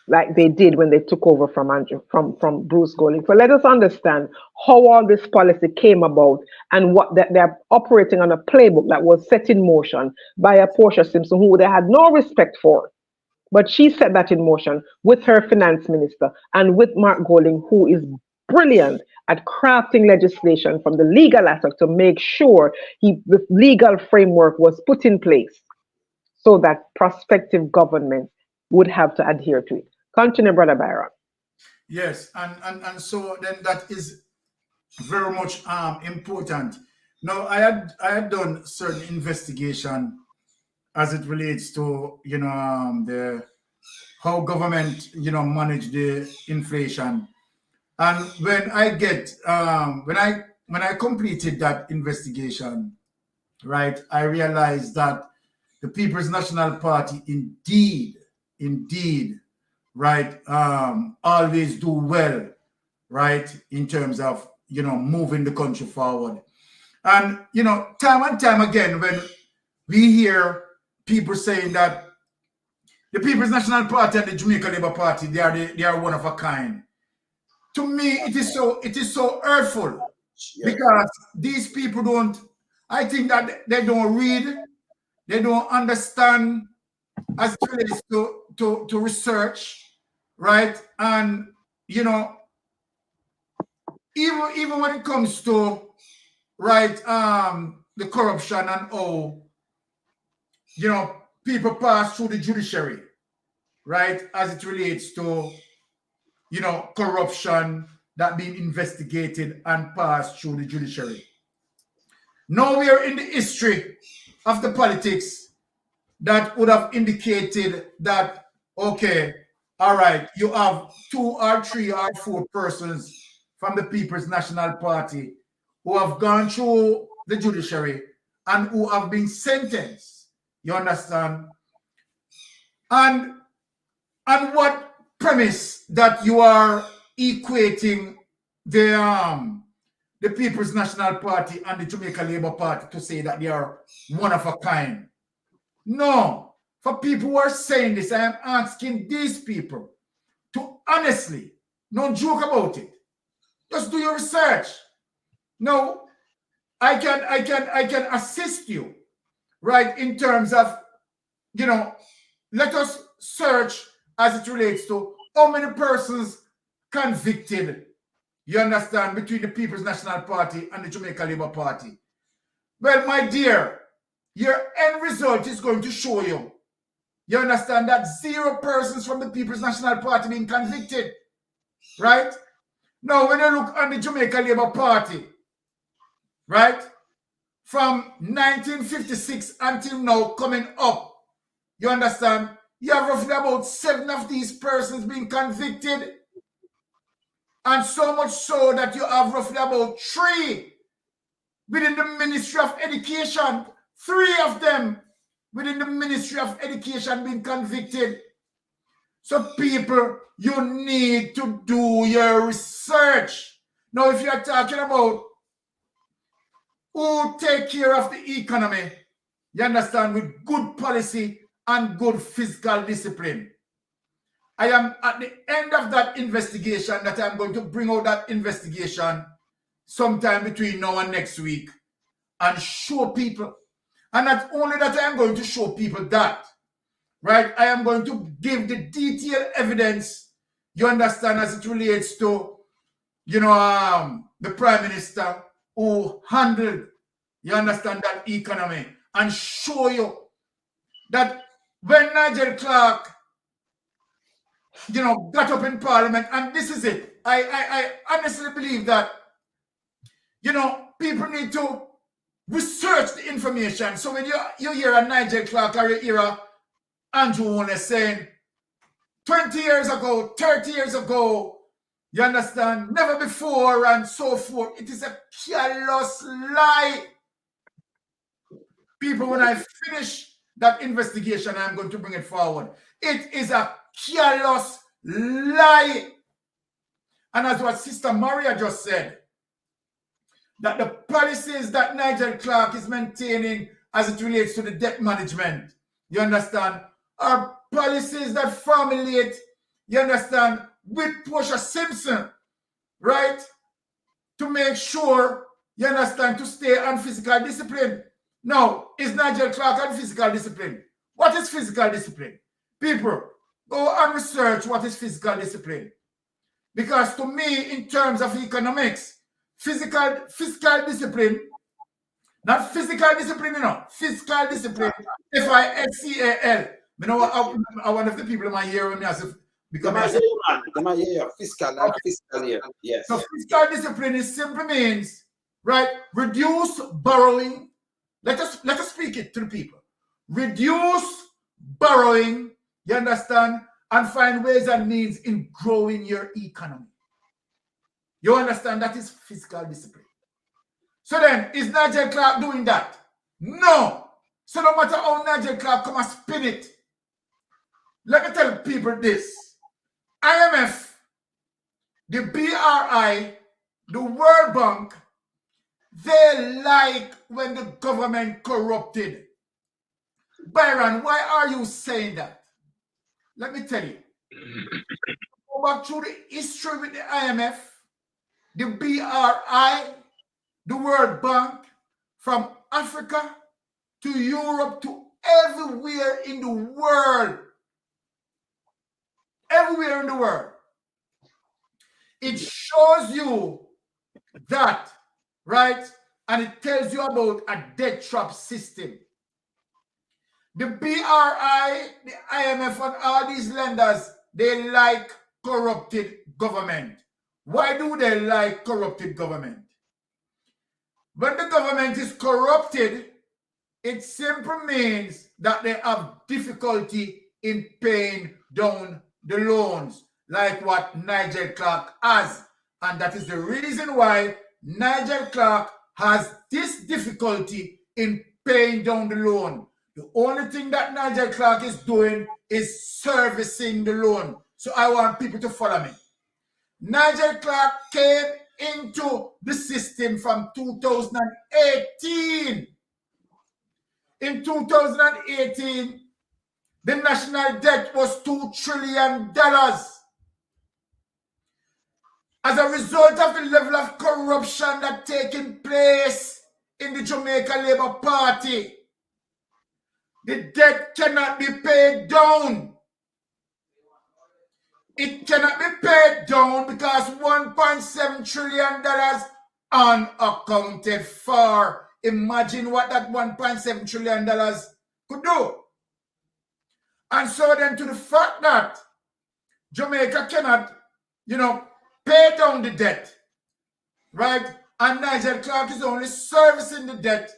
like they did when they took over from Bruce Golding. So let us understand how all this policy came about and what they're operating on a playbook that was set in motion by a Portia Simpson who they had no respect for. But she set that in motion with her finance minister and with Mark Golding, who is brilliant at crafting legislation from the legal aspect to make sure the legal framework was put in place so that prospective governments would have to adhere to it. Continue, Brother Byron. Yes, and so then that is very much important. Now, I had done certain investigation as it relates to the how government, manage the inflation. And when I get, when I completed that investigation, right, I realized that the People's National Party indeed, right, always do well, right, in terms of, moving the country forward. And, time and time again, when we hear people saying that the People's National Party and the Jamaica Labour Party, they are one of a kind. To me, it is so hurtful, because these people don't, I think that they don't read, they don't understand as it relates to research, right? And, even when it comes to, right, the corruption and how, people pass through the judiciary, right, as it relates to, corruption that being investigated and passed through the judiciary. Nowhere in the history of the politics that would have indicated that, okay, all right, you have 2 or 3 or 4 persons from the People's National Party who have gone through the judiciary and who have been sentenced. You understand? And what premise that you are equating the People's National Party and the Jamaica Labour Party to say that they are one of a kind? No. For people who are saying this, I am asking these people to honestly, no joke about it, just do your research. No, I can assist you, right, in terms of, let us search as it relates to how many persons convicted, you understand, between the People's National Party and the Jamaica Labour Party. Well, my dear, your end result is going to show you, you understand, that 0 persons from the People's National Party being convicted, right? Now, when you look on the Jamaica Labour Party, right, from 1956 until now coming up, you understand, you have roughly about 7 of these persons being convicted, and so much so that you have roughly about 3 within the Ministry of Education, 3 of them within the Ministry of Education being convicted. So people, you need to do your research. Now, if you're talking about who take care of the economy, you understand, with good policy and good fiscal discipline, I am at the end of that investigation, that I'm going to bring out that investigation sometime between now and next week and show people. And not only that, I am going to show people that, right, I am going to give the detailed evidence, you understand, as it relates to, the Prime Minister who handled, you understand, that economy, and show you that when Nigel Clark, got up in Parliament, and this is it. I honestly believe that, people need to research the information. So when you hear a Nigel Clark or you hear a Andrew Holness saying 20 years ago, 30 years ago, you understand, never before and so forth, it is a callous lie. People, when I finish that investigation, I'm going to bring it forward. It is a callous lie. And as what Sister Maria just said, that the policies that Nigel Clark is maintaining as it relates to the debt management, you understand, are policies that formulate, you understand, with Portia Simpson, right? To make sure, you understand, to stay on physical discipline. Now, is Nigel Clark on physical discipline? What is physical discipline? People, go and research what is physical discipline. Because to me, in terms of economics, fiscal discipline, not physical discipline, fiscal discipline, F-I-S-C-A-L. You know, I one of the people in my ear when I say, because fiscal year, yes. So fiscal discipline is simply means, right, reduce borrowing. Let us speak it to the people. Reduce borrowing, you understand, and find ways and means in growing your economy. You understand? That is fiscal discipline. So then, is Nigel Clark doing that? No. So no matter how Nigel Clark come and spin it, let me tell people this. IMF, the BRI, the World Bank, they like when the government corrupted. Byron, why are you saying that? Let me tell you. Go back through the history with the IMF, the BRI, the World Bank, from Africa to Europe to everywhere in the world. Everywhere in the world. It shows you that, right? And it tells you about a debt trap system. The BRI, the IMF, and all these lenders, they like corrupted government. Why do they like corrupted government? When the government is corrupted, it simply means that they have difficulty in paying down the loans, like what Nigel Clark has. And that is the reason why Nigel Clark has this difficulty in paying down the loan. The only thing that Nigel Clark is doing is servicing the loan. So I want people to follow me. Nigel Clark came into the system from 2018. In 2018, the national debt was $2 trillion. As a result of the level of corruption that taking place in the Jamaica Labour Party, the debt cannot be paid down. It cannot be paid down because $1.7 trillion unaccounted for. Imagine what that $1.7 trillion could do. And so then to the fact that Jamaica cannot, pay down the debt, right? And Nigel Clark is only servicing the debt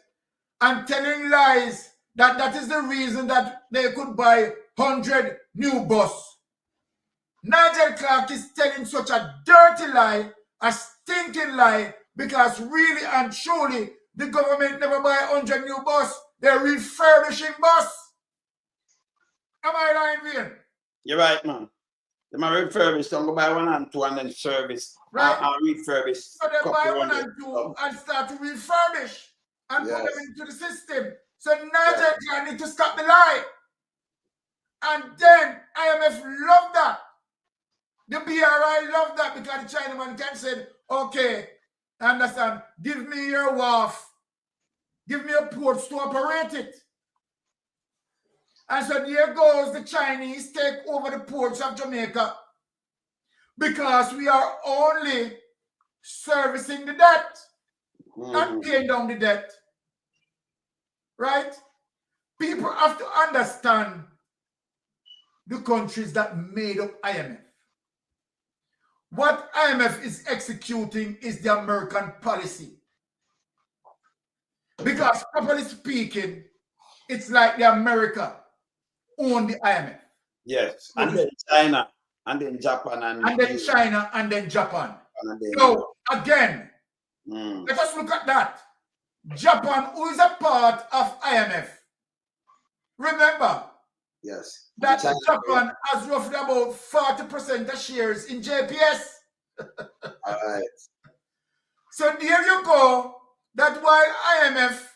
and telling lies that is the reason that they could buy 100 new buses. Nigel Clark is telling such a dirty lie, a stinking lie, because really and truly, the government never buy 100 new buses. They're refurbishing buses. Am I lying, Ian? You're right, man. They might refurbish, don't go buy 1 and 2 and then service. Right. And refurbish. So they buy 1 and 2 and start to refurbish and put them into the system. So Nigel Clark need to stop the lie. And then IMF love that. The BRI love that because the Chinaman can say, okay, I understand, give me your wharf, give me a port to operate it. And so there goes the Chinese take over the ports of Jamaica because we are only servicing the debt, not paying down the debt. Right? People have to understand the countries that made up IMF. What IMF is executing is the American policy. Because properly speaking, it's like the America own the IMF. Yes. And then China, and then Japan, and then China, and then Japan. So again, let us look at that. Japan, who is a part of IMF. Remember, yes, that Japan has roughly about 40% of shares in JPS. All right. So there you go. That while IMF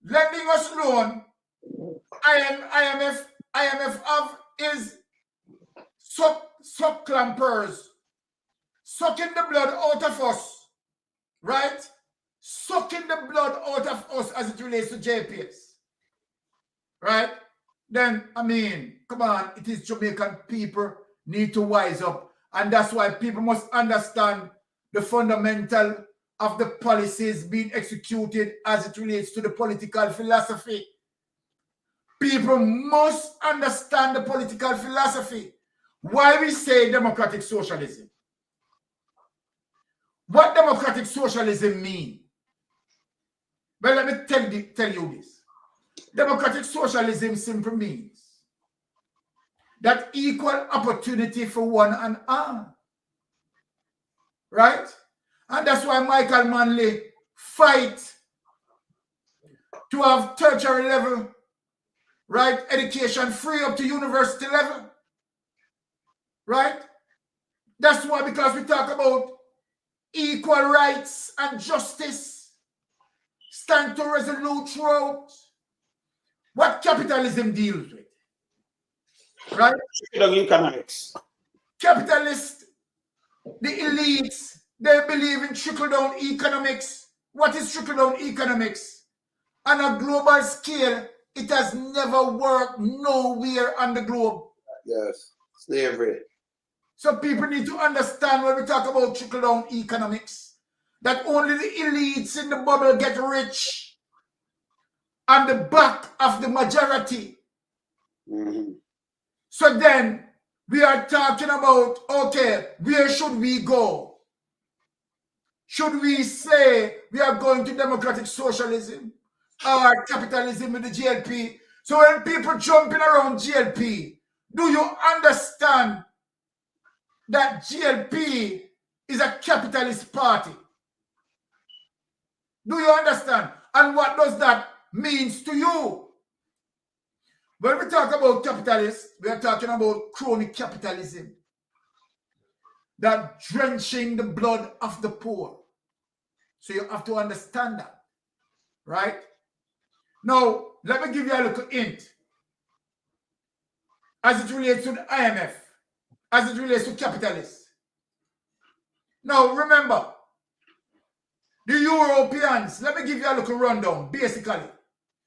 lending us loan, IMF have is clampers, sucking the blood out of us, right? Sucking the blood out of us as it relates to JPS, right? Then, I mean, come on, it is Jamaican people need to wise up. And that's why people must understand the fundamental of the policies being executed as it relates to the political philosophy. People must understand the political philosophy. Why we say democratic socialism. What democratic socialism means? Well, let me tell you this. Democratic socialism simply means that equal opportunity for one and all. Right? And that's why Michael Manley fight to have tertiary level, right, education free up to university level. Right? That's why, because we talk about equal rights and justice, stand to resolute throughout what capitalism deals with. Right? Economics. Capitalists, the elites, they believe in trickle-down economics. What is trickle-down economics? On a global scale, it has never worked nowhere on the globe. Yes, slavery. So people need to understand when we talk about trickle-down economics, that only the elites in the bubble get rich on the back of the majority. Mm-hmm. So then we are talking about, okay, where should we go? Should we say we are going to democratic socialism or capitalism with the GLP? So when people jumping around GLP, do you understand that GLP is a capitalist party? Do you understand? And what does that mean to you? When we talk about capitalists, we are talking about crony capitalism that drenching the blood of the poor. So you have to understand that, right? Now, let me give you a little hint as it relates to the IMF, as it relates to capitalists. Now, remember, the Europeans, let me give you a little rundown, basically,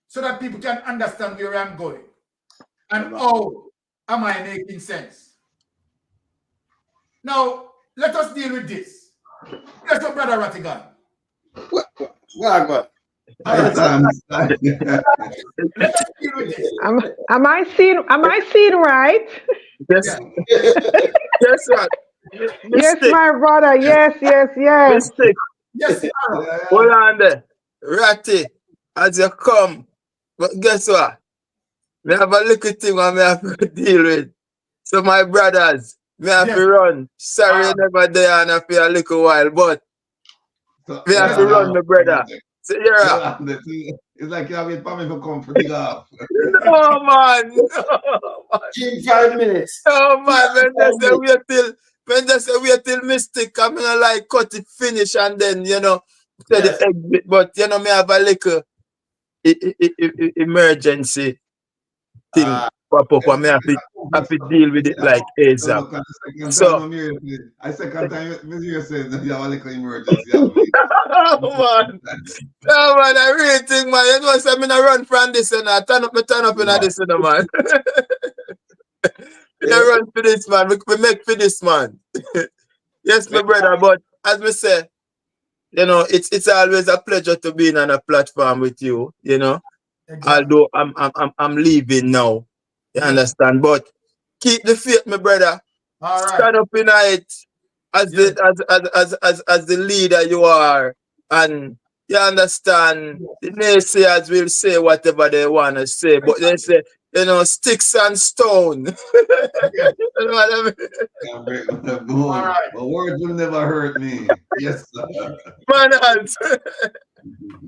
so that people can understand where I'm going and how am I making sense. Now, let us deal with this. Let's go, Brother Rattigan. What? Am I seeing right? Yes. Yes, sir. Yes, my brother. Yes. Mistake. Yes, Hold on there. Ratty, as you come. But guess what? Me have a little thing I have to deal with. So my brothers, me have to run. Sorry you never there and for a little while, but me have to run, my brother. So yeah. It's like you have it for me to come for the off. No man. No, man. Give 5 minutes. No man, when they say wait till mistake, I'm gonna like cut it finish and then say the exit. But me have a little emergency thing pop up and me have to deal with it like ASAP. So I second time you said that you have a little emergency. oh man, I really think man, you know say I'm gonna run from this and I turn up in this man. We run for this man, we make for this man. Yes, my brother, but as we say, it's always a pleasure to be on a platform with you, Although I'm leaving now. You understand? But keep the faith, my brother. All right. Stand up in it as the leader you are. And you understand, the naysayers will say whatever they want to say, but they say, sticks and stone. You know what I mean? All right. But words will never hurt me. Yes, sir. Man,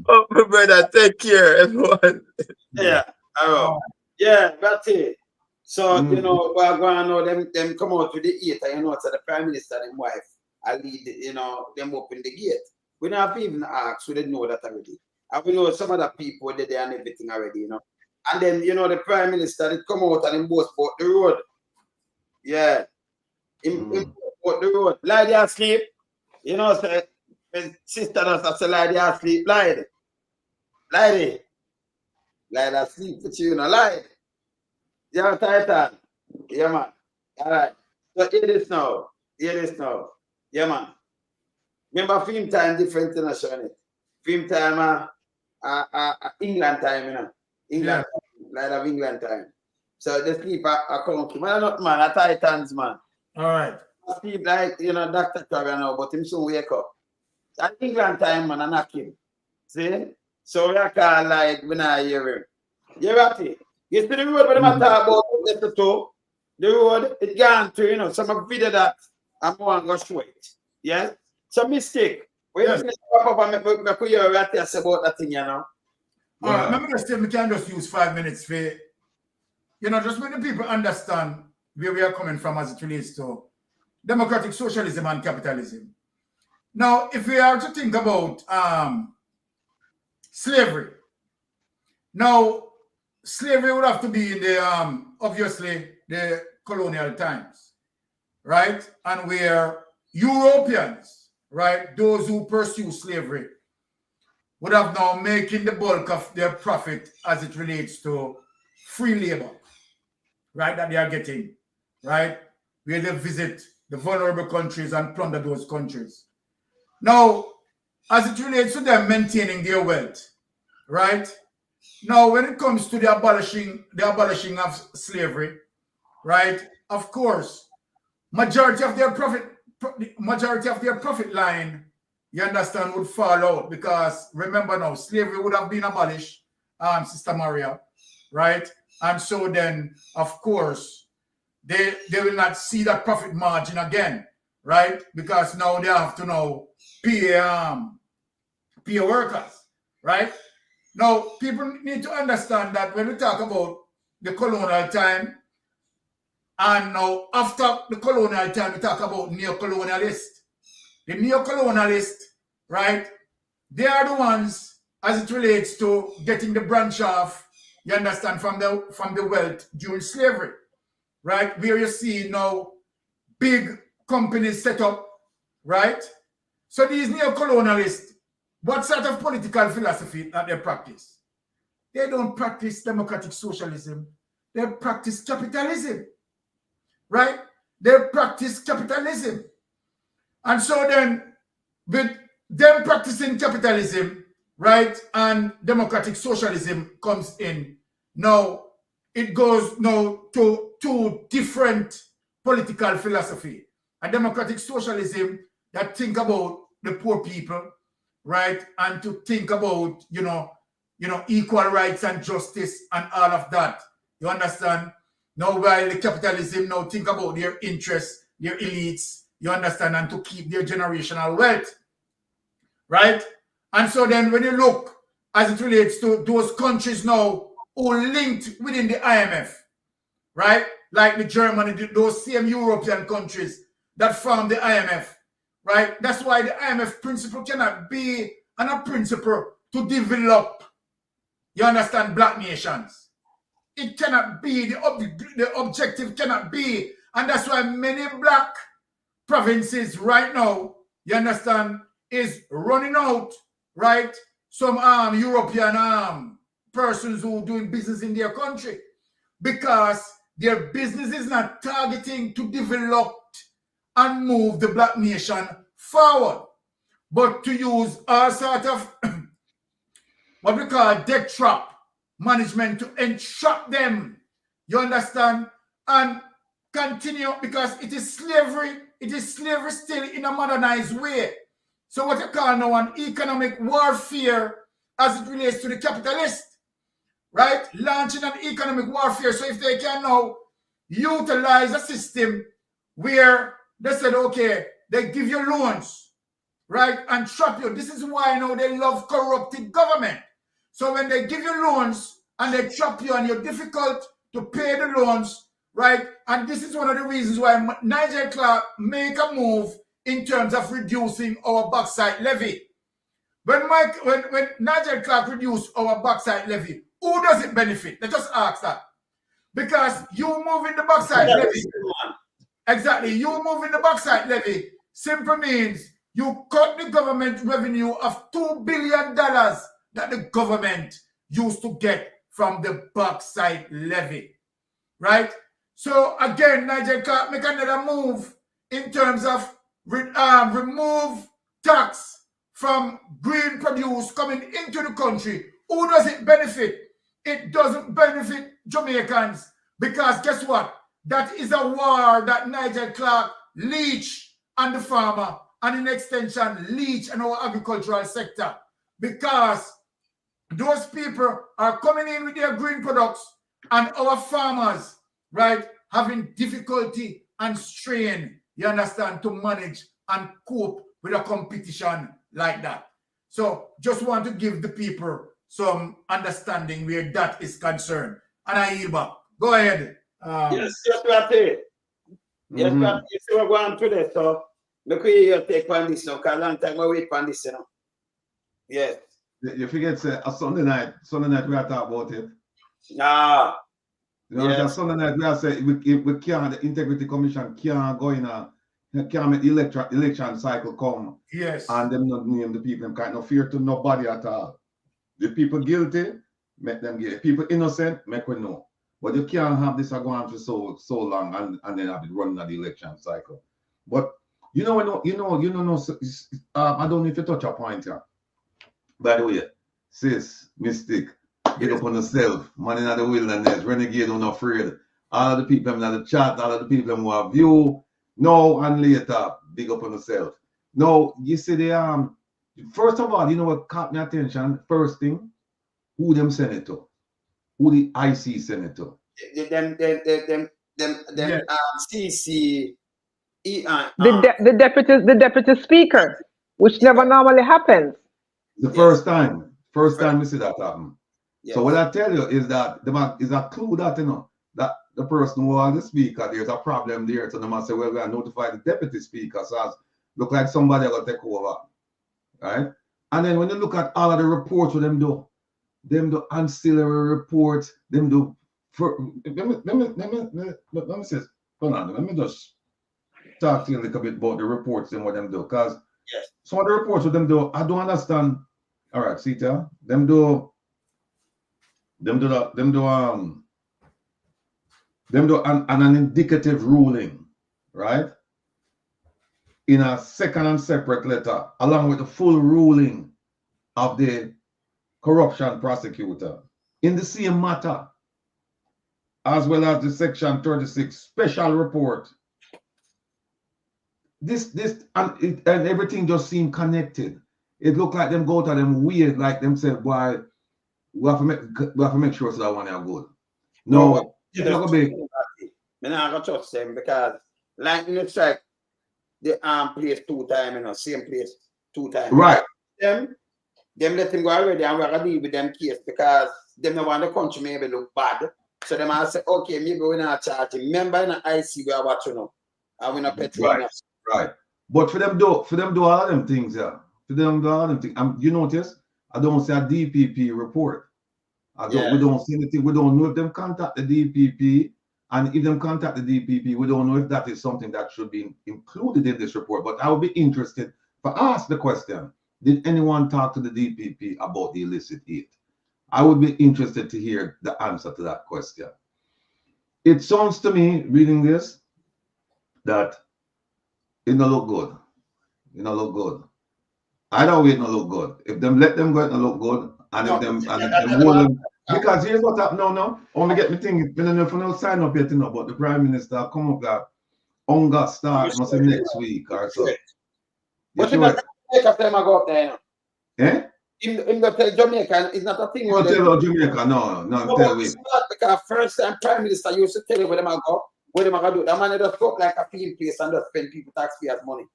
oh, my brother, take care, everyone. Yeah, yeah, that's it. So, we're going to them come out with the gate, so the Prime Minister and wife, I lead, them open the gate. We don't have to even ask, we didn't know that already. And we know some other people did there and everything already, And then, the Prime Minister, they come out and both bought the road. Yeah. Him bought the road. Lie there asleep. Say, my sister does say lie there asleep. Lie there asleep with you, lie. Yeah, Titan. Yeah, man. All right. So hear this now. Yeah, man. Remember film time different in a film time England time, England time, like of England time. So the sleep I come to not man, a Titans man. All right. I sleep like Dr. Carver now, but him soon wake up. At England time, man, I knock him. See? So we call like when I hear him. You ready? You see the road where they talk about the two? The road, it gone to, you know, some video that I'm going to show it. Yeah? Some mistake. Wait a minute, pop up and make you about that thing, you know. All right, remember still we can just use 5 minutes for, you know, just make the people understand where we are coming from as it relates to democratic socialism and capitalism. Now, if we are to think about slavery, now slavery would have to be in the obviously the colonial times, right? And where Europeans, right, those who pursue slavery, would have now making the bulk of their profit as it relates to free labor, right, that they are getting, right, where they visit the vulnerable countries and plunder those countries. Now, as it relates to them maintaining their wealth, right, now when it comes to the abolishing of slavery, right, of course, majority of their profit line, you understand, would fall out, because remember now, slavery would have been abolished, Sister Maria, right? And so then, of course, they will not see that profit margin again, right? Because now they have to now pay workers, right? Now, people need to understand that when we talk about the colonial time, and now after the colonial time, we talk about neo-colonialists. The neo-colonialists, right, they are the ones, as it relates to getting the branch off, you understand, from the wealth during slavery, right, where you see now big companies set up, right? So these neo-colonialists, what sort of political philosophy that they practice? They don't practice democratic socialism. They practice capitalism, right? They practice capitalism. And so then, with them practicing capitalism, right, and democratic socialism comes in, now it goes now to two different political philosophy. A democratic socialism that think about the poor people, right, and to think about, you know, equal rights and justice and all of that. You understand? Now, while the capitalism now think about their interests, their elites, you understand, and to keep their generational wealth, right? And so then when you look as it relates to those countries now who linked within the IMF, right? Like the Germany, those same European countries that form the IMF, right? That's why the IMF principle cannot be a principle to develop, you understand, black nations. It cannot be, the objective cannot be, and that's why many black provinces right now, you understand, is running out, right? Some European persons who are doing business in their country, because their business is not targeting to develop and move the black nation forward, but to use all sort of what we call debt trap management to entrap them, you understand, and continue, because it is slavery still in a modernized way. So what you call now an economic warfare as it relates to the capitalist, right? Launching an economic warfare. So if they can now utilize a system where they said, okay, they give you loans, right, and trap you. This is why now they love corrupted government. So when they give you loans and they trap you and you're difficult to pay the loans, right? And this is one of the reasons why Nigel Clark make a move in terms of reducing our bauxite levy. When Nigel Clark reduced our bauxite levy, who does it benefit? Let's just ask that. Because you moving the bauxite levy, exactly, you moving the bauxite levy simply means you cut the government revenue of $2 billion that the government used to get from the bauxite levy, right? So again, Nigel Clark make another move in terms of remove tax from green produce coming into the country. Who does it benefit? It doesn't benefit Jamaicans, because guess what? That is a war that Nigel Clark leech on the farmer, and in extension leech on our agricultural sector, because those people are coming in with their green products, and our farmers, right, having difficulty and strain, you understand, to manage and cope with a competition like that. So just want to give the people some understanding where that is concerned. And I yield back. Go ahead. Yes, right there. Yes, but you see we're going through this, so look where you take on this now, because a long time I wait on this, you know. Yes. You forget, say, a Sunday night we are talking about it. Ah. You know, yes. Sunday night we are saying we can't, the Integrity Commission can't go in can't make the election cycle come. Yes. And them not name the people, them can't no fear to nobody at all. The people guilty, make them guilty. People innocent, make we know. But you can't have this going on for so long and then have it running at the election cycle. But I don't know if you touch a point here. By the way, sis, Mystic, get up on yourself, man in the wilderness, renegade, not afraid. All of the people in the chat, all of the people who have view, now and later, big up on yourself. Now, you see the first of all, you know what caught my attention? First thing, who them send it to? Who the IC send it to? Them CC. The deputy speaker, which never normally happens. The first time we see that happen. Yes. So what I tell you is that is a clue that you know that the person who was the speaker, there's a problem there. So they must say, well, we are notify the deputy speaker, so as look like somebody will take over. Right? And then when you look at all of the reports what them do ancillary reports, them do for let me say, hold on, let me just talk to you a little bit about the reports and what them do, because yes, some of the reports what them do, I don't understand. All right, see there, them do an indicative ruling, right? In a second and separate letter, along with the full ruling of the corruption prosecutor in the same matter, as well as the Section 36 special report. This and everything just seemed connected. It looked like them go to them weird, like them say, "Why we have to make sure so that one are good." No, it's not gonna be. I'm not gonna trust them because, like in the strike, the place 2 times, you know, same place 2 times. Right. Them let them go already, and we're gonna deal with them case because them don't want the country maybe look bad. So them I say, okay, maybe we're not charging. Remember in the IC we are watching now, and we're not petrol. Right. But for them do all of them things, yeah. For them do all of them things. You notice I don't see a DPP report. We don't see anything. We don't know if them contact the DPP, and if them contact the DPP, we don't know if that is something that should be included in this report. But I would be interested to ask the question: did anyone talk to the DPP about the illicit aid? I would be interested to hear the answer to that question. It sounds to me, reading this, that it don't look good. It don't look good. Either way, it don't look good. If them let them go, it don't look good. And if them hold them, because here's what happened. No. Only get me thinking. I don't know if I don't sign up yet, you know, but the Prime Minister come up that hunger start must be next week or so. But you know, Jamaica time I go up there. Eh? In the Jamaica, it's not a thing. Don't tell about Jamaica, no, tell me. Because first time Prime Minister used to tell you where them I go, where them I do. That man just go like a field place and just spend people taxpayers' money.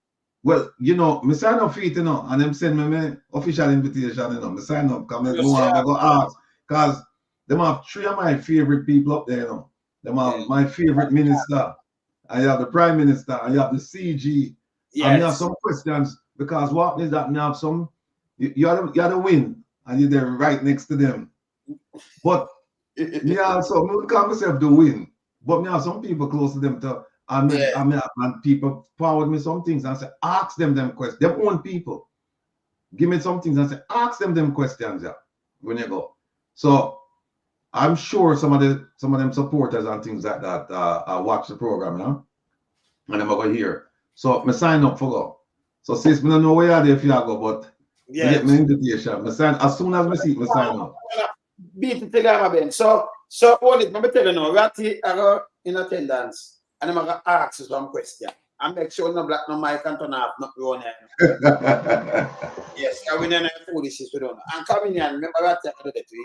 Well, you know, I sign up for it, you know, and them send me my official invitation, you know. I sign up, come and go ask. Because them have 3 of my favorite people up there, you know. Them have my favorite minister. I have the Prime Minister, I have the CG. Yes. And I have some questions, because what is that? I have some, you are the win, and you're there right next to them. But me also, I call myself the win, but me have some people close to them too. And people forward me some things and say, ask them questions. Them own people. Give me some things and say, ask them questions, yeah, when you go. So I'm sure some of them supporters and things like that watch the program, you know, and I'm over here. So I sign up for go. So since I don't know where you are there if you go, but I get my invitation. I sign as soon as I see it, I sign up. Beat it again. So all it, I'm telling you now, we are in attendance. And I'm going to ask you some question. And make sure no black, no mic and turn off, not run here. Yes, I will not foolishness we don't know. And coming in, remember what I do that to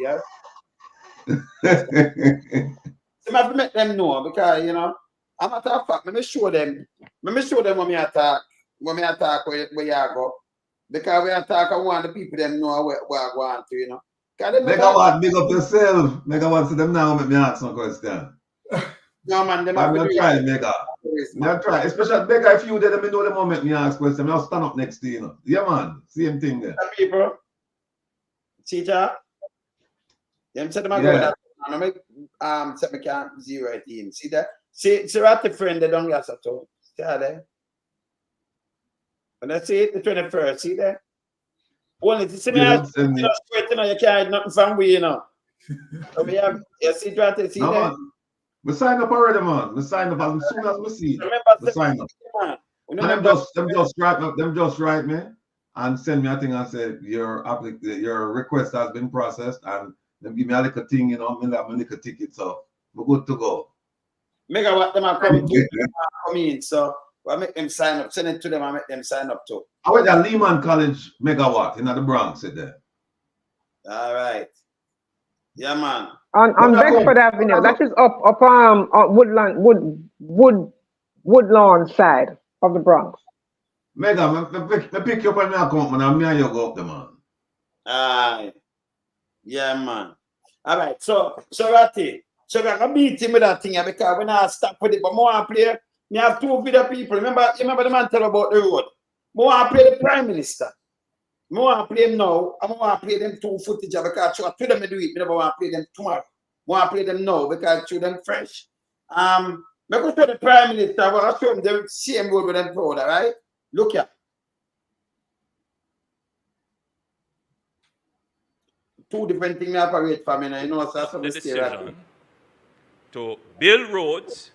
you, I have to make them know because, you know, I'm not a fact. Let me show them when we attack, where you go. Because we attack, I want the people them know where I want to, you know. Megawatt, big up yourself. Megawatt, so them now make me ask some question. No, man, them I'm not trying, Mega. I'm not trying. Especially, Mega, if you did, let me know the moment me ask question. I'll stand up next to you, know. Yeah, man. Same thing there. People. See, Jack? Them said them I Yeah. go and make set me can't zero it in. See that? See what the friend they don't get at all. See how there? When I see it, the 21st, see there? Only to see me out, you know, straight, you know, you can't hide nothing from we, you know. So we have, you see what I see No, there? man. We sign up already, man. We sign up as soon as we see it. We sign up. And them just write me and send me a thing and say your request has been processed, and them give me a little thing, you know, me like my little ticket, so we're good to go. Megawatt them are coming to come in, so I make them sign up. Send it to them, I make them sign up too. I went at Lehman College Megawatt in the Bronx, sit there. All right. Yeah, man. On Beckford Avenue, that is up Woodlawn side of the Bronx. Mega, me pick you up on my account, man, and me and you go up there, man. Aye. Yeah, man. All right. So Ratty. So we're gonna beat him with that thing because when I stop with it, but more I play, me have two video people. Remember the man tell about the road. More I play the Prime Minister. More I play him now. I want to play them two footage because I told them to do it. I never want to play them tomorrow. More I play them now because I show them fresh. Me go to the Prime Minister. I want to show them the same road with them proud, all right? Look here. Two different things I operate for me now. You know, so the decision to build roads,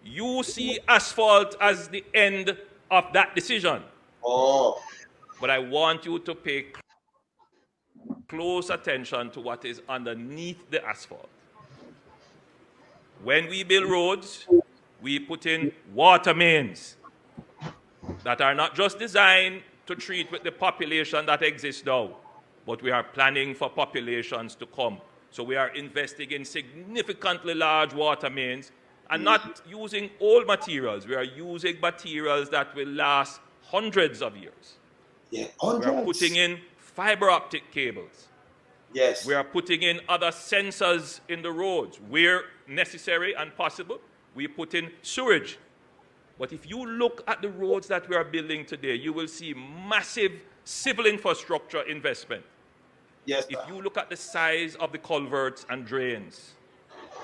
you see asphalt as the end of that decision. Oh. But I want you to pay close attention to what is underneath the asphalt. When we build roads, we put in water mains that are not just designed to treat with the population that exists now, but we are planning for populations to come. So we are investing in significantly large water mains and not using old materials. We are using materials that will last hundreds of years. Yeah, we are putting in fiber optic cables. Yes. We are putting in other sensors in the roads. Where necessary and possible, we put in sewage. But if you look at the roads that we are building today, you will see massive civil infrastructure investment. Yes, if you look at the size of the culverts and drains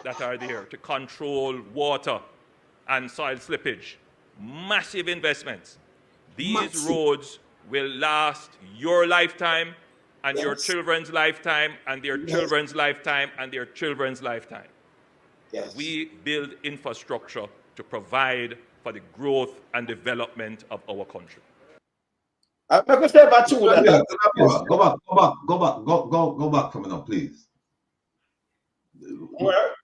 that are there to control water and soil slippage, massive investments. These roads will last your lifetime and your children's lifetime and their children's lifetime and their children's lifetime. Yes. We build infrastructure to provide for the growth and development of our country. Go back for me now, please. Where?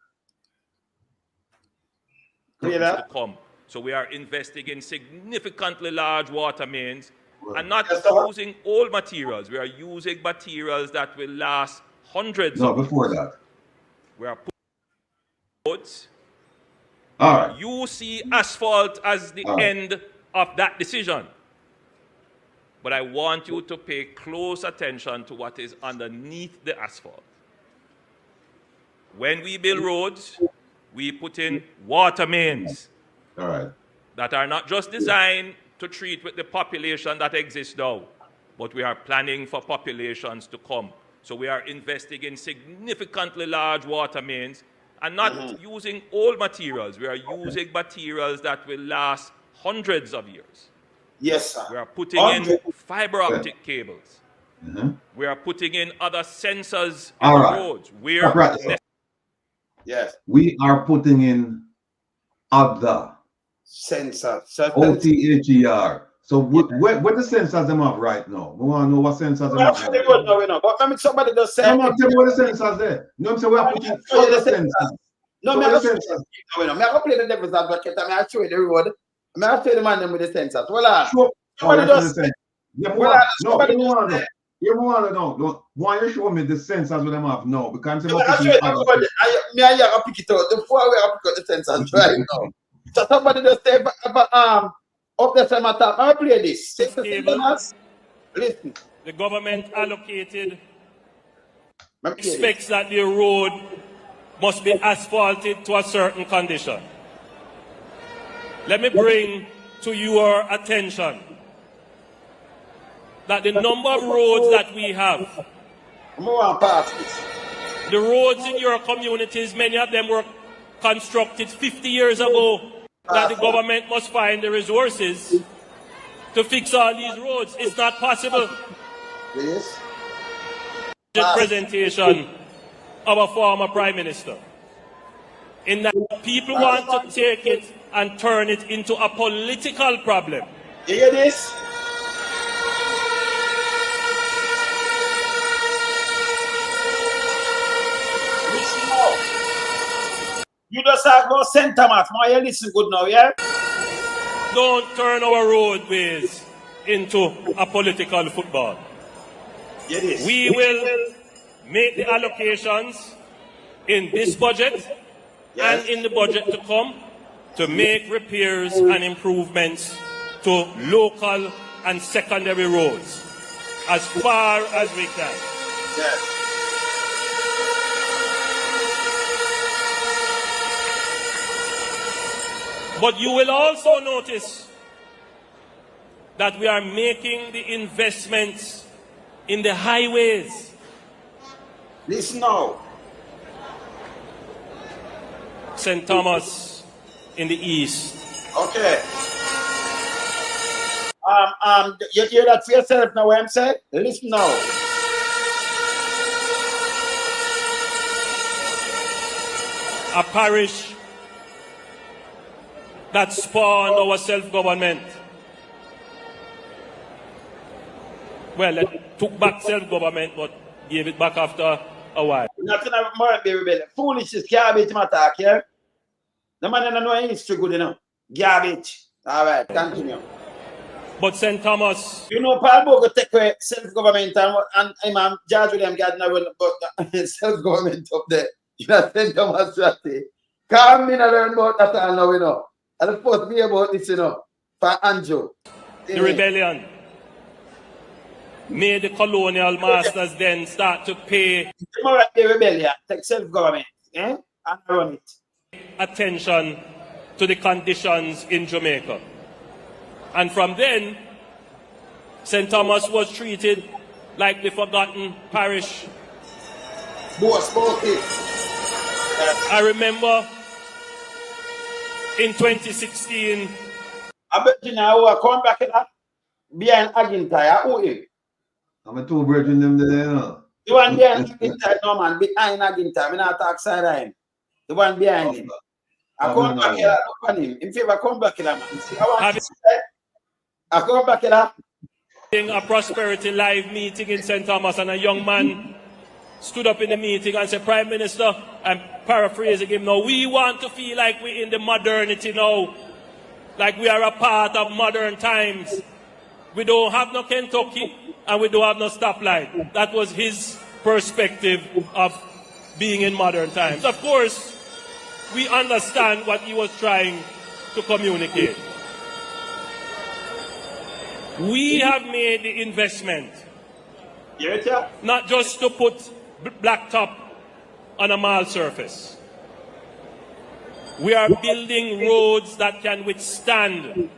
To come. So we are investing in significantly large water mains and not using old materials. We are using materials that will last hundreds of years. Before that. We are putting roads. All right. You see asphalt as the end of that decision. But I want you to pay close attention to what is underneath the asphalt. When we build roads, we put in water mains that are not just designed to treat with the population that exists now, but we are planning for populations to come. So we are investing in significantly large water mains and not using old materials. We are using materials that will last hundreds of years. Yes, sir. We are putting in fiber optic cables. We are putting in other sensors in the roads. Yes. We are putting in other sensors. OTHER. So what the sensors them have right now? We want to know what sensors them have. But I mean, somebody just said. No, man, tell me what the sensors there. You know what I'm saying? We are putting other sensors. No, I'm going to play the devil's advocate. I mean, I'll show you the road. I mean, I'll show you the man with the sensors. Well, somebody just said. Yeah, no, You want to know? Why you show me the sensors with them have now? Because I'm I show everybody. I have pick it out. The 4 way I pick out the sensors right now. So somebody just say, up there, time at I play this. Listen. The government allocated expects that the road must be asphalted to a certain condition. Let me bring to your attention that the number of roads that we have, the roads in your communities, many of them were constructed 50 years ago, that the government must find the resources to fix all these roads. It's not possible. Yes. The presentation of a former prime minister, in that people want to take it and turn it into a political problem. You hear this? You just have go St. Thomas. Now you listen good now, yeah? Don't turn our roadways into a political football. Yes. We will make the allocations in this budget and in the budget to come to make repairs and improvements to local and secondary roads as far as we can. Yes. But you will also notice that we are making the investments in the highways. Listen now. St. Thomas in the east. Okay. You hear that for yourself now, what I'm saying? Listen now. A parish that spawned our self-government. Well, it took back self-government, but gave it back after a while. Nothing more be rebellion. Foolishness, garbage, attack, yeah? The man doesn't know history good enough. Garbage. All right, continue. But St. Thomas. You know, Paul Bogo take away self-government and Imam George William Gardner will put self-government up there. You know, St. Thomas strategy. Come in and learn about that all now, you know. And of course, be about this, you know, for Andrew. The rebellion made the colonial masters then start to pay the rebellion, take self-government, and run it. Attention to the conditions in Jamaica. And from then, St. Thomas was treated like the forgotten parish. I remember in 2016, I bet you now I come back at behind Agintai. Who is? I'm a two brethren them there, you know. The one behind Agintai, no man, behind Agintai. I not talk side of him. The one behind him. I come back here, look on him. In favor, come back here, man. See, I come back here. A Prosperity Live meeting in St. Thomas, and a young man stood up in the meeting and said, Prime Minister, I'm paraphrasing him now, we want to feel like we're in the modernity now, like we are a part of modern times. We don't have no Kentucky and we don't have no stoplight. That was his perspective of being in modern times. Of course, we understand what he was trying to communicate. We have made the investment, not just to put blacktop on a mall surface. We are building roads that can withstand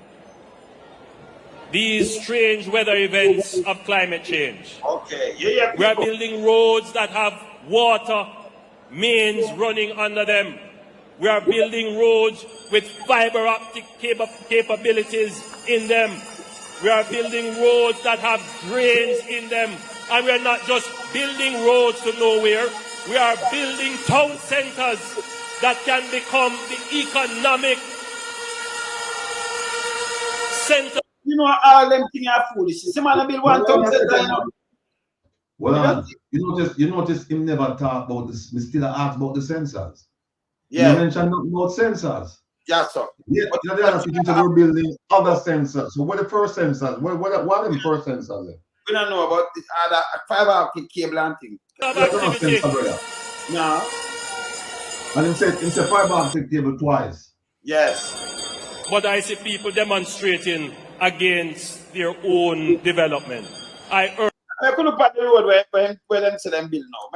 these strange weather events of climate change. Okay. We are building roads that have water mains running under them. We are building roads with fiber optic capabilities in them. We are building roads that have drains in them. And we are not just building roads to nowhere. We are building town centers that can become the economic center. You know, all them things are foolish. See, man, I build one town center, you know. Well, you notice him never talk about this. We still ask about the sensors. Yeah. You mentioned nothing about sensors. Yeah, sir. Yeah, the other things we're building other sensors. So what are the first sensors? What are the first sensors? We don't know about the other fiber optic cable and thing. No. And him said fiber optic cable twice. Yes. But I see people demonstrating against their own development. I could look at the road where them say them build now.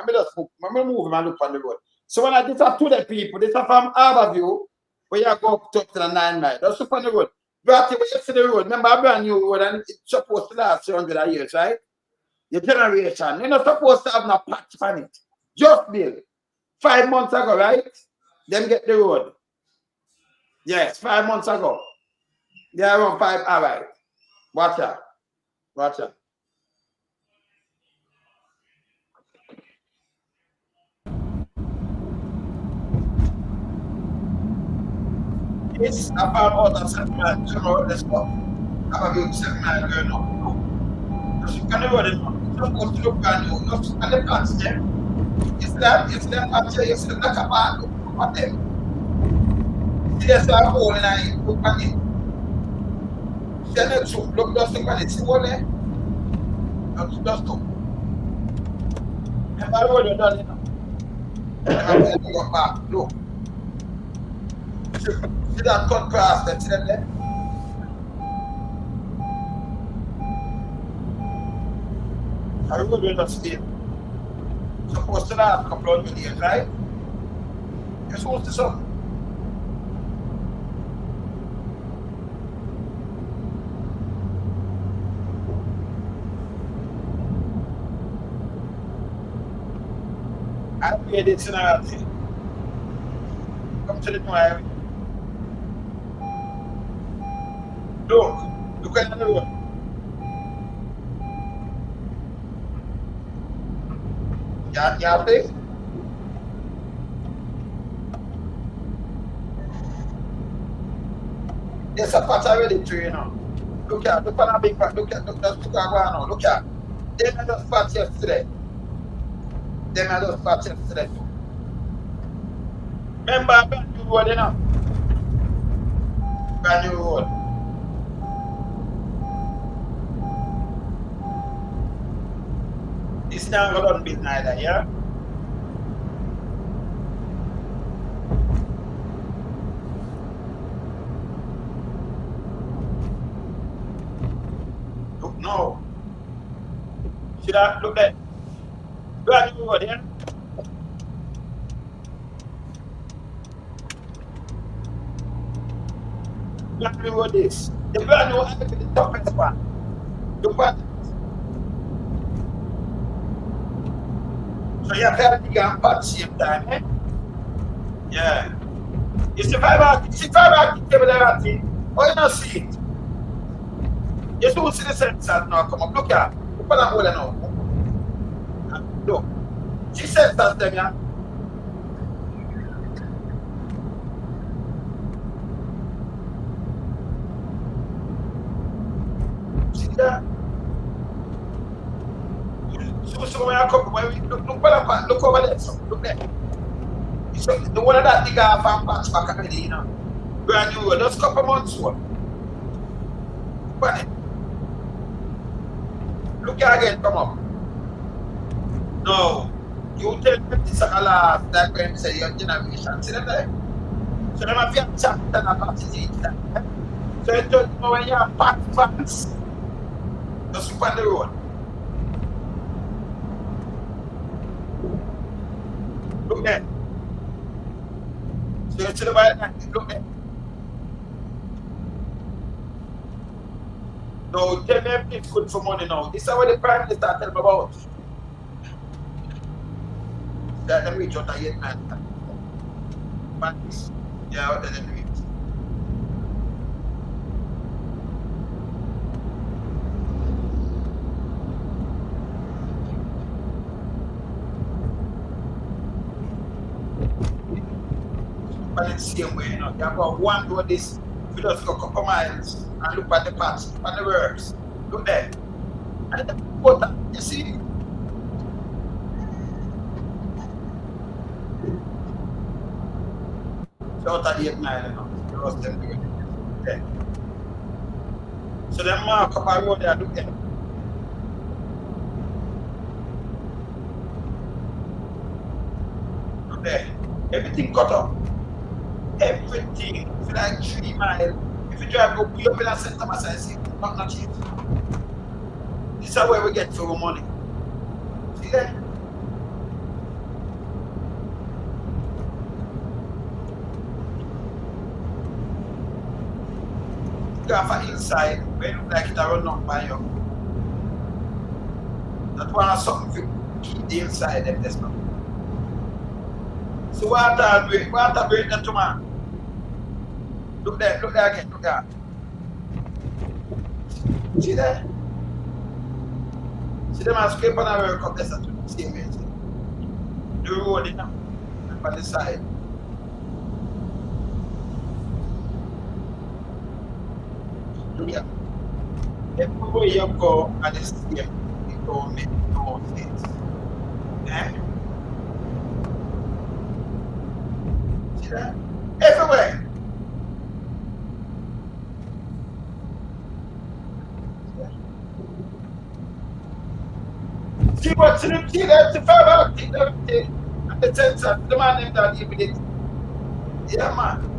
Remember move and look on the road. So when I did that to the people, this is from Harborview, where you go up to the 9 mile. That's up on the road. But when you see the road, remember a brand new road and it's supposed to last 300 years, right? Your generation, you're not supposed to have no patch on it. Just build. 5 months ago, right? Them get the road. Yes, 5 months ago. They are around 5. All right. Watch out. Watch out. It's about all the 7 miles. Let's go. I'm about 7 miles going on. Because you can't road it. You're supposed to look brand new. Look at the plants there. It's them plants here. You see them like a bag. Look at them. See, there's a hole in it. Look at it. Look, just look at it. See what there? Just look. And by the way, you're done, you know. And I'm going to go back. Look. See that cut grass that's in there? I remember doing that still. Supposed to last a couple of years, right? You're supposed to something. I made it scenario. Come to the new area. Look at the road. Yeah, please. There's a patch already too, you know. Look at a big patch. Look at now. Look at. They made us patch yesterday. Too. Remember brand new road, you know? Brand new road. It's not going to be neither, yeah? Look, no. See that? Look there. Brand new road, yeah? Brand new road is. The brand new road is the toughest one. Look at it. So you have to dig and patch same time, eh? Yeah. You see fiber optic cable there at it. Oh, you don't see it. You don't see the sensors now come up. Look here. Look at that hole now. Look. See sensors them, yeah? See that? So when I come, look over there, so look there. So the one that dig off and patch back already, you know. Brand new road, just couple months old. Look here again, come up. No, you tell me this is a last that when say your generation. See them there? So them have your chapter and a patch each time. So you don't know when you have patch fans, just look on the road. Look there. So you see the white man, look there. No, tell me if it's good for money now. This is what the Prime Minister tell me about. That them reach out a 8 man. But yeah, what them reach. But it's the same way, you know. You have got one do this, you just go a couple miles and look at the patch, look at the works. Look there. And the water, you see? So out of 8 miles, you know. You lost them doing it. Okay. So them mark up a road there, look there. Everything cut off. Everything. It's like 3 miles. If you drive up, you up in a center, I say, not cheap. This is where we get for our money. See that? You go for inside, where it look like it run up by you. That one is something to keep the inside of this. So water break that to man. Look there again, look there. See there? See them as scrape on our cup, that's the same way. The road in them, on the side. Look here. Everywhere you go, and the same, you don't make no sense. Eh? See that? Everywhere. See what you see that the father thing and the sensor, the man named that even it. Yeah man.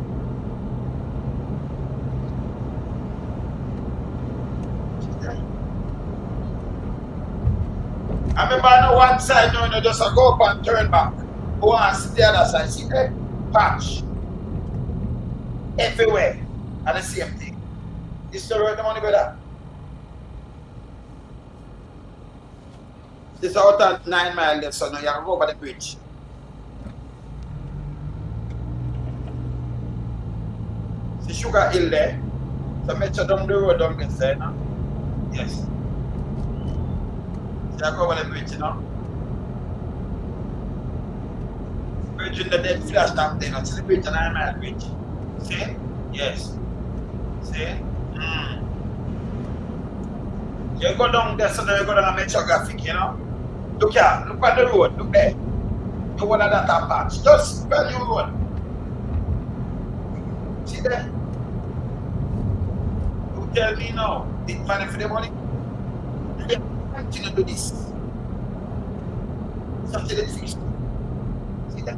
I remember on one side now, you just go up and turn back. Go and see the other side. See that? Patch. Everywhere. And the same thing. You still write the money better? This is out at 9 miles left, so now you have to go over the bridge. See Sugar Hill there. So make sure down the road down this side now. Yes. So you have to go over the bridge, you know. Bridge in the dead flash down there. See the bridge, a 9 mile bridge. See? Yes. See? You go down there, so now you go down and make your graphic, you know. Look here, look at the road, look there. You want that patch. Just brand new road. See there? You tell me now, did money for the money? They continue to do this. Something that fish. See that?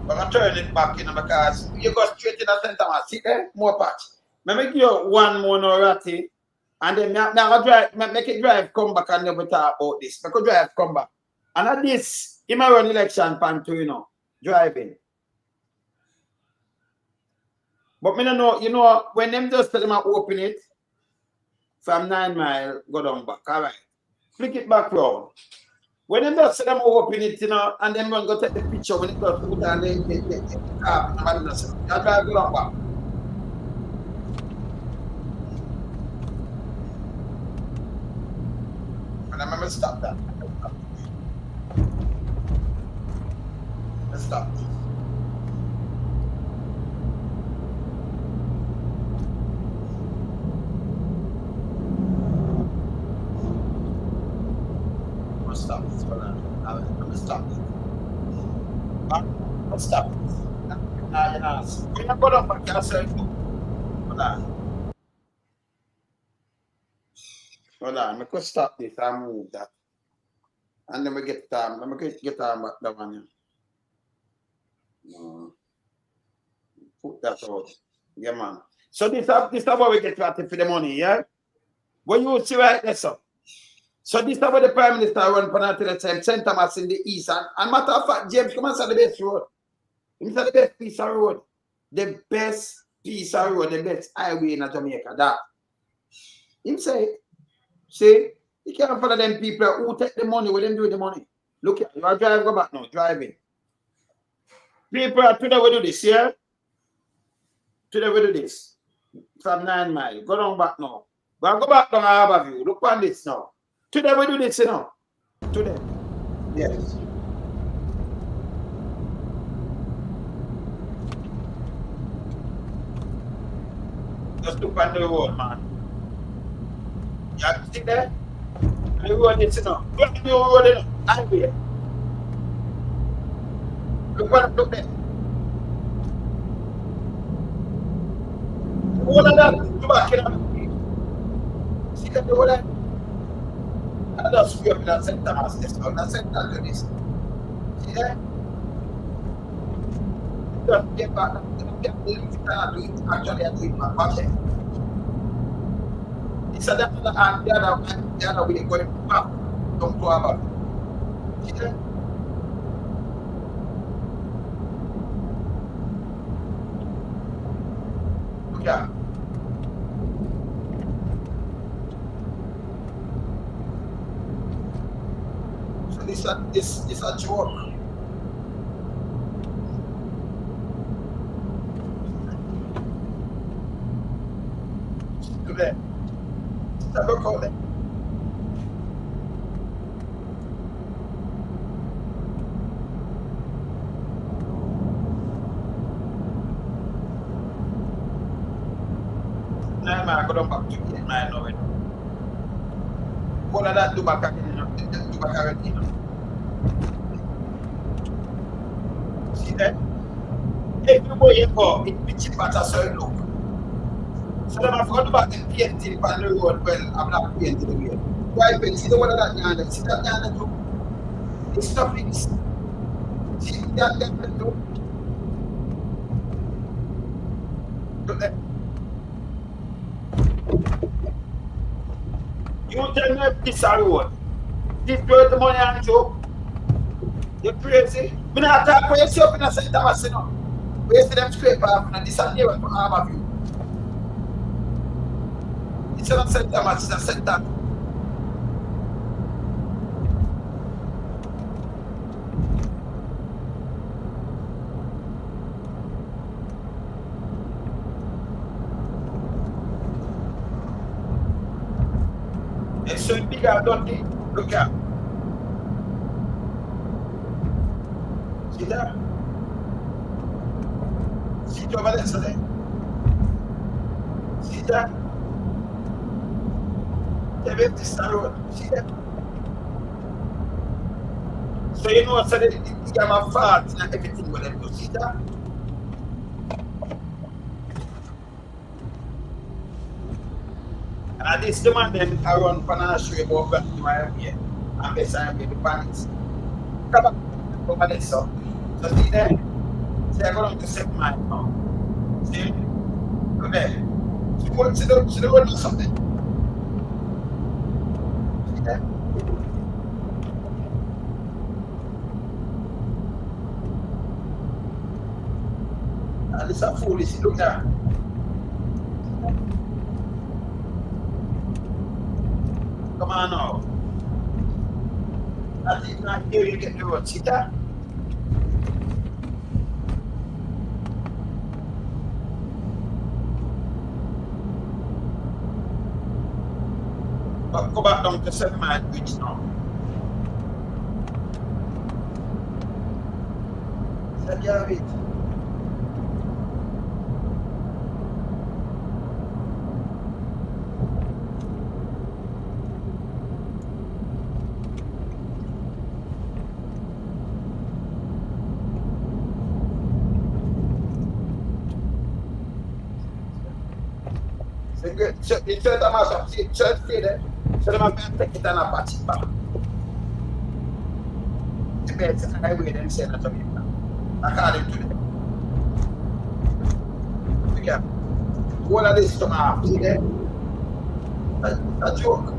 But I'm turning it back, you know, because you go straight in the center, man. See there? More patch. I make you one more no ratty, and then now drive, make it drive, come back and never talk about this. Make it drive, come back. And at this, he might run election pan too, you know, driving. But me don't know, you know, when them just tell them I open it from 9 mile, go down back. All right. Flick it back round. When them just say them open it, you know, and then run go take the picture when it goes put and they car, and just say, you drive go down back. And I'm gonna stop that. Let's stop. Stop this for now. I'm gonna stop it. Let's stop it. Nah, you know, when you go down back, you say, hold on. Hold on, I'm gonna stop this and move that. And then we get time. I'm gonna get time back that one. No. Put that out. Yeah, man. So this is how we get ready for the money, yeah? When you see right there, so. So this is how the Prime Minister run for the time, St. Thomas in the east. And matter of fact, James come and say the best road. He said the best piece of road. The best piece of road, the best highway in Jamaica. That. He say, see, you can't follow them people who take the money, what them do with the money. Look here, you are driving, go back now, driving. People today we do this, yeah? Today we do this. From 9 mile. Go down back now. Go back down Harbour View. Look on this now. Today we do this, you know. Today. Yes. Just look on the road, man. You see there? The road is, you know. Look at the road, you know. Highway. Look there. All of that, go back in. See See that the whole I just grew up in a St. Thomas this one, a St. Anthony's. See that? Just get back and get the lift and do it actually and do it my pocket. It's a that and the other way going back. Don't go about it. See that? Yeah. So this a joke. Today. Never call it. Now I go back to get my knowledge. What that do back again? Do back again. See that? Everybody go in pitchy pattern so look. So then I forgot about the painting on the road. Well, I'm not painting the way. Why paint? See the one that yarn? See that yarn too? It's stuff is. See that yarn too? Look there. You tell me if this a road. This road the money and joke. You're crazy. Me not talk for yourself in a St. Thomas, you know. We see them scrape off and disappear from all of you. It's not St. Thomas, it's a St. Thomas. It's so big and dirty. Look at. See that? See it over there, so there. See that? They make this road. See that? So you know, so they have a fart and everything with them. You see that? And this the man then I run financially about back to my here. And beside me the pants. Come back over there, so. So see there? See I go down to 7 miles now. See? Go there. See the road or something? See there? And this a foolish, look there. Come on now. That is not here you get the road. See that? But go back down to 7 Mile Bridge now. Is that it? It's a mass of church there. So they might take it and a patch it back. The beds and highway them send it to me. According to them. Yeah. All of this come off, see there? That's a joke.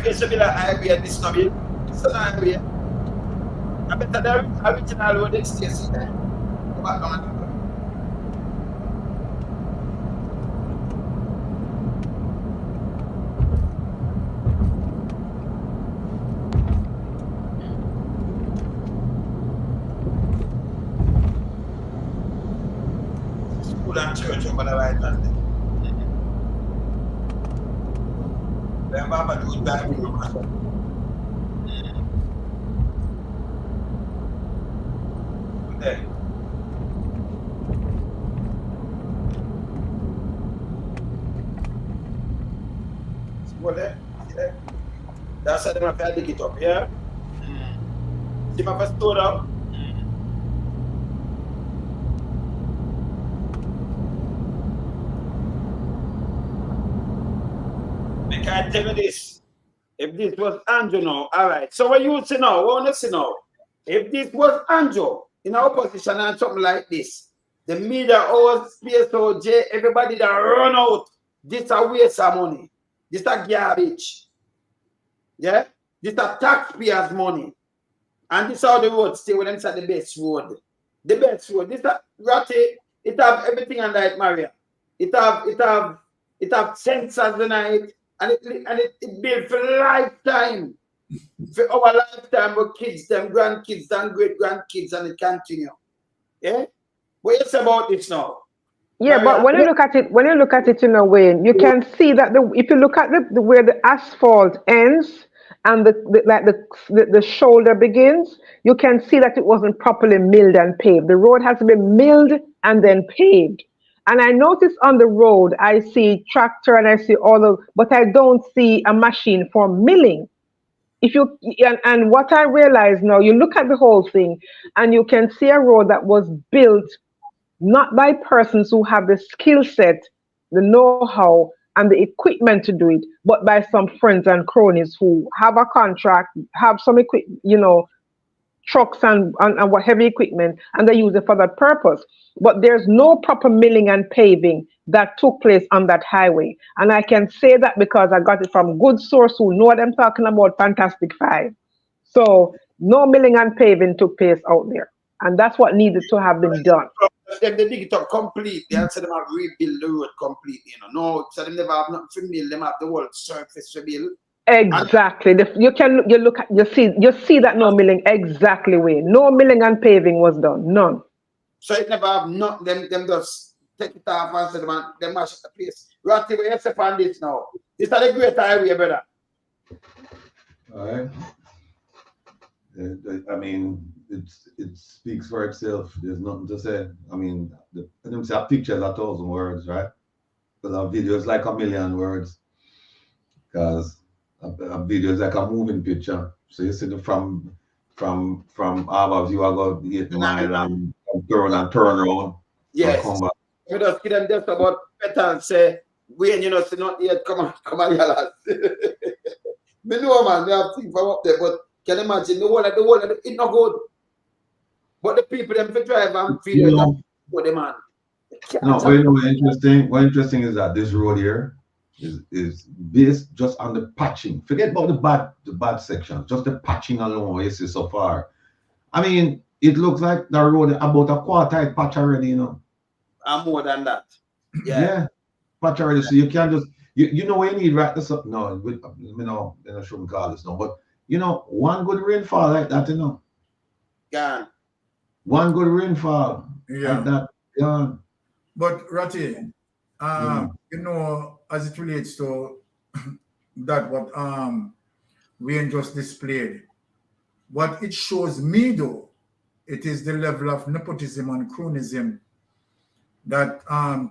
It's a bit of highway at this time. It's an highway. I bet the original road is still see there. Go back on it. School and church over the right hand. Mama do it back with your mother. There. See what there? that's how they have to dig it up, yeah? They have to store it up. Make I tell you this. If this was Andrew now, all right. So what you see now, what you see now? If this was Andrew in our position and something like this, the media or PSOJ, everybody that run out, this a waste of money. This a garbage. Yeah? This a taxpayers' money. And this how the road stay when them say the best road. The best road. This a Ratty, it have everything under it, Maria. It have sensors in it. And it built for lifetime. For our lifetime with kids, them grandkids, and great-grandkids, and it continue. Yeah? What you say about this now? Yeah, Maria, but when you look at it in a way, you can see that if you look at the where the asphalt ends and the shoulder begins, you can see that it wasn't properly milled and paved. The road has to be milled and then paved. And I notice on the road, I see tractor and I see but I don't see a machine for milling. And what I realize now, you look at the whole thing and you can see a road that was built not by persons who have the skill set, the know-how, and the equipment to do it, but by some friends and cronies who have a contract, have some trucks and what heavy equipment, and they use it for that purpose. But there's no proper milling and paving that took place on that highway. And I can say that because I got it from good source who know what I'm talking about, Fantastic Five. So no milling and paving took place out there. And that's what needed to have been done. They dig it up completely and say them have rebuild the road completely. No, so them never have nothing to build, them have the whole surface to build. Exactly. You see that no milling exactly way. No milling and paving was done. None. So it never have nothing. Them just take it off and say them mash the place. Ratty, where you say on this now? This is the great highway, brother. All right. I mean, it speaks for itself. There's nothing to say. I mean, a picture is 1,000 words, right? But a video is like 1,000,000 words. Because a video is like a moving picture. So you see the from Harbour View, I go 8 mile and turn around. Yes. And come back. You just give them just about better and say, when you know, say not yet, come on, y'all. Me know, man, they have things from up there, but can you imagine the whole of it, it's not good. But the people, them for drive and feel for the man. No, what interesting is that this road here is based just on the patching. Forget about the bad section, just the patching alone what you see so far. I mean, it looks like the road about a quarter patch already, you know. And more than that. Yeah. Patch already. So you can't just you know what you need right this up. No, I shouldn't call this no, but you know, one good rainfall like that, you know. Yeah. One good rainfall like that. Yeah. But Ratty, you know, as it relates to that what Wayne just displayed, what it shows me though, it is the level of nepotism and cronyism that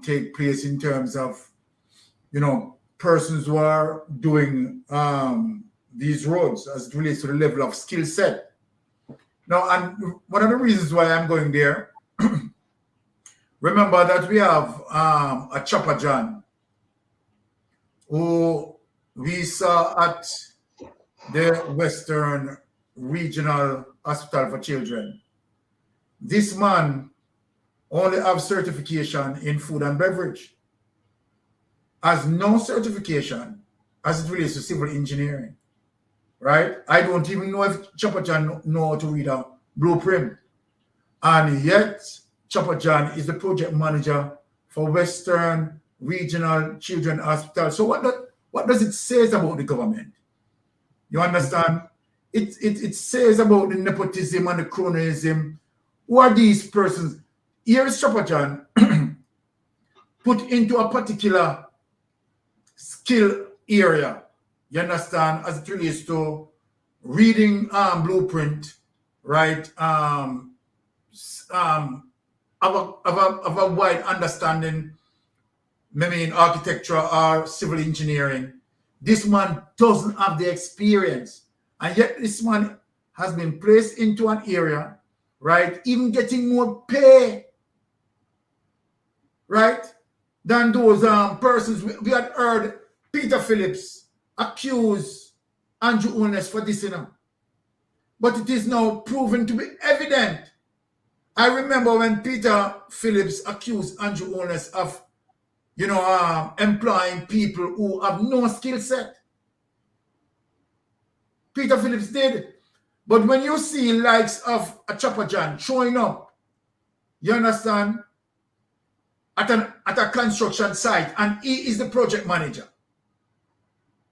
take place in terms of, you know, persons who are doing these roads as it relates to the level of skill set. Now, and one of the reasons why I'm going there, remember that we have a Chopper John who we saw at the Western Regional Hospital for Children. This man only have certification in food and beverage, has no certification as it relates to civil engineering, right? I don't even know if Chopper John know how to read a blueprint. And yet, Chopper John is the project manager for Western Regional Children Hospital. So what does it say about the government? You understand? It says about the nepotism and the cronyism. Who are these persons? Here is Chopper John put into a particular skill area. You understand? As it relates to reading blueprint, right? Of a wide understanding, maybe in architecture or civil engineering, This man doesn't have the experience. And yet this man has been placed into an area, right, even getting more pay, right, than those persons. We had heard Peter Phillips accuse Andrew Holness for this, but it is now proven to be evident. I remember when Peter Phillips accused Andrew Holness of, employing people who have no skill set. Peter Phillips did. But when you see likes of a Chopper John showing up, you understand, at a construction site, and he is the project manager,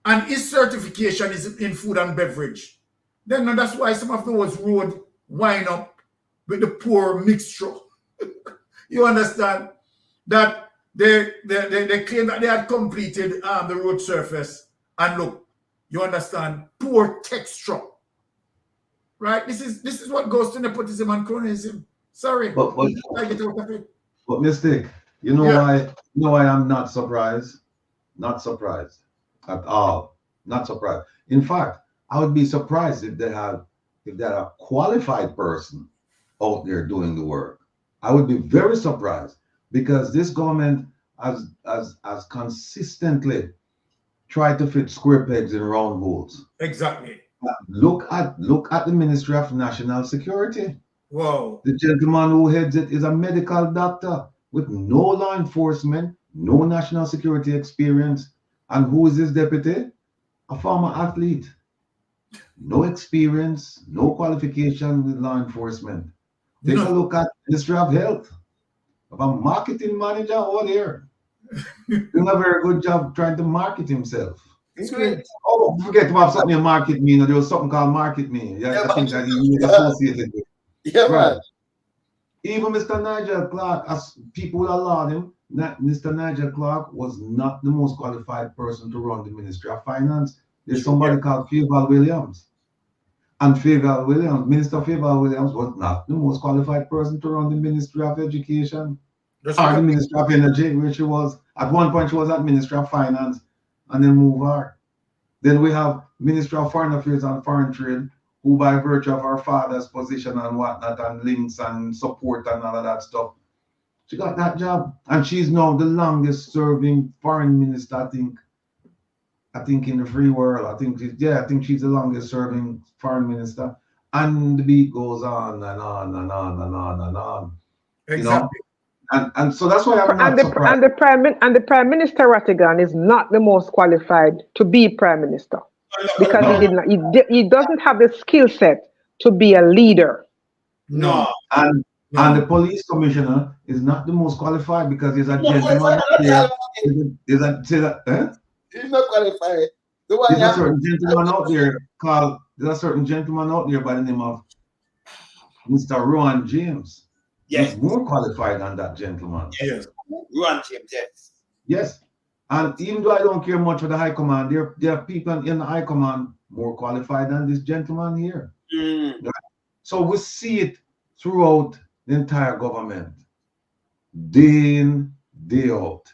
and his certification is in food and beverage, then that's why some of those roads wind up with the poor mixture. You understand? That they claim that they had completed the road surface, and look, you understand, poor texture. Right? This is what goes to nepotism and cronyism. Sorry. But I get out of it. But Mystic, you know why I'm not surprised? Not surprised at all. Not surprised. In fact, I would be surprised if they had a qualified person out there doing the work. I would be very surprised, because this government has consistently tried to fit square pegs in round holes. Exactly. Look at the Ministry of National Security. Wow. The gentleman who heads it is a medical doctor with no law enforcement, no national security experience. And who is his deputy? A former athlete. No experience, no qualification with law enforcement. Take a look at Ministry of Health. Of a marketing manager over there. Doing a very good job trying to market himself. Oh, forget about something in market me. There was something called market me. Yeah, I think that he was associated with. Yeah, right. Even Mr. Nigel Clark, as people allowed him, Mr. Nigel Clark was not the most qualified person to run the Ministry of Finance. There's somebody called Faval Williams. And Faval Williams, Minister Faval Williams, was not the most qualified person to run the Ministry of Education. Or the Ministry of Energy, where she was. At one point, she was at Ministry of Finance, and then move her. Then we have Ministry of Foreign Affairs and Foreign Trade, who by virtue of her father's position and whatnot, and links and support and all of that stuff, she got that job. And she's now the longest serving foreign minister, I think in the free world. I think she's the longest serving foreign minister. And the beat goes on and on and on and on and on. Exactly. And so that's why I'm not surprised. And the Prime Minister Rattigan is not the most qualified to be Prime Minister, because he doesn't have the skill set to be a leader. No. And the police commissioner is not the most qualified, because he's a gentleman. He's not qualified. There's a certain gentleman out there by the name of Mr. Rowan James. Yes. He's more qualified than that gentleman. Yes. Rowan James, yes. Yes. And even though I don't care much for the High Command, there are people in the High Command more qualified than this gentleman here. Right? So we see it throughout the entire government, day in, day out.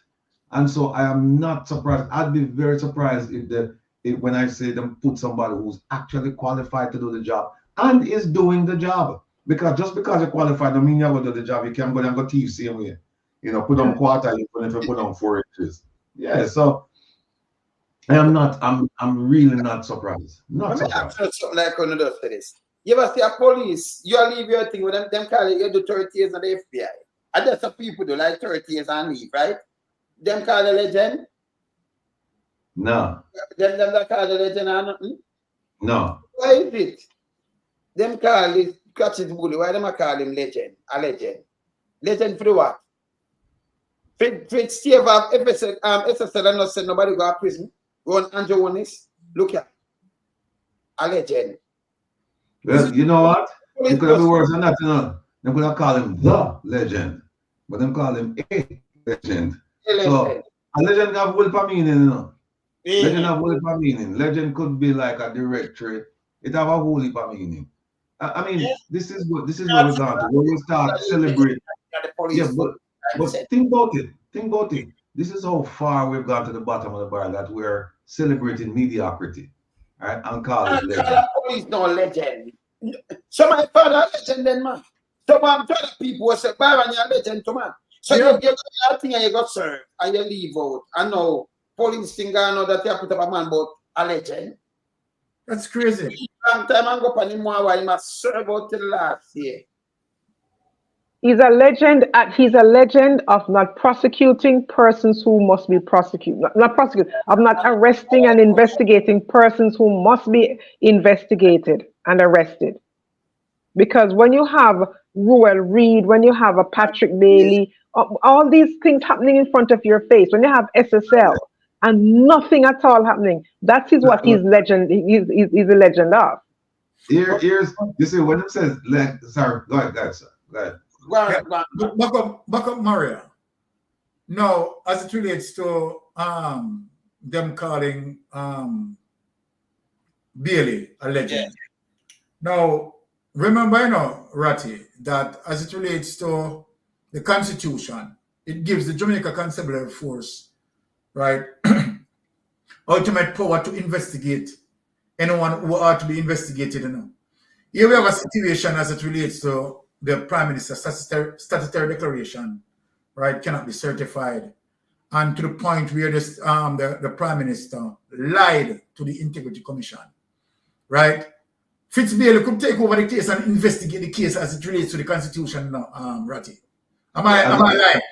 And so I am not surprised. I'd be very surprised if when I say them put somebody who's actually qualified to do the job and is doing the job. Because just because you're qualified don't mean you're going to do the job. You can't go and go thief same way. Put on quarter, you put on 4 inches. Yeah, so I'm really not surprised. Not surprised. Something like when you do this. You ever see a police, you leave your thing with them call it, you do 30 years in the FBI. And that's what people do, like 30 years and leave, right? Them call a legend? No. Them that call a legend or nothing? No. Why is it? Them call this catches bully. Why them call him legend? A legend. Legend for what? For Steve of SSL and not said nobody go to prison. Go on Andrew Holness. Look at a legend. Well, you know what? It could have been worse than that, They could have called him the legend, but them call him a legend. So a legend have multiple meaning, Legend have multiple meaning. Legend could be like a directory. It have a whole heap of meaning. I mean, this is what we're going to. When we start celebrating. Yeah, but think about it. this is how far we've gone to the bottom of the barrel that we're celebrating mediocrity, right? And call it legend. Police no legend. Some of my father legend then, man. Some of other people will say, Byron, you're a legend to man. So you got that thing and you got served and you leave out. And now police think I know that you put up a man but a legend. That's crazy. Long time and go up on him why he must serve out till last year. He's a legend. He's a legend of not prosecuting persons who must be prosecuted. Not prosecuted. Of not arresting and investigating persons who must be investigated and arrested. Because when you have Ruel Reed, when you have a Patrick Bailey, all these things happening in front of your face, when you have SSL and nothing at all happening, that is what he's legend. He's a legend of. Here's you see when it says sorry, go ahead, guys, sir. Go ahead. Back up, Maria. Now, as it relates to them calling Bailey a legend. Now, remember, you know, Ratty, that as it relates to the Constitution, it gives the Jamaica Constabulary Force, right, ultimate power to investigate anyone who ought to be investigated. You know. Here we have a situation as it relates to the Prime Minister's statutory declaration, right, cannot be certified. And to the point where this, the Prime Minister lied to the Integrity Commission, right? Fitzbailey could take over the case and investigate the case as it relates to the Constitution, Ratty. Am I lying?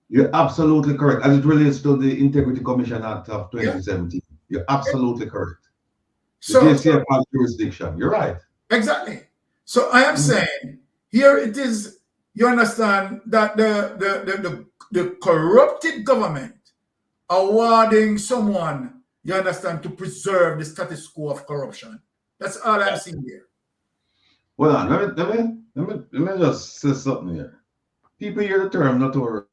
You're absolutely correct. As it relates to the Integrity Commission Act of 2017, you're absolutely correct. The JCF has jurisdiction. You're right. Exactly. So I am saying, here it is, you understand that the corrupted government awarding someone, you understand, to preserve the status quo of corruption. That's all I'm seeing here. Well, let me just say something here. People hear the term notorious.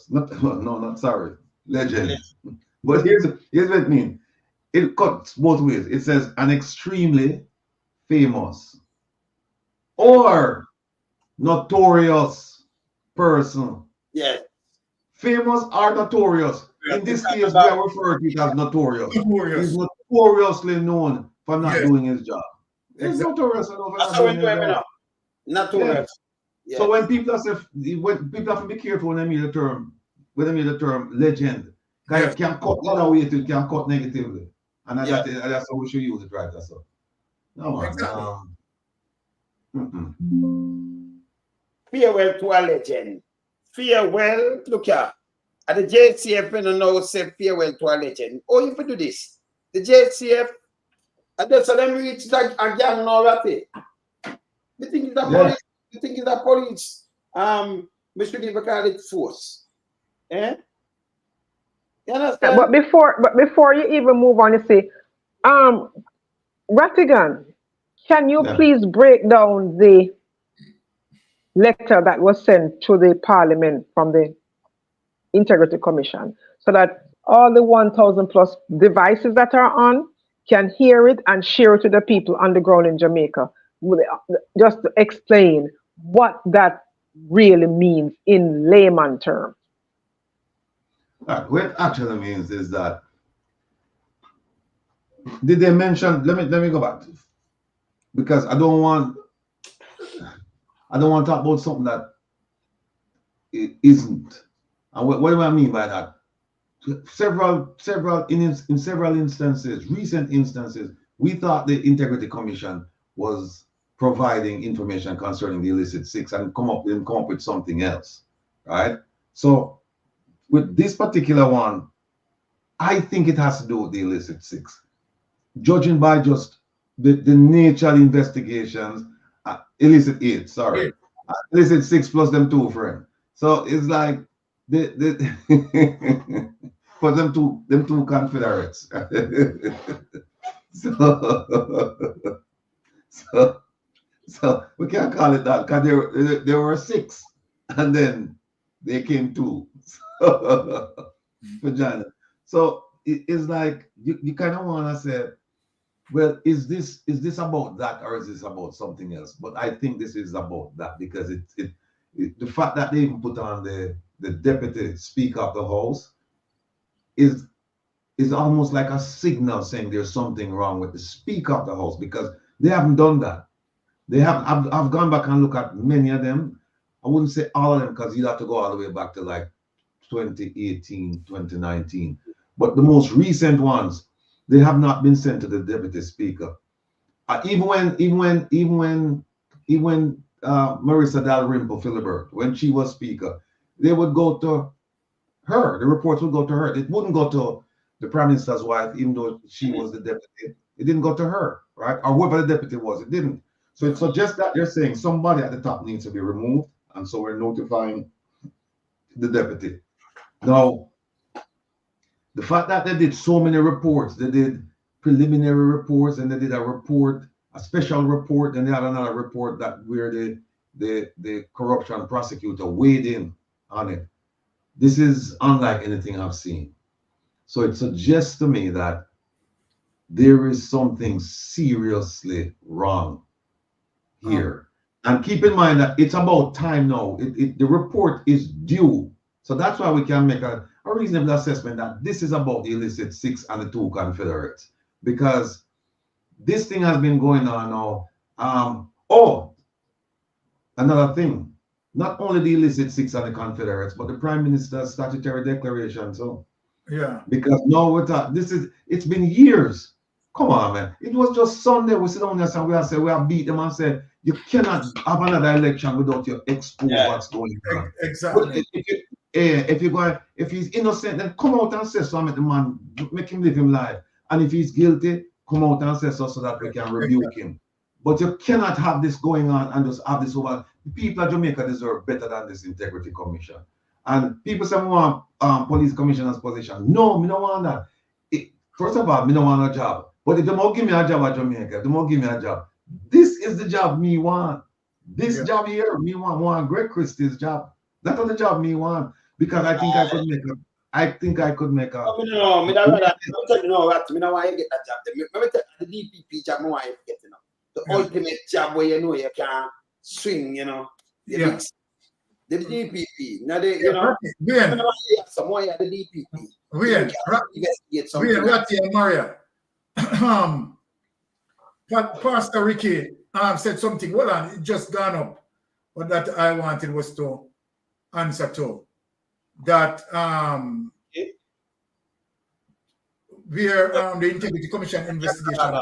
Not sorry, legend. But here's what it means. It cuts both ways. It says an extremely famous or notorious person. Yeah. Famous or notorious. In this case, we are referring to it as notorious. He's notoriously known for not doing his job. He's notorious enough for not doing his job. Notorious. Yeah. So when people say, when people have to be careful when they mean the term, legend, because it can cut other way, it can cut negatively, and that's how we should use it, right? That's all. No, exactly. Farewell to a legend. Farewell, look here. At the JCF, you know, say farewell to a legend. Oh, you can do this. The JCF, and that's how them reach like a gang now, right? You think it's a police? You think it's a police? We should even call it force. Eh? You understand? But before you even move on, you see, Rattigan, can you please break down the letter that was sent to the Parliament from the Integrity Commission so that all the 1,000 plus devices that are on can hear it and share it to the people on the ground in Jamaica? Just to explain what that really means in layman terms. What it actually means is that, did they mention, let me go back, because I don't want to talk about something that it isn't. And what do I mean by that? In several instances, recent instances, we thought the Integrity Commission was providing information concerning the Illicit 6 and come up with something else, right? So with this particular one, I think it has to do with the Illicit 6. Judging by just the nature of the investigations, Illicit 8, sorry. Illicit 6 plus them two friends. So it's like for them two Confederates. So we can't call it that because there were 6 and then they came 2. So it's like you kind of want to say, well, is this about that or is this about something else? But I think this is about that because the fact that they even put on the Deputy Speaker of the House is almost like a signal saying there's something wrong with the Speaker of the House, because they haven't done that. They have. I've gone back and looked at many of them. I wouldn't say all of them, because you'd have to go all the way back to like 2018, 2019. But the most recent ones, they have not been sent to the Deputy Speaker. Even when Marissa Dalrymple Philibert, when she was Speaker, they would go to her. The reports would go to her. It wouldn't go to the Prime Minister's wife, even though she was the deputy. It didn't go to her, right? Or whoever the deputy was, it didn't. So it suggests that they're saying somebody at the top needs to be removed, and so we're notifying the deputy. Now, the fact that they did so many reports, they did preliminary reports, and they did a report, a special report, and they had another report that where the corruption prosecutor weighed in on it. This is unlike anything I've seen. So it suggests to me that there is something seriously wrong here. And keep in mind that it's about time now. The report is due. So that's why we can make a reasonable assessment that this is about the Illicit 6 and the 2 Confederates. Because this thing has been going on now. Another thing. Not only the Illicit 6 and the Confederates, but the Prime Minister's statutory declaration. So yeah. Because now it's been years. Come on, man. It was just Sunday. We sit down there and we have beat them and said, you cannot have another election without you expose what's going on. Exactly. If he's innocent, then come out and say something to the man, make him live his life. And if he's guilty, come out and say so that we can rebuke him. But you cannot have this going on and just have this over. The people of Jamaica deserve better than this Integrity Commission. And people say, we want police commissioner's position. No, me don't want that. First of all, me don't want a job. But if they won't give me a job at Jamaica, if they won't give me a job, this is the job me want. This job here, me want Greg Christie's job. That's not the job me want. Because I think I could make a. No, me don't want that. Me don't want to get that job. Me tell the DPP job, me want to get, the ultimate job where you can swing, The DPP. Now they, someone at the DPP. Maria. Pastor Ricky said something. Well, it just gone up. What that I wanted was to answer to that. The Integrity Commission investigation.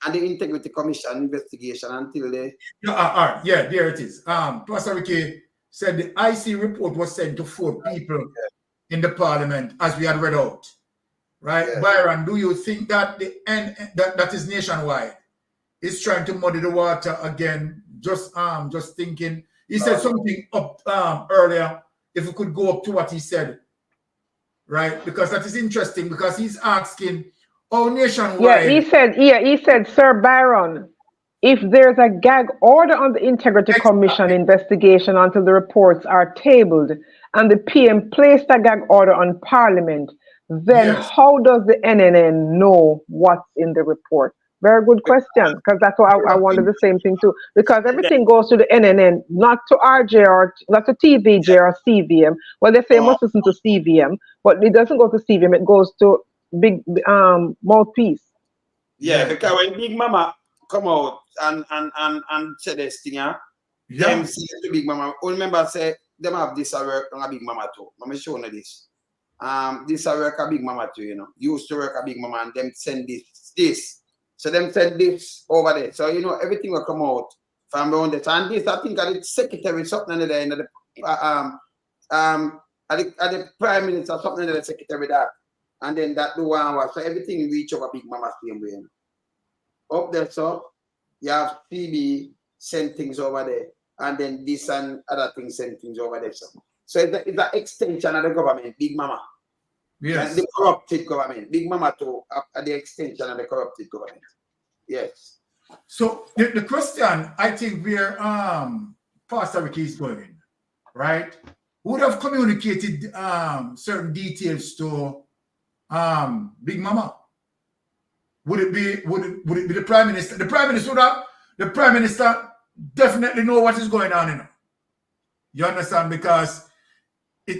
And the Integrity Commission investigation until they. There it is. Pastor Ricky said the IC report was sent to 4 people in the parliament, as we had read out. Right, Byron, do you think that that is nationwide? Is trying to muddy the water again? Just thinking. He said something up earlier. If we could go up to what he said, right? Because that is interesting. Because he's asking, nationwide. He said, Sir Byron, if there's a gag order on the Integrity Commission investigation until the reports are tabled, and the PM placed a gag order on Parliament, then how does the NNN know what's in the report? Very good question, because that's what I wondered the same thing too. Because everything goes to the NNN, not to RJ or not to TVJ or CVM. Well, they say must listen to CVM, but it doesn't go to CVM. It goes to Big Mouthpiece. Yeah, because when Big Mama come out and say this thing, them see the Big Mama. Remember, say them have this work on a Big Mama too. I'm showing you this. This work a Big Mama too, Used to work a Big Mama and them send this. So them send this over there. So everything will come out from around that. And this I think at the secretary something there in the at the Prime Minister something there the secretary that. And then that do one so everything reach over Big Mama same way. Up there, so you have PB send things over there, and then this and other things send things over there. So it's an extension of the government, Big Mama. Yes. And the corrupted government. Big Mama too, at the extension of the corrupted government. Yes. So the question, I think where Pastor Ricky is going, right? Would have communicated certain details to Big Mama. Would it be the Prime Minister? The Prime Minister definitely know what is going on, You understand? Because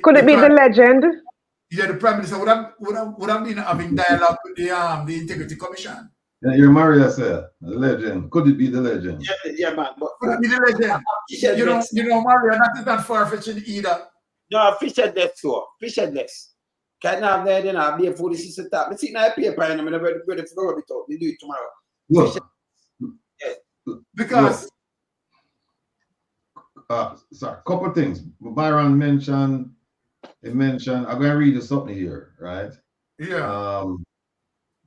could it be the legend? Yeah, the Prime Minister would have been having dialogue with the Integrity Commission. Yeah, you're Maria, sir. The legend. Could it be the legend? Yeah, man. But could it be the legend? You know, Maria, that is not far-fetching either. No, fish headless too. Fish headless. Can't have there, then I'll be a fool. This is the top. Let's see now paper and I'm ready to rub it out. We do it tomorrow. Look, because sorry, couple things. Byron mentioned. I'm going to read you something here, right? Yeah.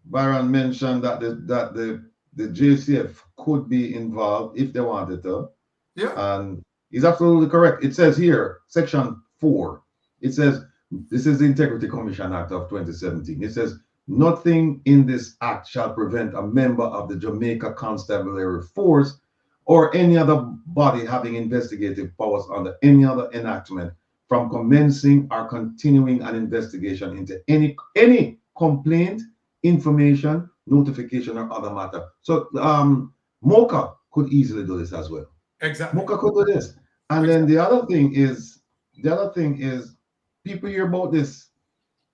Byron mentioned that the JCF could be involved if they wanted to. Yeah. And he's absolutely correct. It says here, section 4. It says, this is the Integrity Commission Act of 2017. It says, nothing in this act shall prevent a member of the Jamaica Constabulary Force or any other body having investigative powers under any other enactment from commencing or continuing an investigation into any complaint, information, notification, or other matter. So MOCA could easily do this as well. Exactly. MOCA could do this. And then the other thing is people hear about this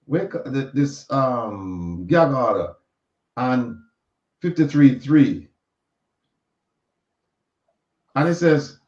gag order and 53.3. And it says,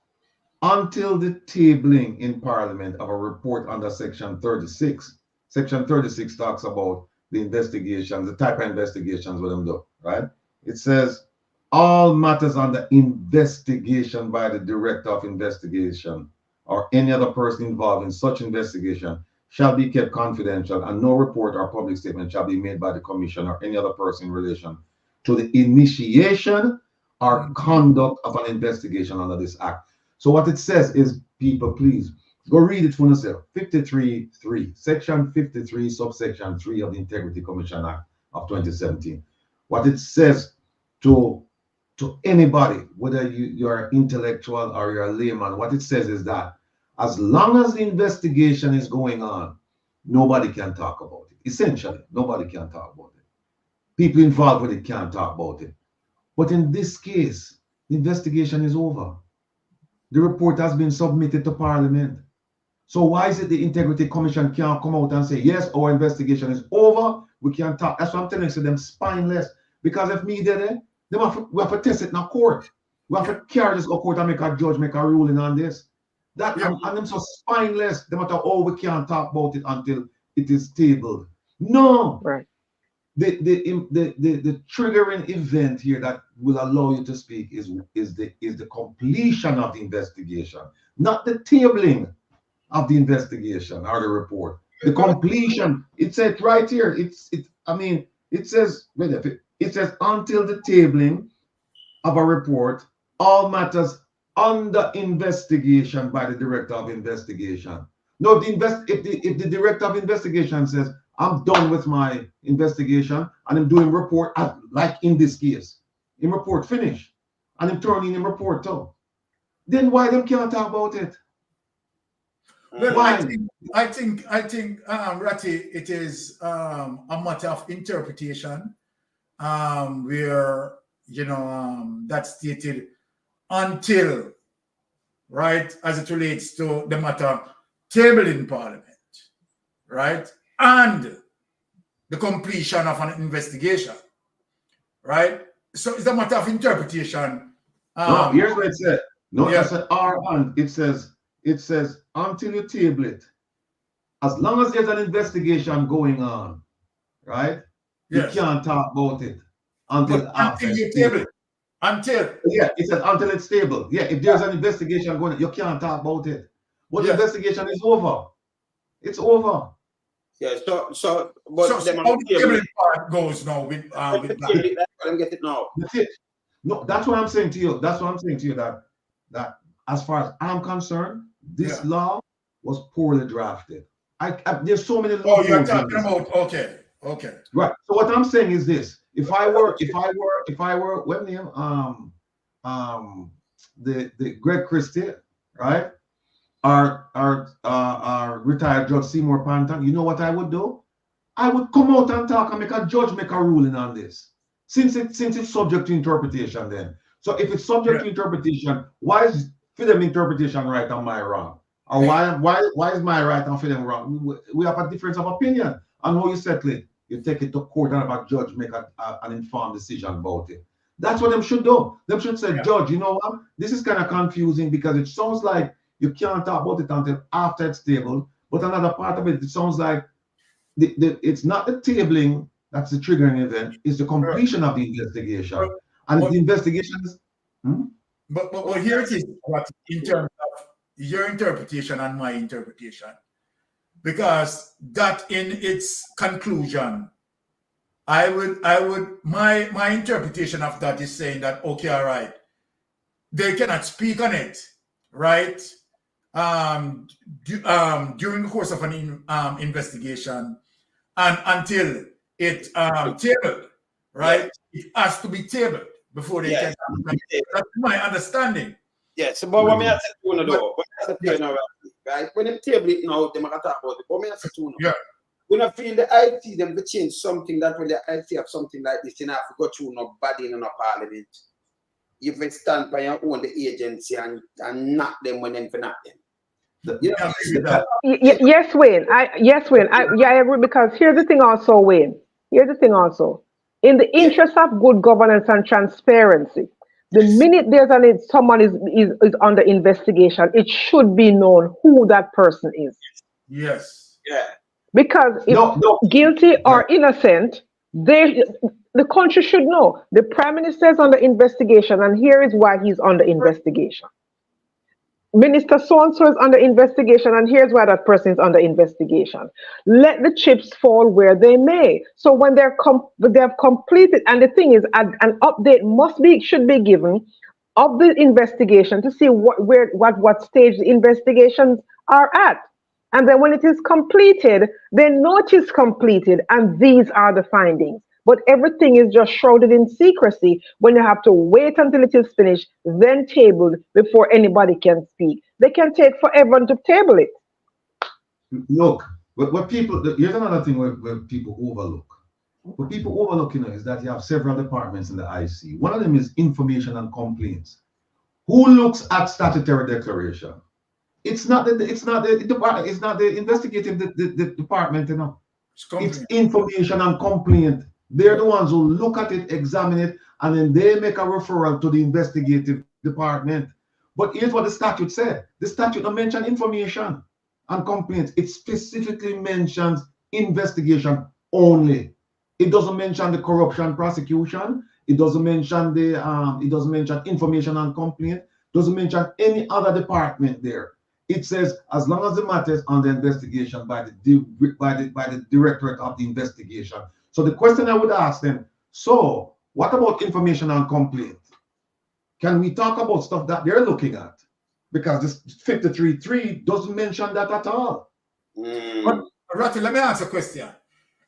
until the tabling in Parliament of a report under Section 36. Section 36 talks about the investigations, the type of investigations with them do, right? It says, all matters under investigation by the Director of Investigation or any other person involved in such investigation shall be kept confidential, and no report or public statement shall be made by the Commission or any other person in relation to the initiation or conduct of an investigation under this Act. So what it says is, people, please go read it for yourself. 53.3, Section 53, subsection 3 of the Integrity Commission Act of 2017. What it says to anybody, whether you're intellectual or you're a layman, what it says is that as long as the investigation is going on, nobody can talk about it. Essentially, nobody can talk about it. People involved with it can't talk about it. But in this case, the investigation is over. The report has been submitted to Parliament. So why is it the Integrity Commission can't come out and say, yes, our investigation is over, we can't talk? That's what I'm telling you, so them spineless. Because if me did it, we have to test it in a court. We have to carry this to court and make a judge make a ruling on this. That and them so spineless, no matter how we can't talk about it until it is tabled. No. Right. The triggering event here that will allow you to speak is the completion of the investigation, not the tabling of the investigation or the report. The completion. It says right here. It says until the tabling of a report, all matters under investigation by the Director of Investigation. No, if the Director of Investigation says, I'm done with my investigation and I'm doing report, like in this case, in report finish, and I'm turning in report too, then why them can't talk about it? Well, why? I think, Ratty, it is a matter of interpretation, where that's stated until, right, as it relates to the matter tabled in Parliament, right, and the completion of an investigation, right? So it's a matter of interpretation. No, here's what it said. No, yeah. It's an R on. It says until you table it. As long as there's an investigation going on, right? Yes. You can't talk about it until you table it. It says until it's stable. Yeah, if there's an investigation going on, you can't talk about it. But the investigation is over. It's over. Yeah, but how the tabling part goes now with that. I don't get it now. That's it. No, that's what I'm saying to you. That as far as I'm concerned, this law was poorly drafted. There's so many laws. Oh, you're talking about okay. Right. So what I'm saying is this: if I were what name? The Greg Christie, right? Our retired Judge Seymour Panton, you know what I would do? I would come out and talk and make a judge make a ruling on this. Since it's subject to interpretation then. So if it's subject to interpretation, why is for them interpretation right and my wrong? Or why is my right and for them wrong? We have a difference of opinion on how you settle it. You take it to court and have a judge make an informed decision about it. That's what them should do. Them should say, Judge, you know what? This is kind of confusing because it sounds like you can't talk about it until after it's tabled. But another part of it, it sounds like it's not the tabling that's the triggering event, it's the completion of the investigation. And the investigation is... But here it is, what in terms of your interpretation and my interpretation. Because that in its conclusion, my interpretation of that is saying that, okay, all right, they cannot speak on it, right? During the course of an investigation and until it tabled, right? It has to be tabled before they can. That's my understanding. Yes, but what me I say to you though, right? When them table it now, they might talk about it. But me I say to you, yeah. When I feel the IT them to change something that when the IT have something like this, you know, have to go through no body in no parliament. You can stand by your own the agency and knock them when them for knock them. Yes, Wayne. I agree because here's the thing also, Wayne. Here's the thing also. In the interest of good governance and transparency, the minute someone is under investigation, it should be known who that person is. Yes. Yeah. Because if guilty or innocent, the country should know. The Prime Minister is under investigation, and here is why he's under investigation. Minister so-and-so is under investigation, and here's why that person is under investigation. Let the chips fall where they may. So when they've completed, and the thing is, an update should be given of the investigation to see what stage the investigations are at. And then when it is completed, they know it is completed, and these are the findings. But everything is just shrouded in secrecy when you have to wait until it is finished, then tabled before anybody can speak. They can take forever to table it. Look, here's another thing where people overlook. What people overlook, is that you have several departments in the IC. One of them is information and complaints. Who looks at statutory declaration? It's not the investigative department, It's information and complaint. They're the ones who look at it, examine it, and then they make a referral to the investigative department. But here's what the statute said. The statute don't mention information and complaints. It specifically mentions investigation only. It doesn't mention the corruption prosecution. It doesn't mention information and complaint. Doesn't mention any other department there. It says as long as the matter is under investigation by the directorate of the investigation. So the question I would ask them, so what about information and complaint? Can we talk about stuff that they're looking at? Because this 53.3 doesn't mention that at all. But, Ratty, let me ask a question.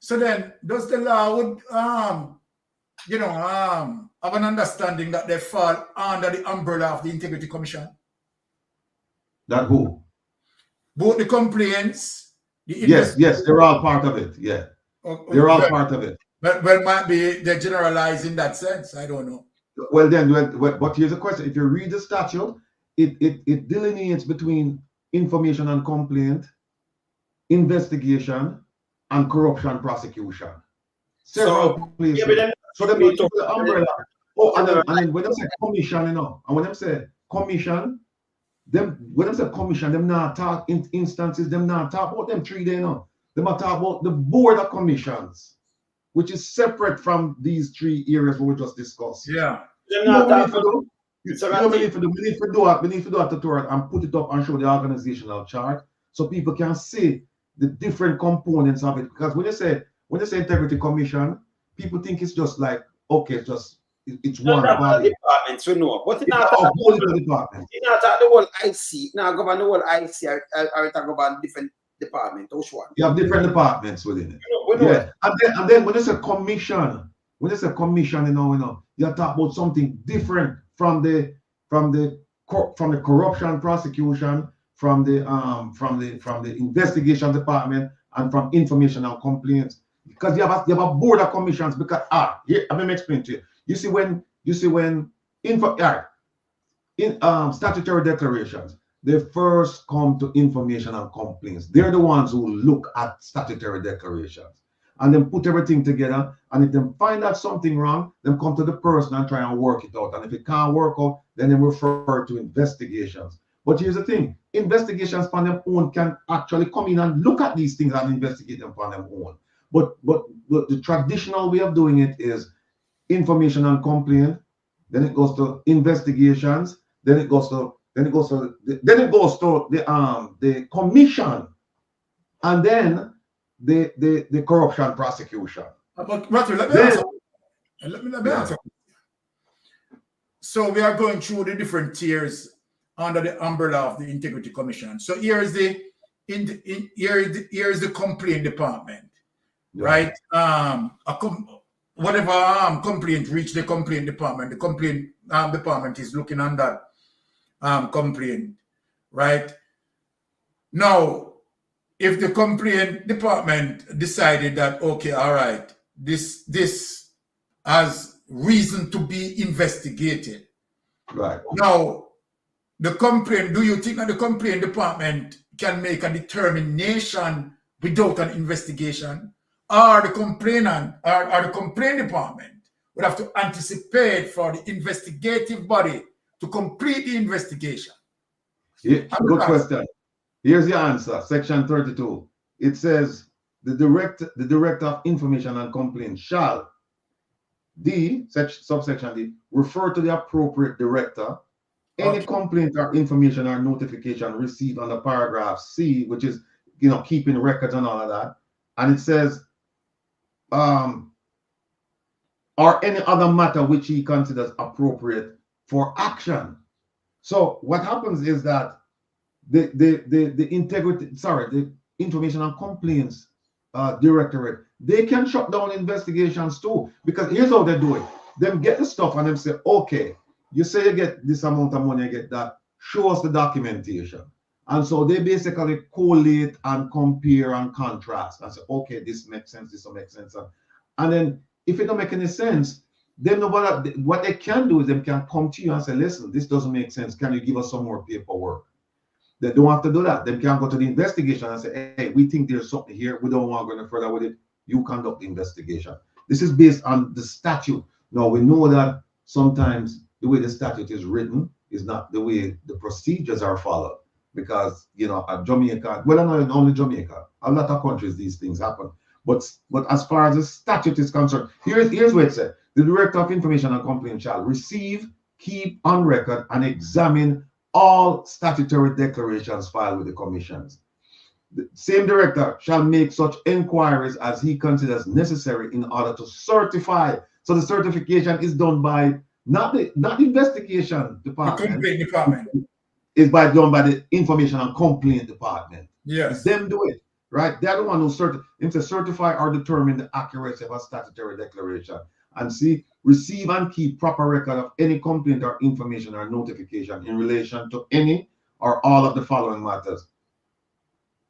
So then, does the law would have an understanding that they fall under the umbrella of the Integrity Commission? That who? Both the complaints. Yes, they're all part of it. Yeah, they're all part of it. But might be they generalize in that sense. I don't know. Well, but here's a question: if you read the statute, it delineates between information and complaint, investigation, and corruption prosecution. Several places. Yeah, so they make the umbrella. Oh, and then when they say commission, and when they say commission. When them say commission, them not talk in instances, them not talk about them 3 days, Them not talk about the board of commissions, which is separate from these 3 areas we just discussed. Yeah. We need to do a tutorial and put it up and show the organizational chart so people can see the different components of it. Because when they say integrity commission, people think it's just like, okay, it's one body. Departments we know, but it's not the whole IC. Now govern the whole IC, or it govern different departments. Which one? You have different departments within it. Yeah. And then when they say commission, you talk about something different from the corruption prosecution, from the investigation department, and from information and complaints. Because you have a board of commissions. Because here, let me explain to you. You see when statutory declarations, they first come to information and complaints. They're the ones who look at statutory declarations and then put everything together. And if they find out something wrong, then come to the person and try and work it out. And if it can't work out, then they refer to investigations. But here's the thing, investigations on their own can actually come in and look at these things and investigate them on their own. But the traditional way of doing it is information and complaint, then it goes to investigations, then it goes to the commission, and then the corruption prosecution. But Matthew, let me answer. So we are going through the different tiers under the umbrella of the Integrity Commission. So here is the complaint department, right? Whatever complaint reach the complaint department, the complaint department is looking on that complaint, right? Now, if the complaint department decided that, okay, all right, this has reason to be investigated. Right. Now, the complaint, do you think that the complaint department can make a determination without an investigation? Or the complainant or the complaint department would have to anticipate for the investigative body to complete the investigation? Yeah, good question. Here's the answer. Section 32. It says the director of information and complaint shall, subsection D, refer to the appropriate director any complaint or information or notification received under paragraph C, which is keeping records and all of that. And it says or any other matter which he considers appropriate for action. So what happens is that the information and complaints directorate, they can shut down investigations too, because here's how they do it. Them get the stuff and them say, okay, you say you get this amount of money, you get that, show us the documentation. And so they basically collate and compare and contrast and say, okay, this makes sense, this will make sense. And then if it don't make any sense, then what they can do is they can come to you and say, listen, this doesn't make sense. Can you give us some more paperwork? They don't have to do that. They can go to the investigation and say, hey, we think there's something here. We don't want to go any further with it. You conduct the investigation. This is based on the statute. Now, we know that sometimes the way the statute is written is not the way the procedures are followed. Because, at Jamaica, well, not only Jamaica, a lot of countries, these things happen. But as far as the statute is concerned, here's what it said. The Director of Information and Complaint shall receive, keep on record, and examine all statutory declarations filed with the commissions. The same director shall make such inquiries as he considers necessary in order to certify. So the certification is done by not the investigation department. The complaint department. Is done by the information and complaint department. Yes. Them do it, right? They're the one who certify or determine the accuracy of a statutory declaration and receive and keep proper record of any complaint or information or notification in relation to any or all of the following matters.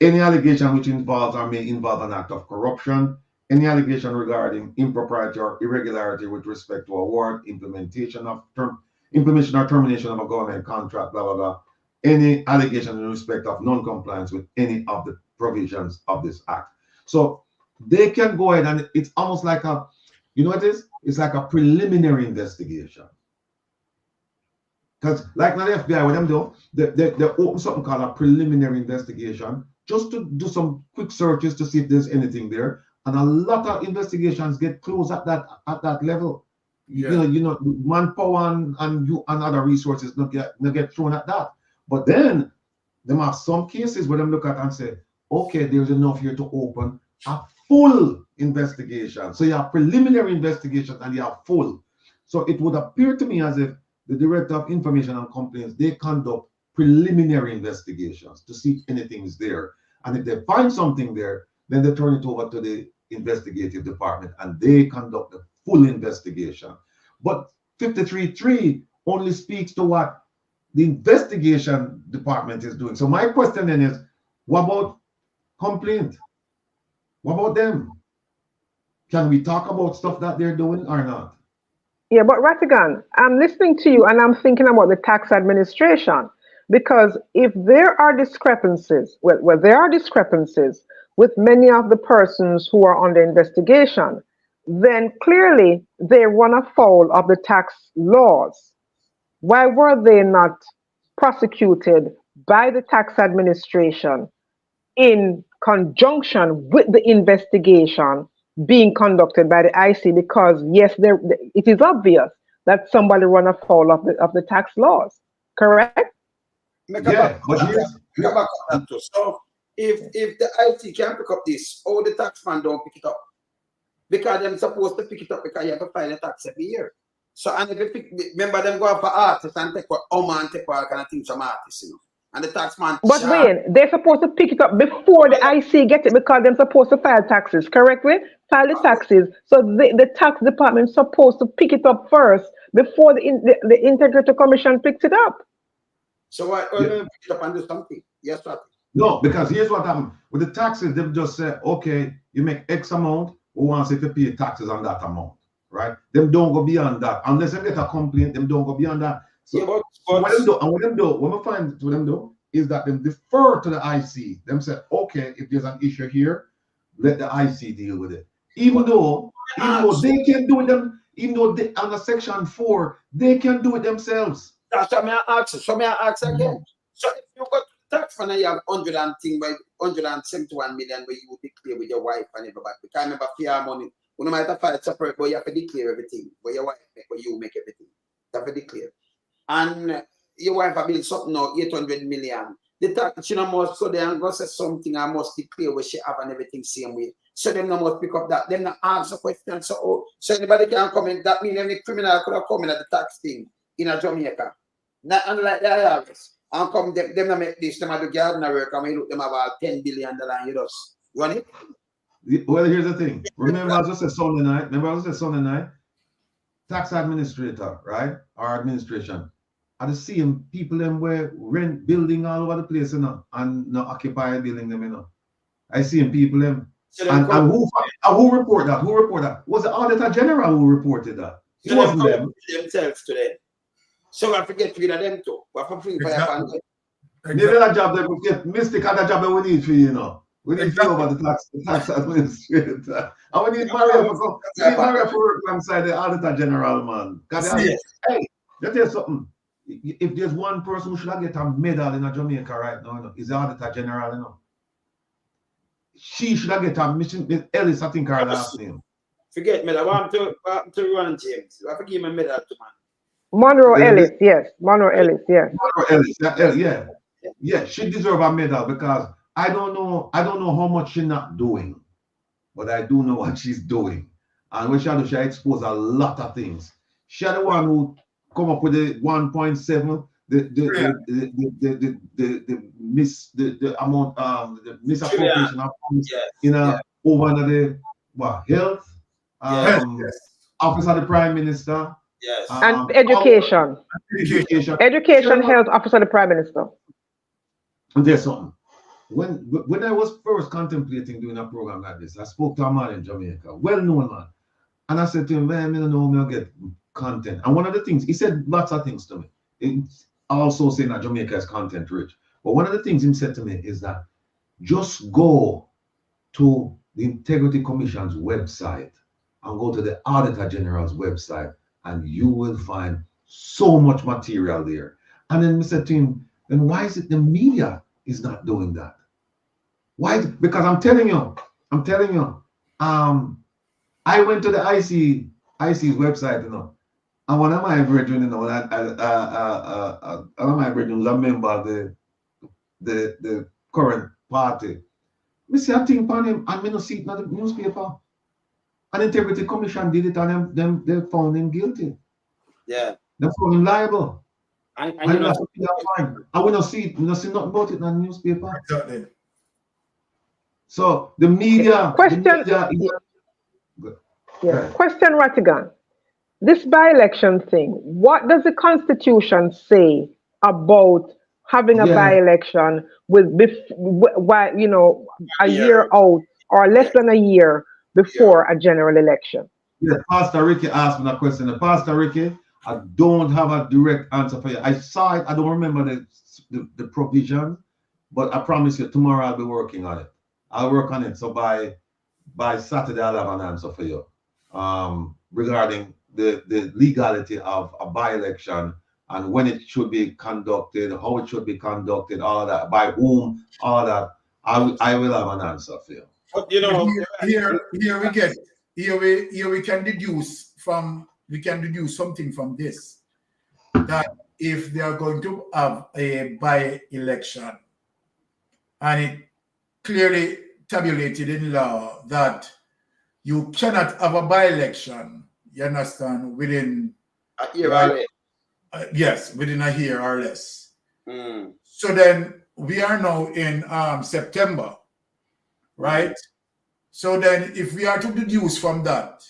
Any allegation which involves or may involve an act of corruption, any allegation regarding impropriety or irregularity with respect to award, implementation or termination of a government contract, blah, blah, blah. Any allegation in respect of non-compliance with any of the provisions of this act. So they can go ahead and it's almost like what it is? It's like a preliminary investigation. Because like now the FBI, what them do, they open something called a preliminary investigation just to do some quick searches to see if there's anything there. And a lot of investigations get closed at that level. Yeah. Manpower and other resources not get thrown at that. But then there are some cases where them look at and say, okay, there's enough here to open a full investigation. So you have preliminary investigations and you have full. So it would appear to me as if the Director of Information and Complaints, they conduct preliminary investigations to see if anything is there. And if they find something there, then they turn it over to the investigative department and they conduct the full investigation. But 53.3 only speaks to what the investigation department is doing. So my question then is, what about complaint? What about them? Can we talk about stuff that they're doing or not? Yeah, but Ratigan, I'm listening to you and I'm thinking about the tax administration. Because if there are discrepancies, well, there are discrepancies with many of the persons who are under investigation, then clearly they run afoul of the tax laws. Why were they not prosecuted by the tax administration in conjunction with the investigation being conducted by the IC? Because yes, it is obvious that somebody run afoul of the tax laws. Correct? Yeah, but so if the IT can pick up this, all the taxman don't pick it up. Because they're supposed to pick it up because you have to file a tax every year. So, and if you pick, remember them go for artists and take what and take all kind of things from artists, you know. And the taxman. But Wayne, they're supposed to pick it up before the IC get it because they're supposed to file taxes, correctly? File the taxes. So the tax department is supposed to pick it up first before the Integrity Commission picks it up. So why pick it up and do something? Yes, sir. No, because here's what happened. With the taxes, they just say, okay, you make X amount, we want you to pay taxes on that amount, right? Them don't go beyond that. Unless they get a complaint, them don't go beyond that. So, what them do, what we find what them do is that them defer to the IC. Them say, okay, if there's an issue here, let the IC deal with it. Even though they can do it them, even though they, under Section 4, they can do it themselves. That's what I ask. So may I ask again? So if you got tax money, you have 171 million where you declare with your wife and everybody. Because remember, fair money, you no matter if it's separate, but you have to declare everything. Where your wife make, where you make everything. You have to declare. And your wife have been something now, 800 million. The tax, she no must go there and go say something and must declare where she have and everything same way. So them no must pick up that. Them not answer questions. So anybody can come in. That means any criminal could have come in at the tax thing in a Jamaica. Not unlike the others. And come them not make this, them have the gardener work and we look them about $10 billion you just run it. Well, here's the thing. Remember I just said Sunday night, tax administrator, right? Our administration. Are the same people them where rent building all over the place, you know, and not occupy building them, you know. I see people them. And who report that? Who report that? Was the Auditor General who reported that? It wasn't them. Themselves today. So I forget to get them too. We have to free fire. They did a job that we get mystic and the job that we need for you know. We need to over the tax administrator. And we need Maria for work alongside the Auditor General, man. Hey, let me tell you something. If there's one person who should get a medal in Jamaica right now, you know, is the Auditor General, you know. She should get a mission. Ellis, I think her last name. Forget me. I want to run James. I forgive my medal to man. Monroe Ellis, yes. Monroe Ellis, yes. Monroe Ellis, yeah. She deserves a medal because I don't know how much she's not doing, but I do know what she's doing. And when she exposed a lot of things. She's the one who come up with the 1.7, the amount the misappropriation of funds over the health office of the Prime Minister. Yes. And education, health office of the Prime Minister. And there's something. When I was first contemplating doing a program like this, I spoke to a man in Jamaica, well-known man, and I said to him, man, I don't know how to get content. And one of the things, he said lots of things to me. It's also saying that Jamaica is content rich. But one of the things he said to me is that just go to the Integrity Commission's website and go to the Auditor General's website, and you will find so much material there. And then I said to him, then why is it the media is not doing that? Why? Because I'm telling you, I went to the IC's website, you know, and one of my brethren, you know, one of my brethren was a member of the current party. I see a thing upon him, and I don't see it in the newspaper. An Integrity Commission did it, and they found him guilty. Yeah. They found him liable. And we don't see nothing about it in the newspaper. Exactly. So the media. Question, Rattigan. This by-election thing, what does the Constitution say about having a by-election with a year out or less than a year before a general election? Yeah, Pastor Ricky asked me that question. Pastor Ricky, I don't have a direct answer for you. I saw it. I don't remember the the provision, but I promise you tomorrow I'll be working on it. I'll work on it. So by Saturday I'll have an answer for you regarding the legality of a by-election and when it should be conducted, how it should be conducted, all of that, by whom, all that. I will have an answer for you. But you know, here we can deduce something from this, that if they are going to have a by-election and it clearly tabulated in law that you cannot have a by-election, you understand, within a year or less. Yes, within a year or less. Mm. So then we are now in September, right? So then if we are to deduce from that,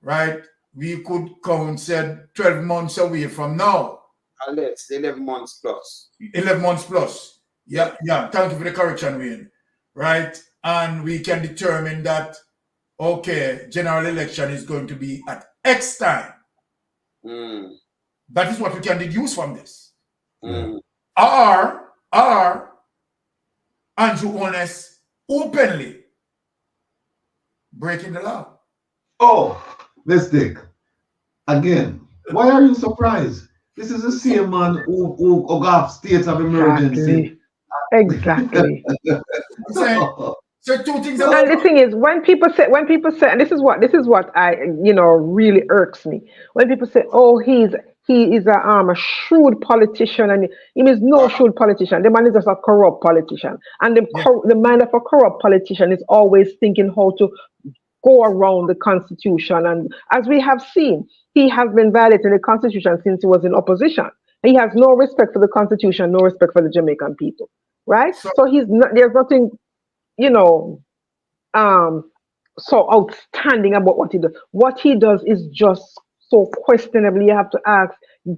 right, we could count, said, 12 months away from now. Less, 11 months plus. 11 months plus. Yeah. Thank you for the correction, Wayne. Right? And we can determine that, okay, general election is going to be at X time. Mm. That is what we can deduce from this. Mm. Or Andrew Holness openly breaking the law. Oh, Mystic. Again, why are you surprised? This is the same man who got states of emergency. Exactly. So two things. And the thing is, when people say, and this is what I, really irks me. When people say, oh, he is a shrewd politician, and he is no shrewd politician. The man is just a corrupt politician, and the mind of a corrupt politician is always thinking how to go around the Constitution. And as we have seen, he has been violating the Constitution since he was in opposition. He has no respect for the Constitution, no respect for the Jamaican people, right? So he's not. There's nothing, so outstanding about what he does. What he does is just so questionable. You have to ask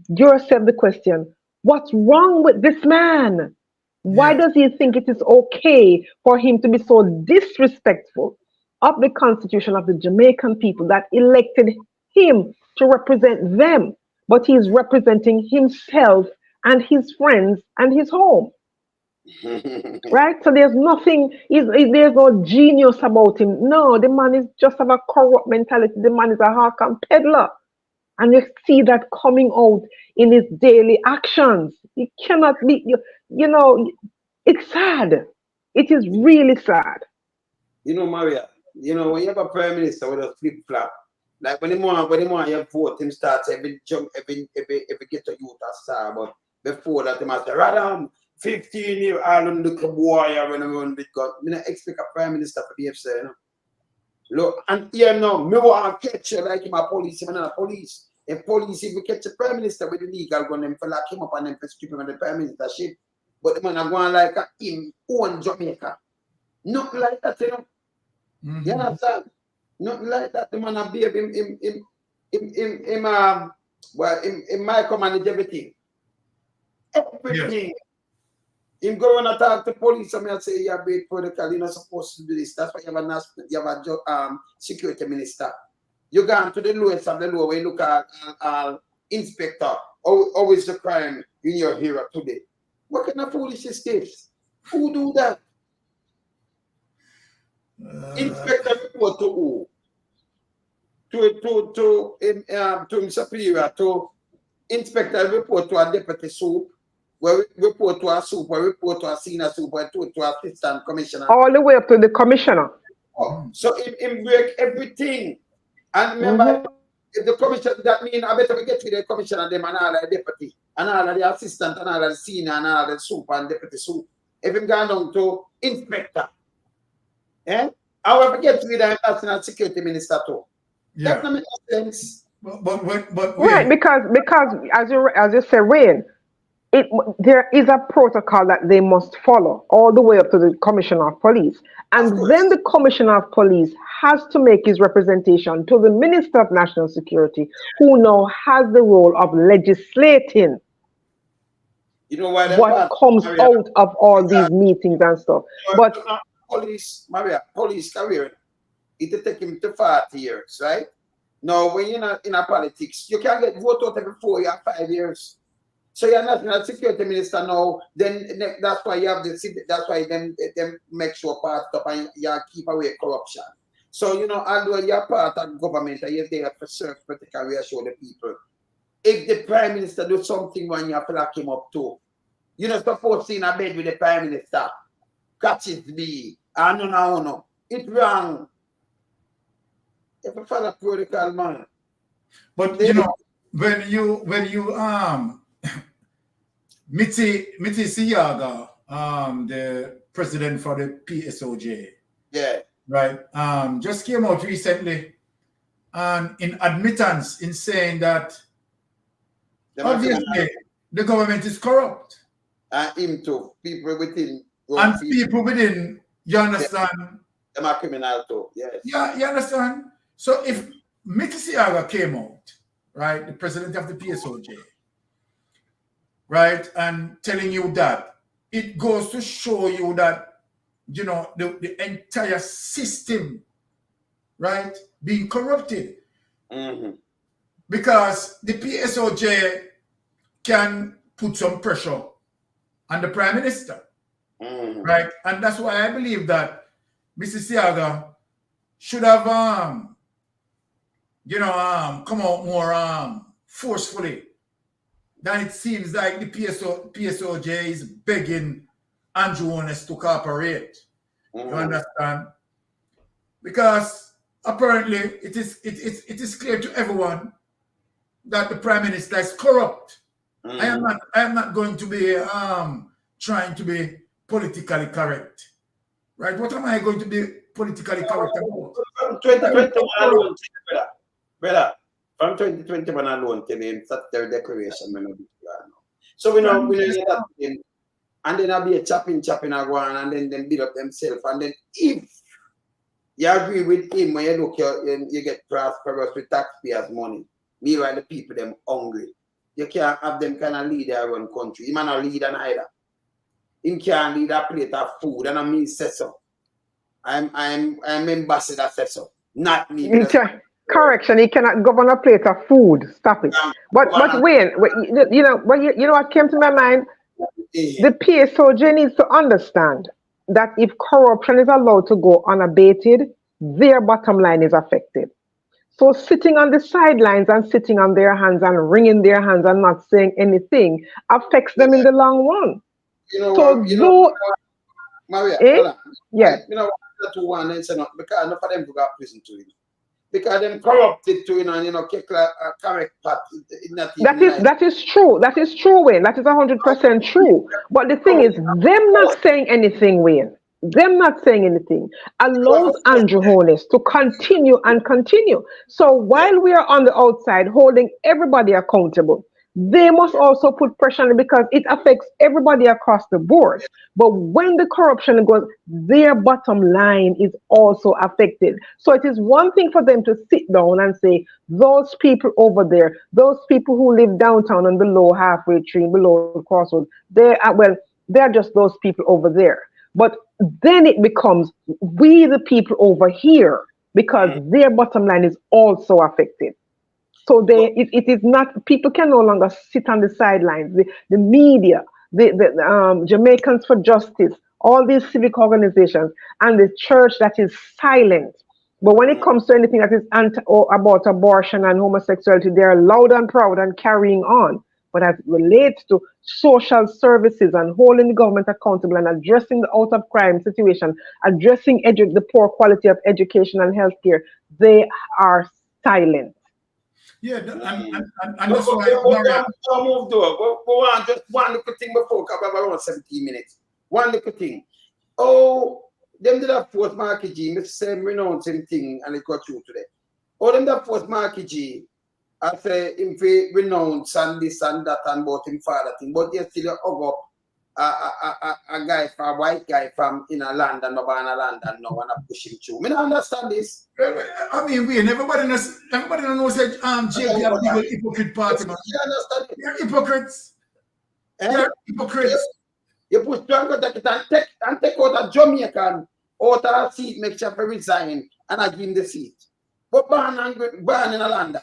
yourself the question: what's wrong with this man? Why does he think it is okay for him to be so disrespectful of the Constitution of the Jamaican people that elected him to represent them, but he's representing himself and his friends and his home? Right? So there's nothing, there's no genius about him. No, the man is just of a corrupt mentality. The man is a hawk peddler. And you see that coming out in his daily actions. He cannot be, it's sad. It is really sad. Maria, when you have a prime minister with a flip-flop, like when you vote, him starts every get a youth a star, but before that, he must say, rather 15 years old look a boy when I run with God. I don't expect a prime minister for the FC, Look, and me want to catch you like him a police, him not a police. If we catch a prime minister with the legal gun, them for lock him up and them for strip him on the prime ministership. But the man are going like him own Jamaica. Nothing like that, Mm-hmm. You understand? Nothing like that. The man a babe him micromanage everything. Everything. Yes. Him go and talk to police and I say you're a big protocol, you're not supposed to do this. That's why you have a security minister. You go to the lowest of the law where you look at inspector. How is the crime in your area today? What kind of foolish is this? Who do that? Inspector report to who? To him superior, to inspector report to a deputy soup, where report to a soup, or report to a senior soup, or to assistant commissioner. All the way up to the commissioner. So him break everything. And remember, if the commissioner, that means I better get to the commissioner, them and all the deputy, and all of the assistant, and all of the senior, and all the soup and deputy soup. If him gone down to inspector, I will get to the national security minister too. Yeah. That makes sense. But right, because as you say, Wayne, there is a protocol that they must follow all the way up to the commissioner of police, and then the commissioner of police has to make his representation to the Minister of National Security, who now has the role of legislating. What comes out of all these meetings and stuff. But police career, it will take him to 40 years, right? Now, when you're not in a politics, you can get voted out every 4 years, 5 years. So you're national security minister now, then that's why you have that's why them make sure part up and you keep away corruption. So, you know, although you're part of government and you're there for serve, protect and reassure the people, if the prime minister do something when you have to lock him up too, you're not supposed to in a bed with the prime minister. Catches me. No. It's wrong. If you follow protocol, man. But you know, when you Miti Siyaga, the president for the PSOJ, yeah, right, just came out recently and in admittance in saying that obviously the government is corrupt. Him too. People within. And people within, you understand? Them are criminal too, yes. Yeah, you understand? So if Miti Siyaga came out, right, the president of the PSOJ, right, and telling you that, it goes to show you that, you know, the entire system, right, being corrupted. Because the PSOJ can put some pressure on the prime minister, right? And that's why I believe that Mr. Siyaga should have, come out more forcefully than it seems like the PSOJ is begging Andrew Holness to cooperate. You understand? Because apparently it is clear to everyone that the prime minister is corrupt. I am not going to be trying to be politically correct. Right? What am I going to be politically correct about? From 2021 alone, brother. From 2021 alone, tell him that's their declaration. So we know that thing, and then I'll be a chopping around, and then them build up themselves. And then if you agree with him when you look, you get prosperous with taxpayers' money. Meanwhile, the people them hungry. You can't have them kind of lead their own country. He man a leader neither. He can't lead a plate of food, and I mean say so. I'm ambassador say so. Not me. Correction, he cannot govern a plate of food. Stop it. But Wayne, you know what came to my mind? The PSOJ needs to understand that if corruption is allowed to go unabated, their bottom line is affected. So sitting on the sidelines and sitting on their hands and wringing their hands and not saying anything affects them in the long run. Maria, yeah. You know what? To one and say no, because enough of them go to prison to him. Because them corrupted to and correct path. That is true. That is true, Wayne. That is 100% true. But the thing is, them not saying anything, Wayne. Them not saying anything allows Andrew Holness to continue and continue. So while we are on the outside holding everybody accountable, they must also put pressure on it because it affects everybody across the board. But when the corruption goes, their bottom line is also affected. So it is one thing for them to sit down and say, those people over there, those people who live downtown and below halfway tree, below the crossroads, they're just those people over there. But then it becomes we the people over here because their bottom line is also affected. So it is not, people can no longer sit on the sidelines. The media, the Jamaicans for Justice, all these civic organizations, and the church that is silent. But when it comes to anything that is about abortion and homosexuality, they're loud and proud and carrying on. But as it relates to social services and holding the government accountable and addressing the out of crime situation, addressing the poor quality of education and healthcare, they are silent. Yeah, and that's why. Just one little thing before, because we have around 17 minutes. One little thing. Oh, them did that force Marky G, the same renouncing thing, and it got through today. Oh, them that force Marky G, I say him renounce and this and that and about him father thing, but you still hug up a guy, a white guy from in a land and over in a land and now and push him through. I don't understand this. I mean, everybody knows that JP are people hypocrite party, man. They're hypocrites. They're hypocrites. You put strong and take out a Jamaican out of a seat, make sure to resign and I give him the seat. But born in a land.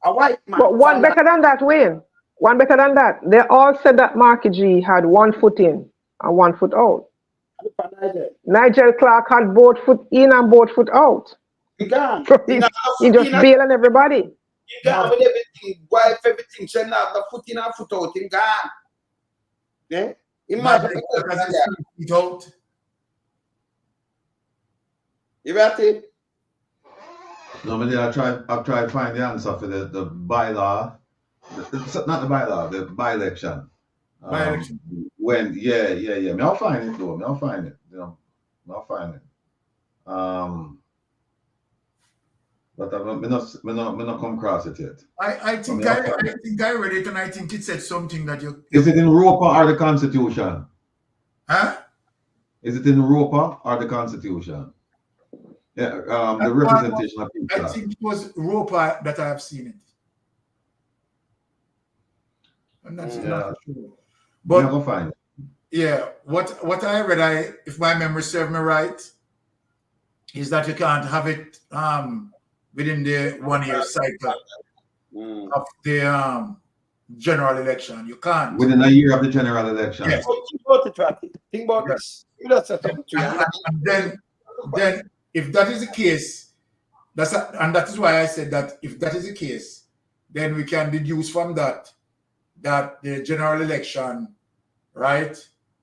A white man. But one better than that, Wayne. One better than that. They all said that Marky G had 1 foot in and 1 foot out. Nigel Clark had both foot in and both foot out. He gone. So he just bailing everybody. He gone with everything, wife, everything. So now the foot in and foot out, he gone. Yeah? Imagine it out. You got it? No, I've tried to find the answer for the bylaw. Not the bylaw, the by-election. By-election. When, yeah. I'll find it though. I'll find it. I'll find it. But I'm not come across it yet. I think I read it, and I think it said something that you. Is it in ROPA or the Constitution? Huh? Is it in ROPA or the Constitution? Yeah, the representation of people. I think it was ROPA that I have seen it. I'm not sure. But go find it. Yeah, what I read, if my memory serves me right, is that you can't have it within the 1 year cycle of the general election. You can't. Within a year of the general election. Yes. Think about this. And then if that is the case, and that is why I said that if that is the case, then we can deduce from that the general election, right,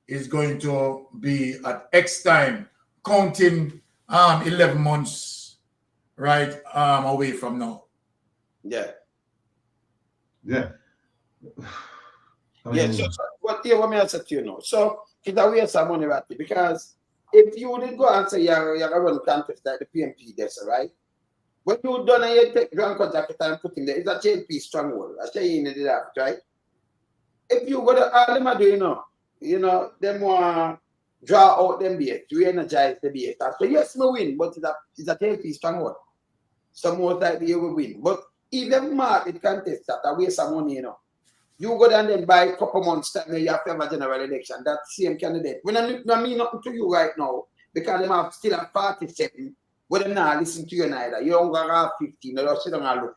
is going to be at X time, counting 11 months, right, away from now. Yeah. Yeah. So what me answer to you now? So it's a waste of money, right? Because if you did go and say you're going to run contest like the PMP, that's right. When you done and you take grand contract and put in there, it's a JLP stronghold. I say you need that, right? If you go to all them are doing, them want draw out them base, re-energize the base. So yes, me win, but it's a JLP stronghold. So most likely you will win. But if them market contest that, a waste of money, you go down and buy a couple months time, you have to have a general election. That same candidate. When I mean nothing to you right now, because them have still have 47, but them not listen to you neither. You don't have 15, you don't sit down and look.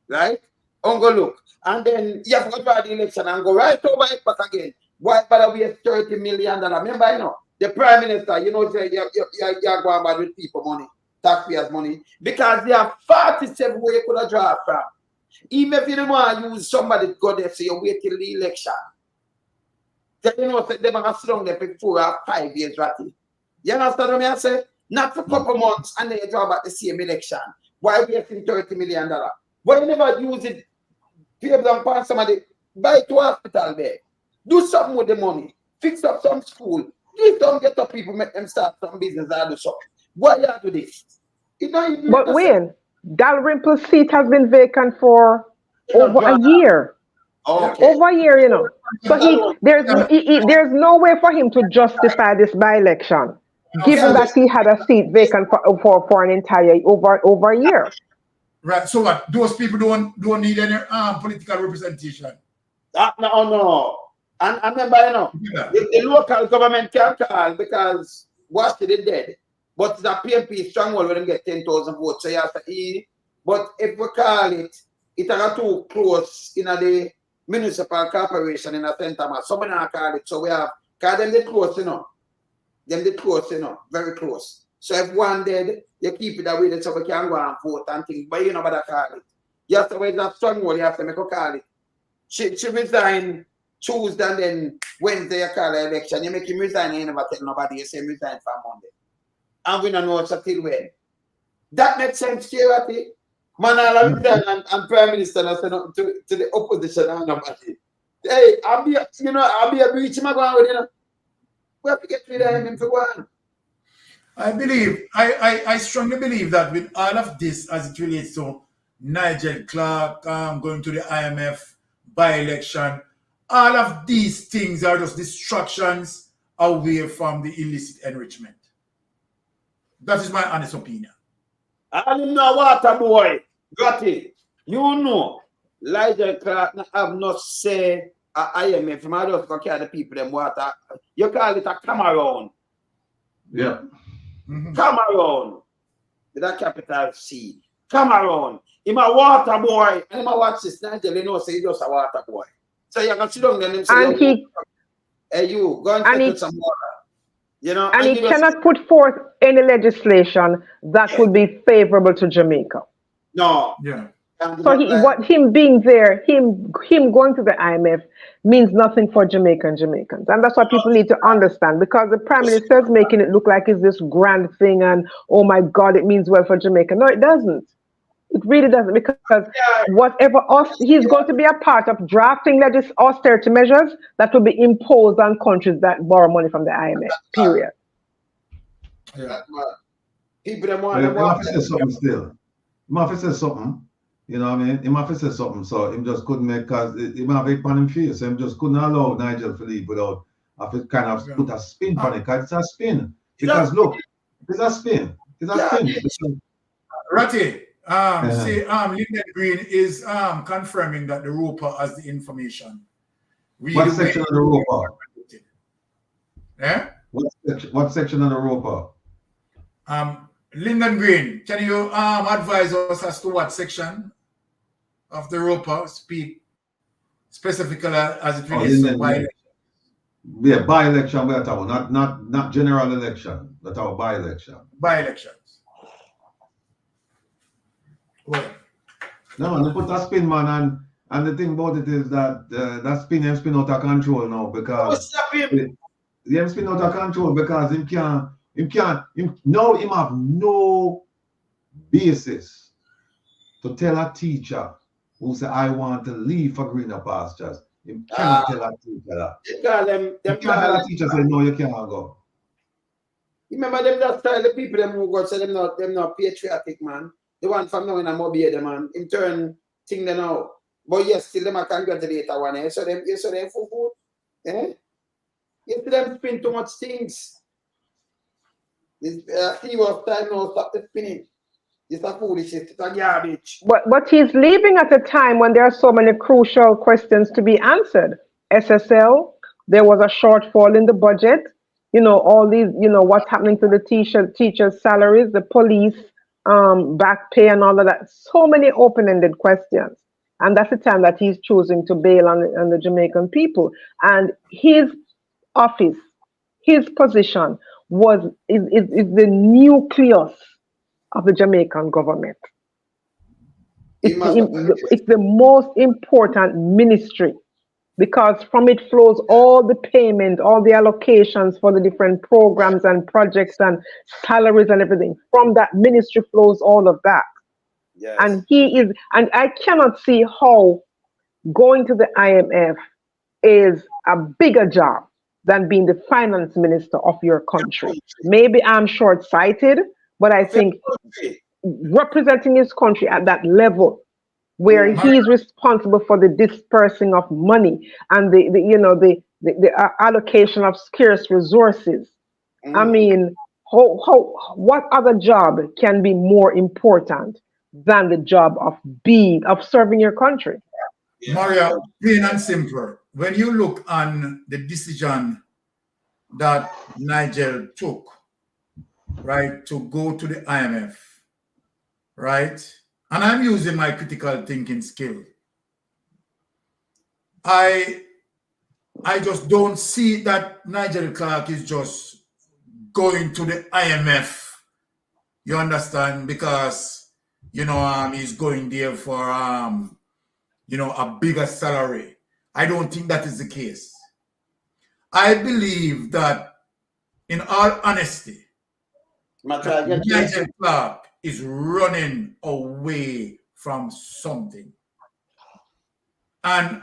Right? Don't go look. And then you have to go to the election and go right over it back again. Why bother waste $30 million? Remember, the Prime Minister, you're going bad with people money, taxpayers' money, because they have 47 where you could have drawn from. Even if you don't want to use somebody to go there, so you wait till the election. Then they're going to sit down there for 4 or 5 years, right? You understand what I say? Not for a couple months and then you draw back the same election. Why wasting $30 million? Why you never use it? Pay down for somebody, buy to hospital there. Do something with the money. Fix up some school. Please don't get up people, make them start some business or do something. Why you do this? But Wayne, Dalrymple's seat has been vacant for over a year. Okay. Over a year, So there's no way for him to justify this by-election, given that he had a seat vacant for an entire over a year. Right. So what? Those people don't need any political representation. No. And remember, the local government can't call because Washington is dead. But it's a PMP stronghold when them get 10,000 votes. So you have to but if we call it are too close in the municipal corporation in a center mass. Somebody not call it. So we have because them they close, Them they close, very close. So if one dead, you keep it away so we can go and vote and things. But you know what I call it. You have to wait that stronghold, you have to make a call it. She resign Tuesday and then Wednesday you call the election. You make him resign and you never tell nobody you say him resign for Monday. And we don't know what's till when. That makes sense to you, right? Man, I'll resign and Prime Minister and say nothing to the opposition and nobody. Hey, I'll be a breach him going with we have to get rid of him for one. I strongly believe that with all of this as it relates to Nigel Clark going to the IMF by-election, all of these things are just distractions away from the illicit enrichment. That is my honest opinion. I don't know water boy. Got it. Nigel Clark have not say IMF. I just go carry the people them water. You call it a Cameroon. Yeah. Cameroon. With a capital C. Cameroon. He's a water boy. And I watch this Nigel, say he's just a water boy. So you can sit down and him say, And he hey, you, go and fetch some water. You know, and he cannot put forth any legislation that would be favorable to Jamaica. No. Yeah. So him being there, him going to the IMF means nothing for Jamaicans, and that's what people need to understand, because the Prime Minister is making it look like it's this grand thing, and oh my God, it means well for Jamaica. No, it doesn't. It really doesn't, because whatever he's going to be a part of drafting austerity measures that will be imposed on countries that borrow money from the IMF. Period. Yeah. People them want to say something still. He might have said something. You know what I mean? He might have said something, so him just couldn't make, because he might have on him face, so him just couldn't allow Nigel to leave without kind of put a spin on it, because it's a spin. Because look, it's a spin. It's a spin. Ratty, see, Lyndon Green is confirming that the Roper has the information. What section of the Roper? Yeah? What section of the Roper? Lyndon Green, can you advise us as to what section of the Roper speak specifically as it relates to by-election? Yeah, by-election we're talking, not general election, but our by-election. By-elections. Well. No, man, they put a spin, man, and the thing about it is that that spin out of control now, because him spin out of control because him have no basis to tell a teacher who say I want to leave for greener pastures. Him cannot tell a teacher that. He can't tell a teacher say no, you can't go. Remember them that style the people them who go say them not patriotic, man. The one from now in a mobile, the man in turn thing they know. But yes, still them a congratulate one. Eh? So them for food. Eh? You see them spin too much things. This was time now, stop the spinning. It's a foolishness, it's a garbage. But he's leaving at a time when there are so many crucial questions to be answered. SSL, there was a shortfall in the budget. You know, all these, you know, what's happening to the teachers' salaries, the police, back pay and all of that. So many open-ended questions. And that's the time that he's choosing to bail on the Jamaican people. And his office, his position is the nucleus of the Jamaican government. It's the most important ministry, because from it flows all the payment, all the allocations for the different programs and projects and salaries and everything. From that ministry flows all of that. Yes. And I cannot see how going to the IMF is a bigger job than being the finance minister of your country. Maybe I'm short-sighted, but I think representing his country at that level, where he is responsible for the dispersing of money and the allocation of scarce resources. I mean, what other job can be more important than the job of serving your country? Maria, plain and simple. When you look on the decision that Nigel took, right, to go to the IMF, right, and I'm using my critical thinking skill, I just don't see that Nigel Clark is just going to the IMF. You understand? Because, you know, he's going there for, you know, a bigger salary. I don't think that is the case. I believe that, in all honesty, Nigel Clark is running away from something. And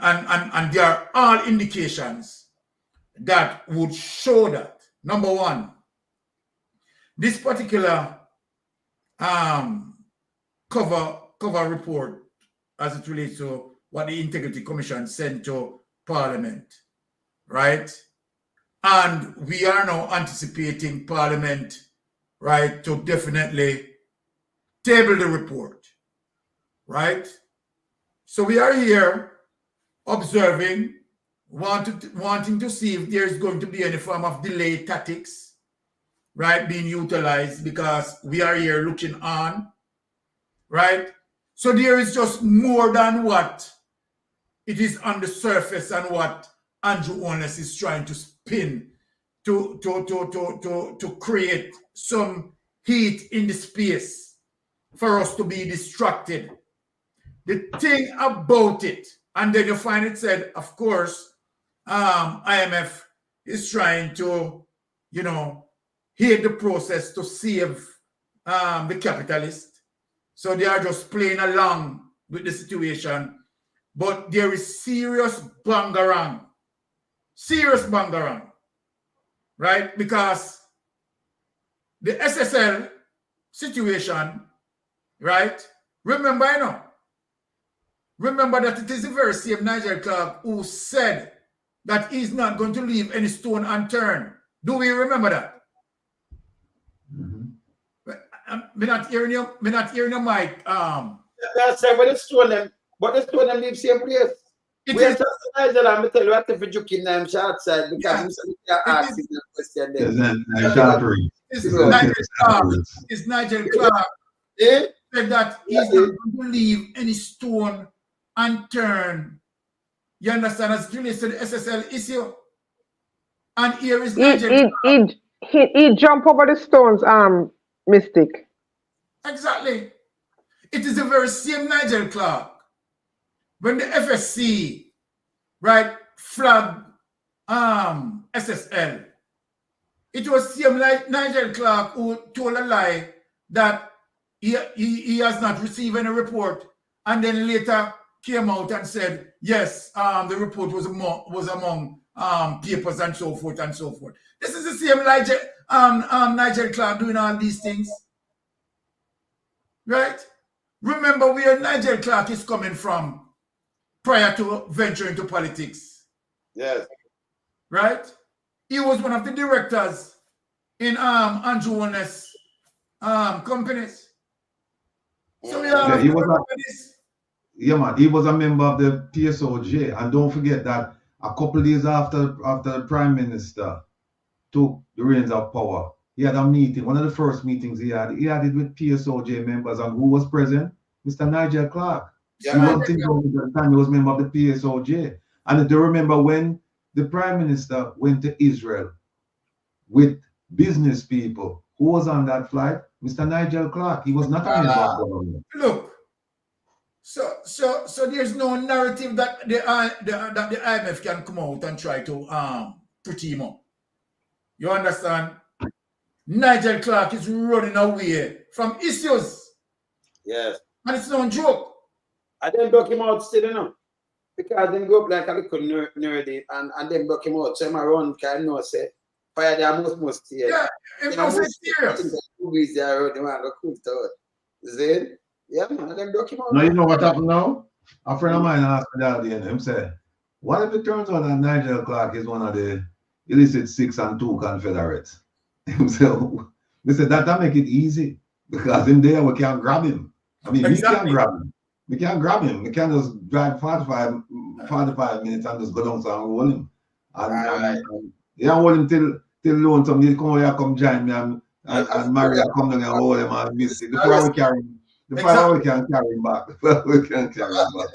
there are all indications that would show that. Number one, this particular cover report, as it relates to what the Integrity Commission sent to Parliament, right? And we are now anticipating Parliament, right, to definitely table the report, right? So we are here observing, wanting to see if there is going to be any form of delay tactics, right, being utilized, because we are here looking on, right? So there is just more than what it is on the surface and what Andrew Holness is trying to spin to create some heat in the space for us to be distracted. The thing about it, and then you find it said, of course, IMF is trying to, you know, hate the process to save the capitalist. So they are just playing along with the situation. But there is serious bangarang, right? Because the SSL situation, right? Remember that it is the very same Nigel Clark who said that he's not going to leave any stone unturned. Do we remember that? Me not hearing you, Mike. That's but the stone them leave same place. We are just Nigel, I'm tell you what if you keep them short side because you ask the question then. It's Nigel Clark said that he's not going to leave any stone unturned. You understand? As it relates to the SSL issue. And here is Nigel Clark. He jump over the stones, Mystic. Exactly. It is the very same Nigel Clark. When the FSC, right, flagged SSL, it was same like Nigel Clark who told a lie that he has not received any report, and then later came out and said, yes, the report was among papers and so forth and so forth. This is the same Nigel Clark doing all these things. Right? Remember where Nigel Clark is coming from prior to venturing into politics. Yes. Right? He was one of the directors in Andrew Holness companies. So he was a member of the PSOJ, and don't forget that a couple of days after the Prime Minister took the reins of power, he had a meeting. One of the first meetings he had it with PSOJ members, and who was present? Mr. Nigel Clark. He was a member of the PSOJ. And if you remember when the Prime Minister went to Israel with business people, who was on that flight? Mr. Nigel Clark. He was not a member of government. Look, so there's no narrative that the IMF can come out and try to put him up. You understand? Nigel Clark is running away from issues. Yes. And it's no joke. I then broke him out still, you know. Because then go up like a little nerdy and then broke him out. So I'm around kind of say, fire the most here. Yeah, it was serious. Movies there around the man go cool to it. Yeah, man, and then broke him out. Now you know what happened now? A friend of mine asked me that day and him said, what if it turns out that Nigel Clark is one of the illicit 6 and 2 Confederates? So they said that make it easy because in there we can't grab him. I mean, Exactly. we can't grab him. We can't grab him. We can't just drive 45 minutes and just go down and hold him. And hold him till loan somebody come here, come join me and Maria come down and hold him and miss it. Before we carry him. Before we can carry him back. We can carry him back.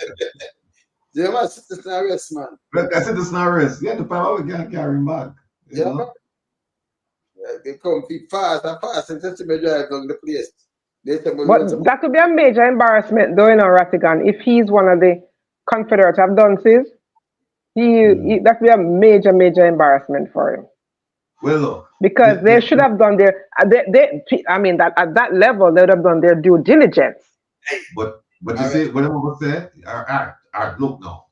They must sit this arrest, man. I said this arrest. Yeah, the power we can't carry him back. You know? They come fast and just to drive down the place. But that would be a major embarrassment, though, Rattigan, if he's one of the Confederate have done this. That would be a major embarrassment for him. Well, look, because they should have done their. That at that level they would have done their due diligence. But you see, what I'm going to say, all right, look now.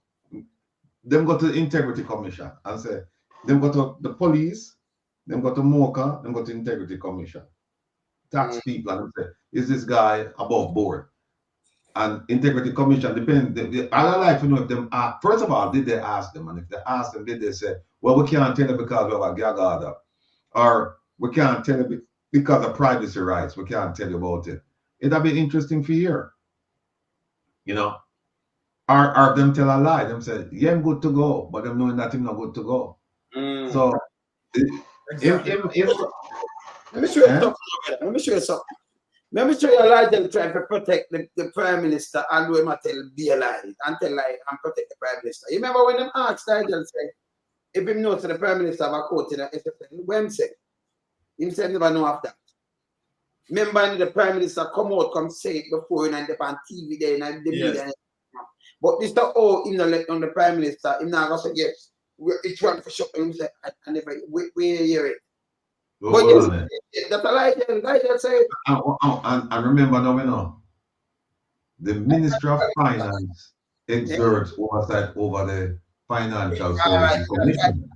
Them go to the Integrity Commission and say, them go to the police, them go to MOCA, them go to Integrity Commission. Tax people and say, is this guy above board? And Integrity Commission depends. I like to know if them first of all, did they ask them? And if they asked them, did they say, well, we can't tell you because we have a gag order, or we can't tell you because of privacy rights. We can't tell you about it. It'd be interesting for you, you know. Or them tell a lie. Them say, yeah, I'm good to go, but them knowing that I'm not good to go. So, let me show you something. Let me show you a lie them trying to protect the Prime Minister and we might tell be a lie and tell lie and protect the Prime Minister. You remember when them asked Nigel say, if him knows the Prime Minister have a court in a SSL, what him say? Him say never know of that. Remember the Prime Minister come out, come say it before and they on TV there and the media. But this is all in on the Prime Minister, him now go say yes, it's one for sure. Him say I never we hear it. But yes, that's a lie Nigel say. And remember now, you know, the Ministry of Finance exerts oversight over the Financial Services Commission.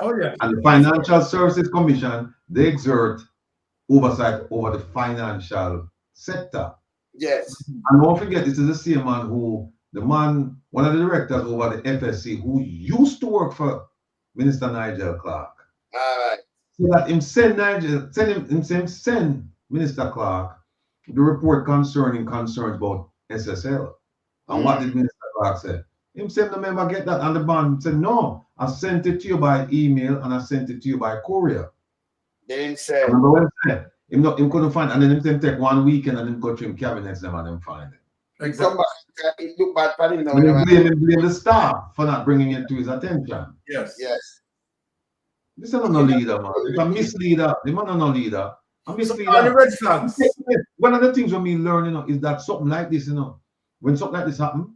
Oh, yeah. And the Financial Services Commission, they exert oversight over the financial sector. Yes. And don't forget, this is the same man one of the directors over the FSC, who used to work for Minister Nigel Clark. All right. So that him send Minister Clark the report concerning concerns about SSL. And what did Minister Clark say? Him said the member get that, and the band said, no, I sent it to you by email and I sent it to you by courier. They didn't say. Remember what he said? Him couldn't find it, and then him take 1 weekend and then go to him cabinets them and then find it. Exactly. It look bad for him now. Blame the staff for not bringing it to his attention. Yes. Yes. This is not no leader, man. It's a misleader. The man is no leader. A misleader. So, the red flags. One of the things when we learn, you know, is that something like this, you know, when something like this happens,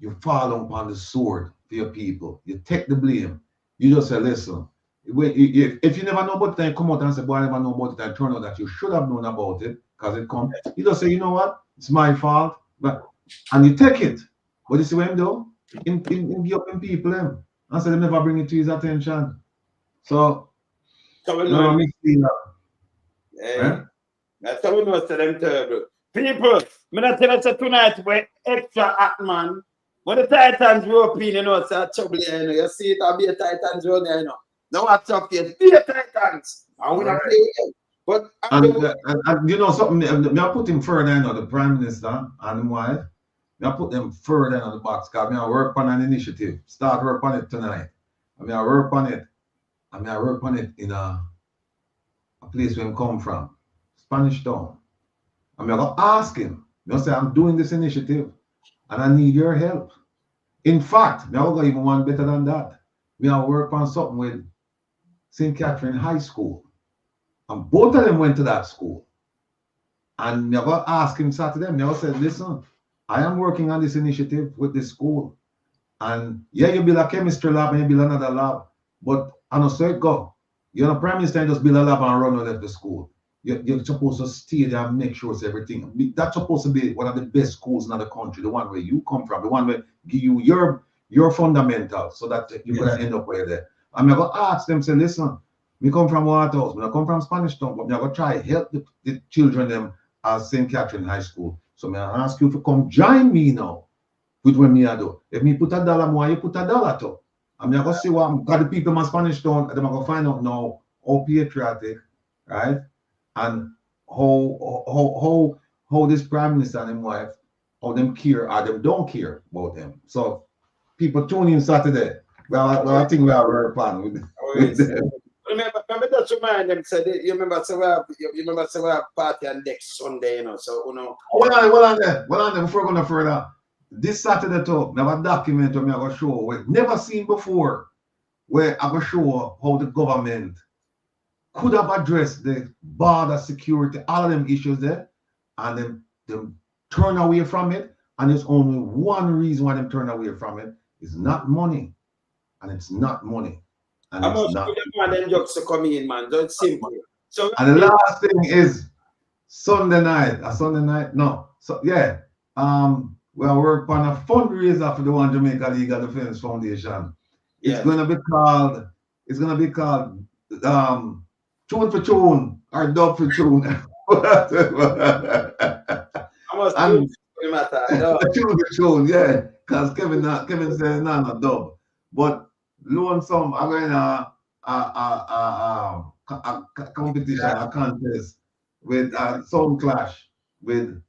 you fall upon the sword for your people. You take the blame. You just say, listen, if you never know about it, then come out and say, boy, I never know about it, and turn out that you should have known about it, because it comes. You just say, you know what, it's my fault, and you take it. But you see what him do? Him give up in people, him, and say they never bring it to his attention. So we know, know. That's how we know to them terrible. People, I'm not telling you tonight, we're extra act, man. When the Titans were up, you know, it's a trouble, you know. You see it, I'll be a Titans run there, you know. Now what's up here? Be a Titans. And we don't play with them. But and you know something, I put him further, you know, the Prime Minister and his wife. I put them further on the box because I work on an initiative. Start work on it tonight. I work on it. I work on it in a place where I come from, Spanish Town. I'm going to ask him. I say, I'm doing this initiative and I need your help. In fact, I will go even one better than that. I work on something with St. Catherine High School. And both of them went to that school. And I will ask him Saturday. I will say, listen, I am working on this initiative with this school. And yeah, you build a chemistry lab and you build another lab. But I know so it go. You're not Prime Minister and just build a lab and run out of the school. You're supposed to stay there and make sure it's everything. That's supposed to be one of the best schools in the country, the one where you come from, the one where give you your fundamentals so that you're going to end up where there. I'm going to ask them, say, listen, we come from Waterhouse, I come from Spanish Town, but I'm going to try to help the children them at St. Catherine High School. So I'm going to ask you to come join me now with what me I do. If me put $1 more, you put $1 too. I'm going to see what, because the people in Spanish Town, they're going to find out now how patriotic, right? And how this Prime Minister and his wife, how them care or them don't care about them. So people tune in Saturday. Well, I think we are very fun with them. Remember that remind them said you remember so we have party on next Sunday, you know. So you know. Well on them before going further. This Saturday too, we have a document where I go show we've never seen before, where I go show how the government could have addressed the border security, all of them issues there, and them turn away from it. And there's only one reason why them turn away from it. It's not money. And it's not money. And it's not. Them jokes to come in, man. That's simple. So and the last thing is Sunday night. No. So yeah. We are working on a fundraiser for the One Jamaica Legal Defense Foundation. It's gonna be called Tune for Tune or Dub for Tune. And Tune for Tune, yeah. Because Kevin said no dub. But low and some I'm going a competition, a contest with Sound Clash with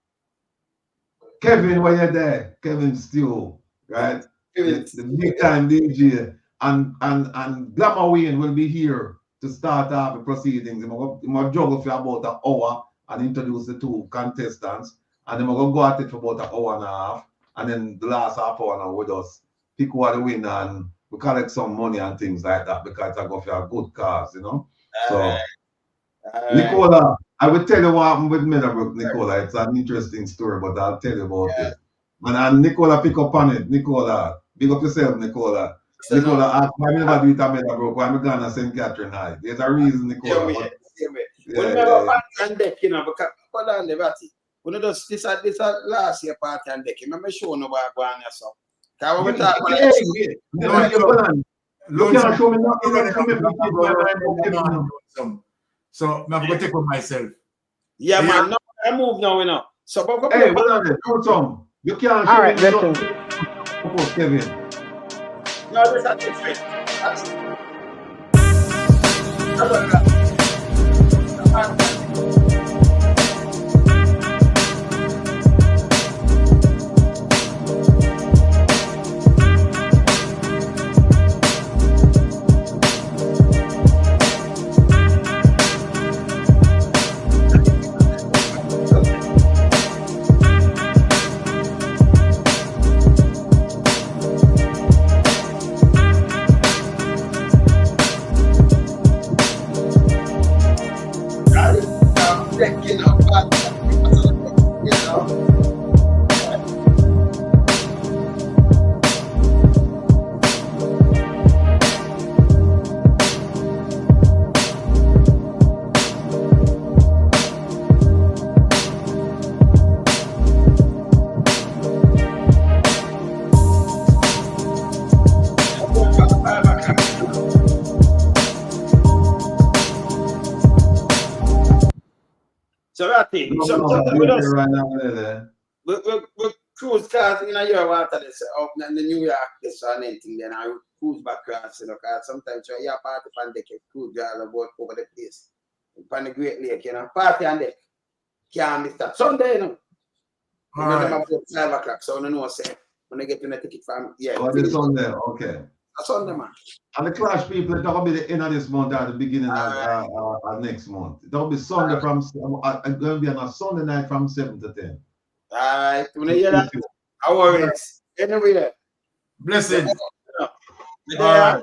Kevin, when you're there, Kevin Steele, right? The big time DJ, and Glamour Wayne will be here to start off the proceedings. I'm going to juggle for about an hour and introduce the two contestants, and then we're going to go at it for about an hour and a half, and then the last half hour now we just pick who are the winner and we collect some money and things like that because it's going to be a good cause, you know. So, Nicola, I will tell you what happened with Meadowbrook, Nicola. It's an interesting story, but I'll tell you about it. And Nicola pick up on it. Nicola, big up yourself, Nicola. Nicola asked why we never do it at Meadowbrook, why we gone to St. Catherine High. There's a reason, Nicola. We never party on deck, you know, because hold on the batty. We know this last year party on deck. Remember show no about going yourself. Can we talk about it? Look, you can't show me nothing. So I'm gonna take on myself. Yeah, man. No, I move now, you know. So, hey, hold on there. Tom, you can't show me nothing. Kevin. No, that's not it. So that thing. We cruise cars in a year after this up in the New York this or anything, then I cruise back across, you know, because sometimes you have party on deck, you cruise all about over the place. On the Great Lake, you know, party on deck. Can't miss that. Sunday, you know. All right. About 5 o'clock, so I know say when I get in the ticket from it's Sunday, okay. Sunday, man. And the Clash people, that'll be the end of this month or the beginning of next month. That'll be Sunday from going to be on a Sunday night from 7 to 10. All right. When you hear that, I worry. Anyway, blessings. Right.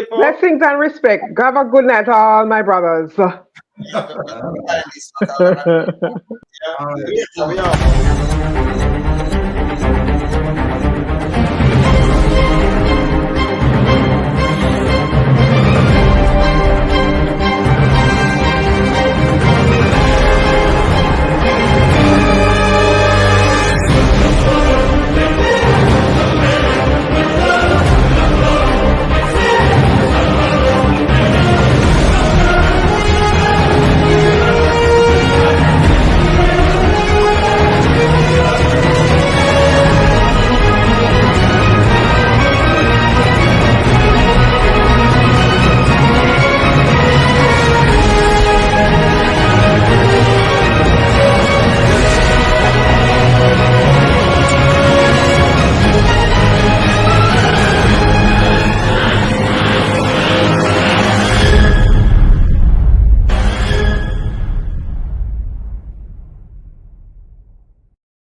Blessings and respect. Have a good night, all my brothers. All right.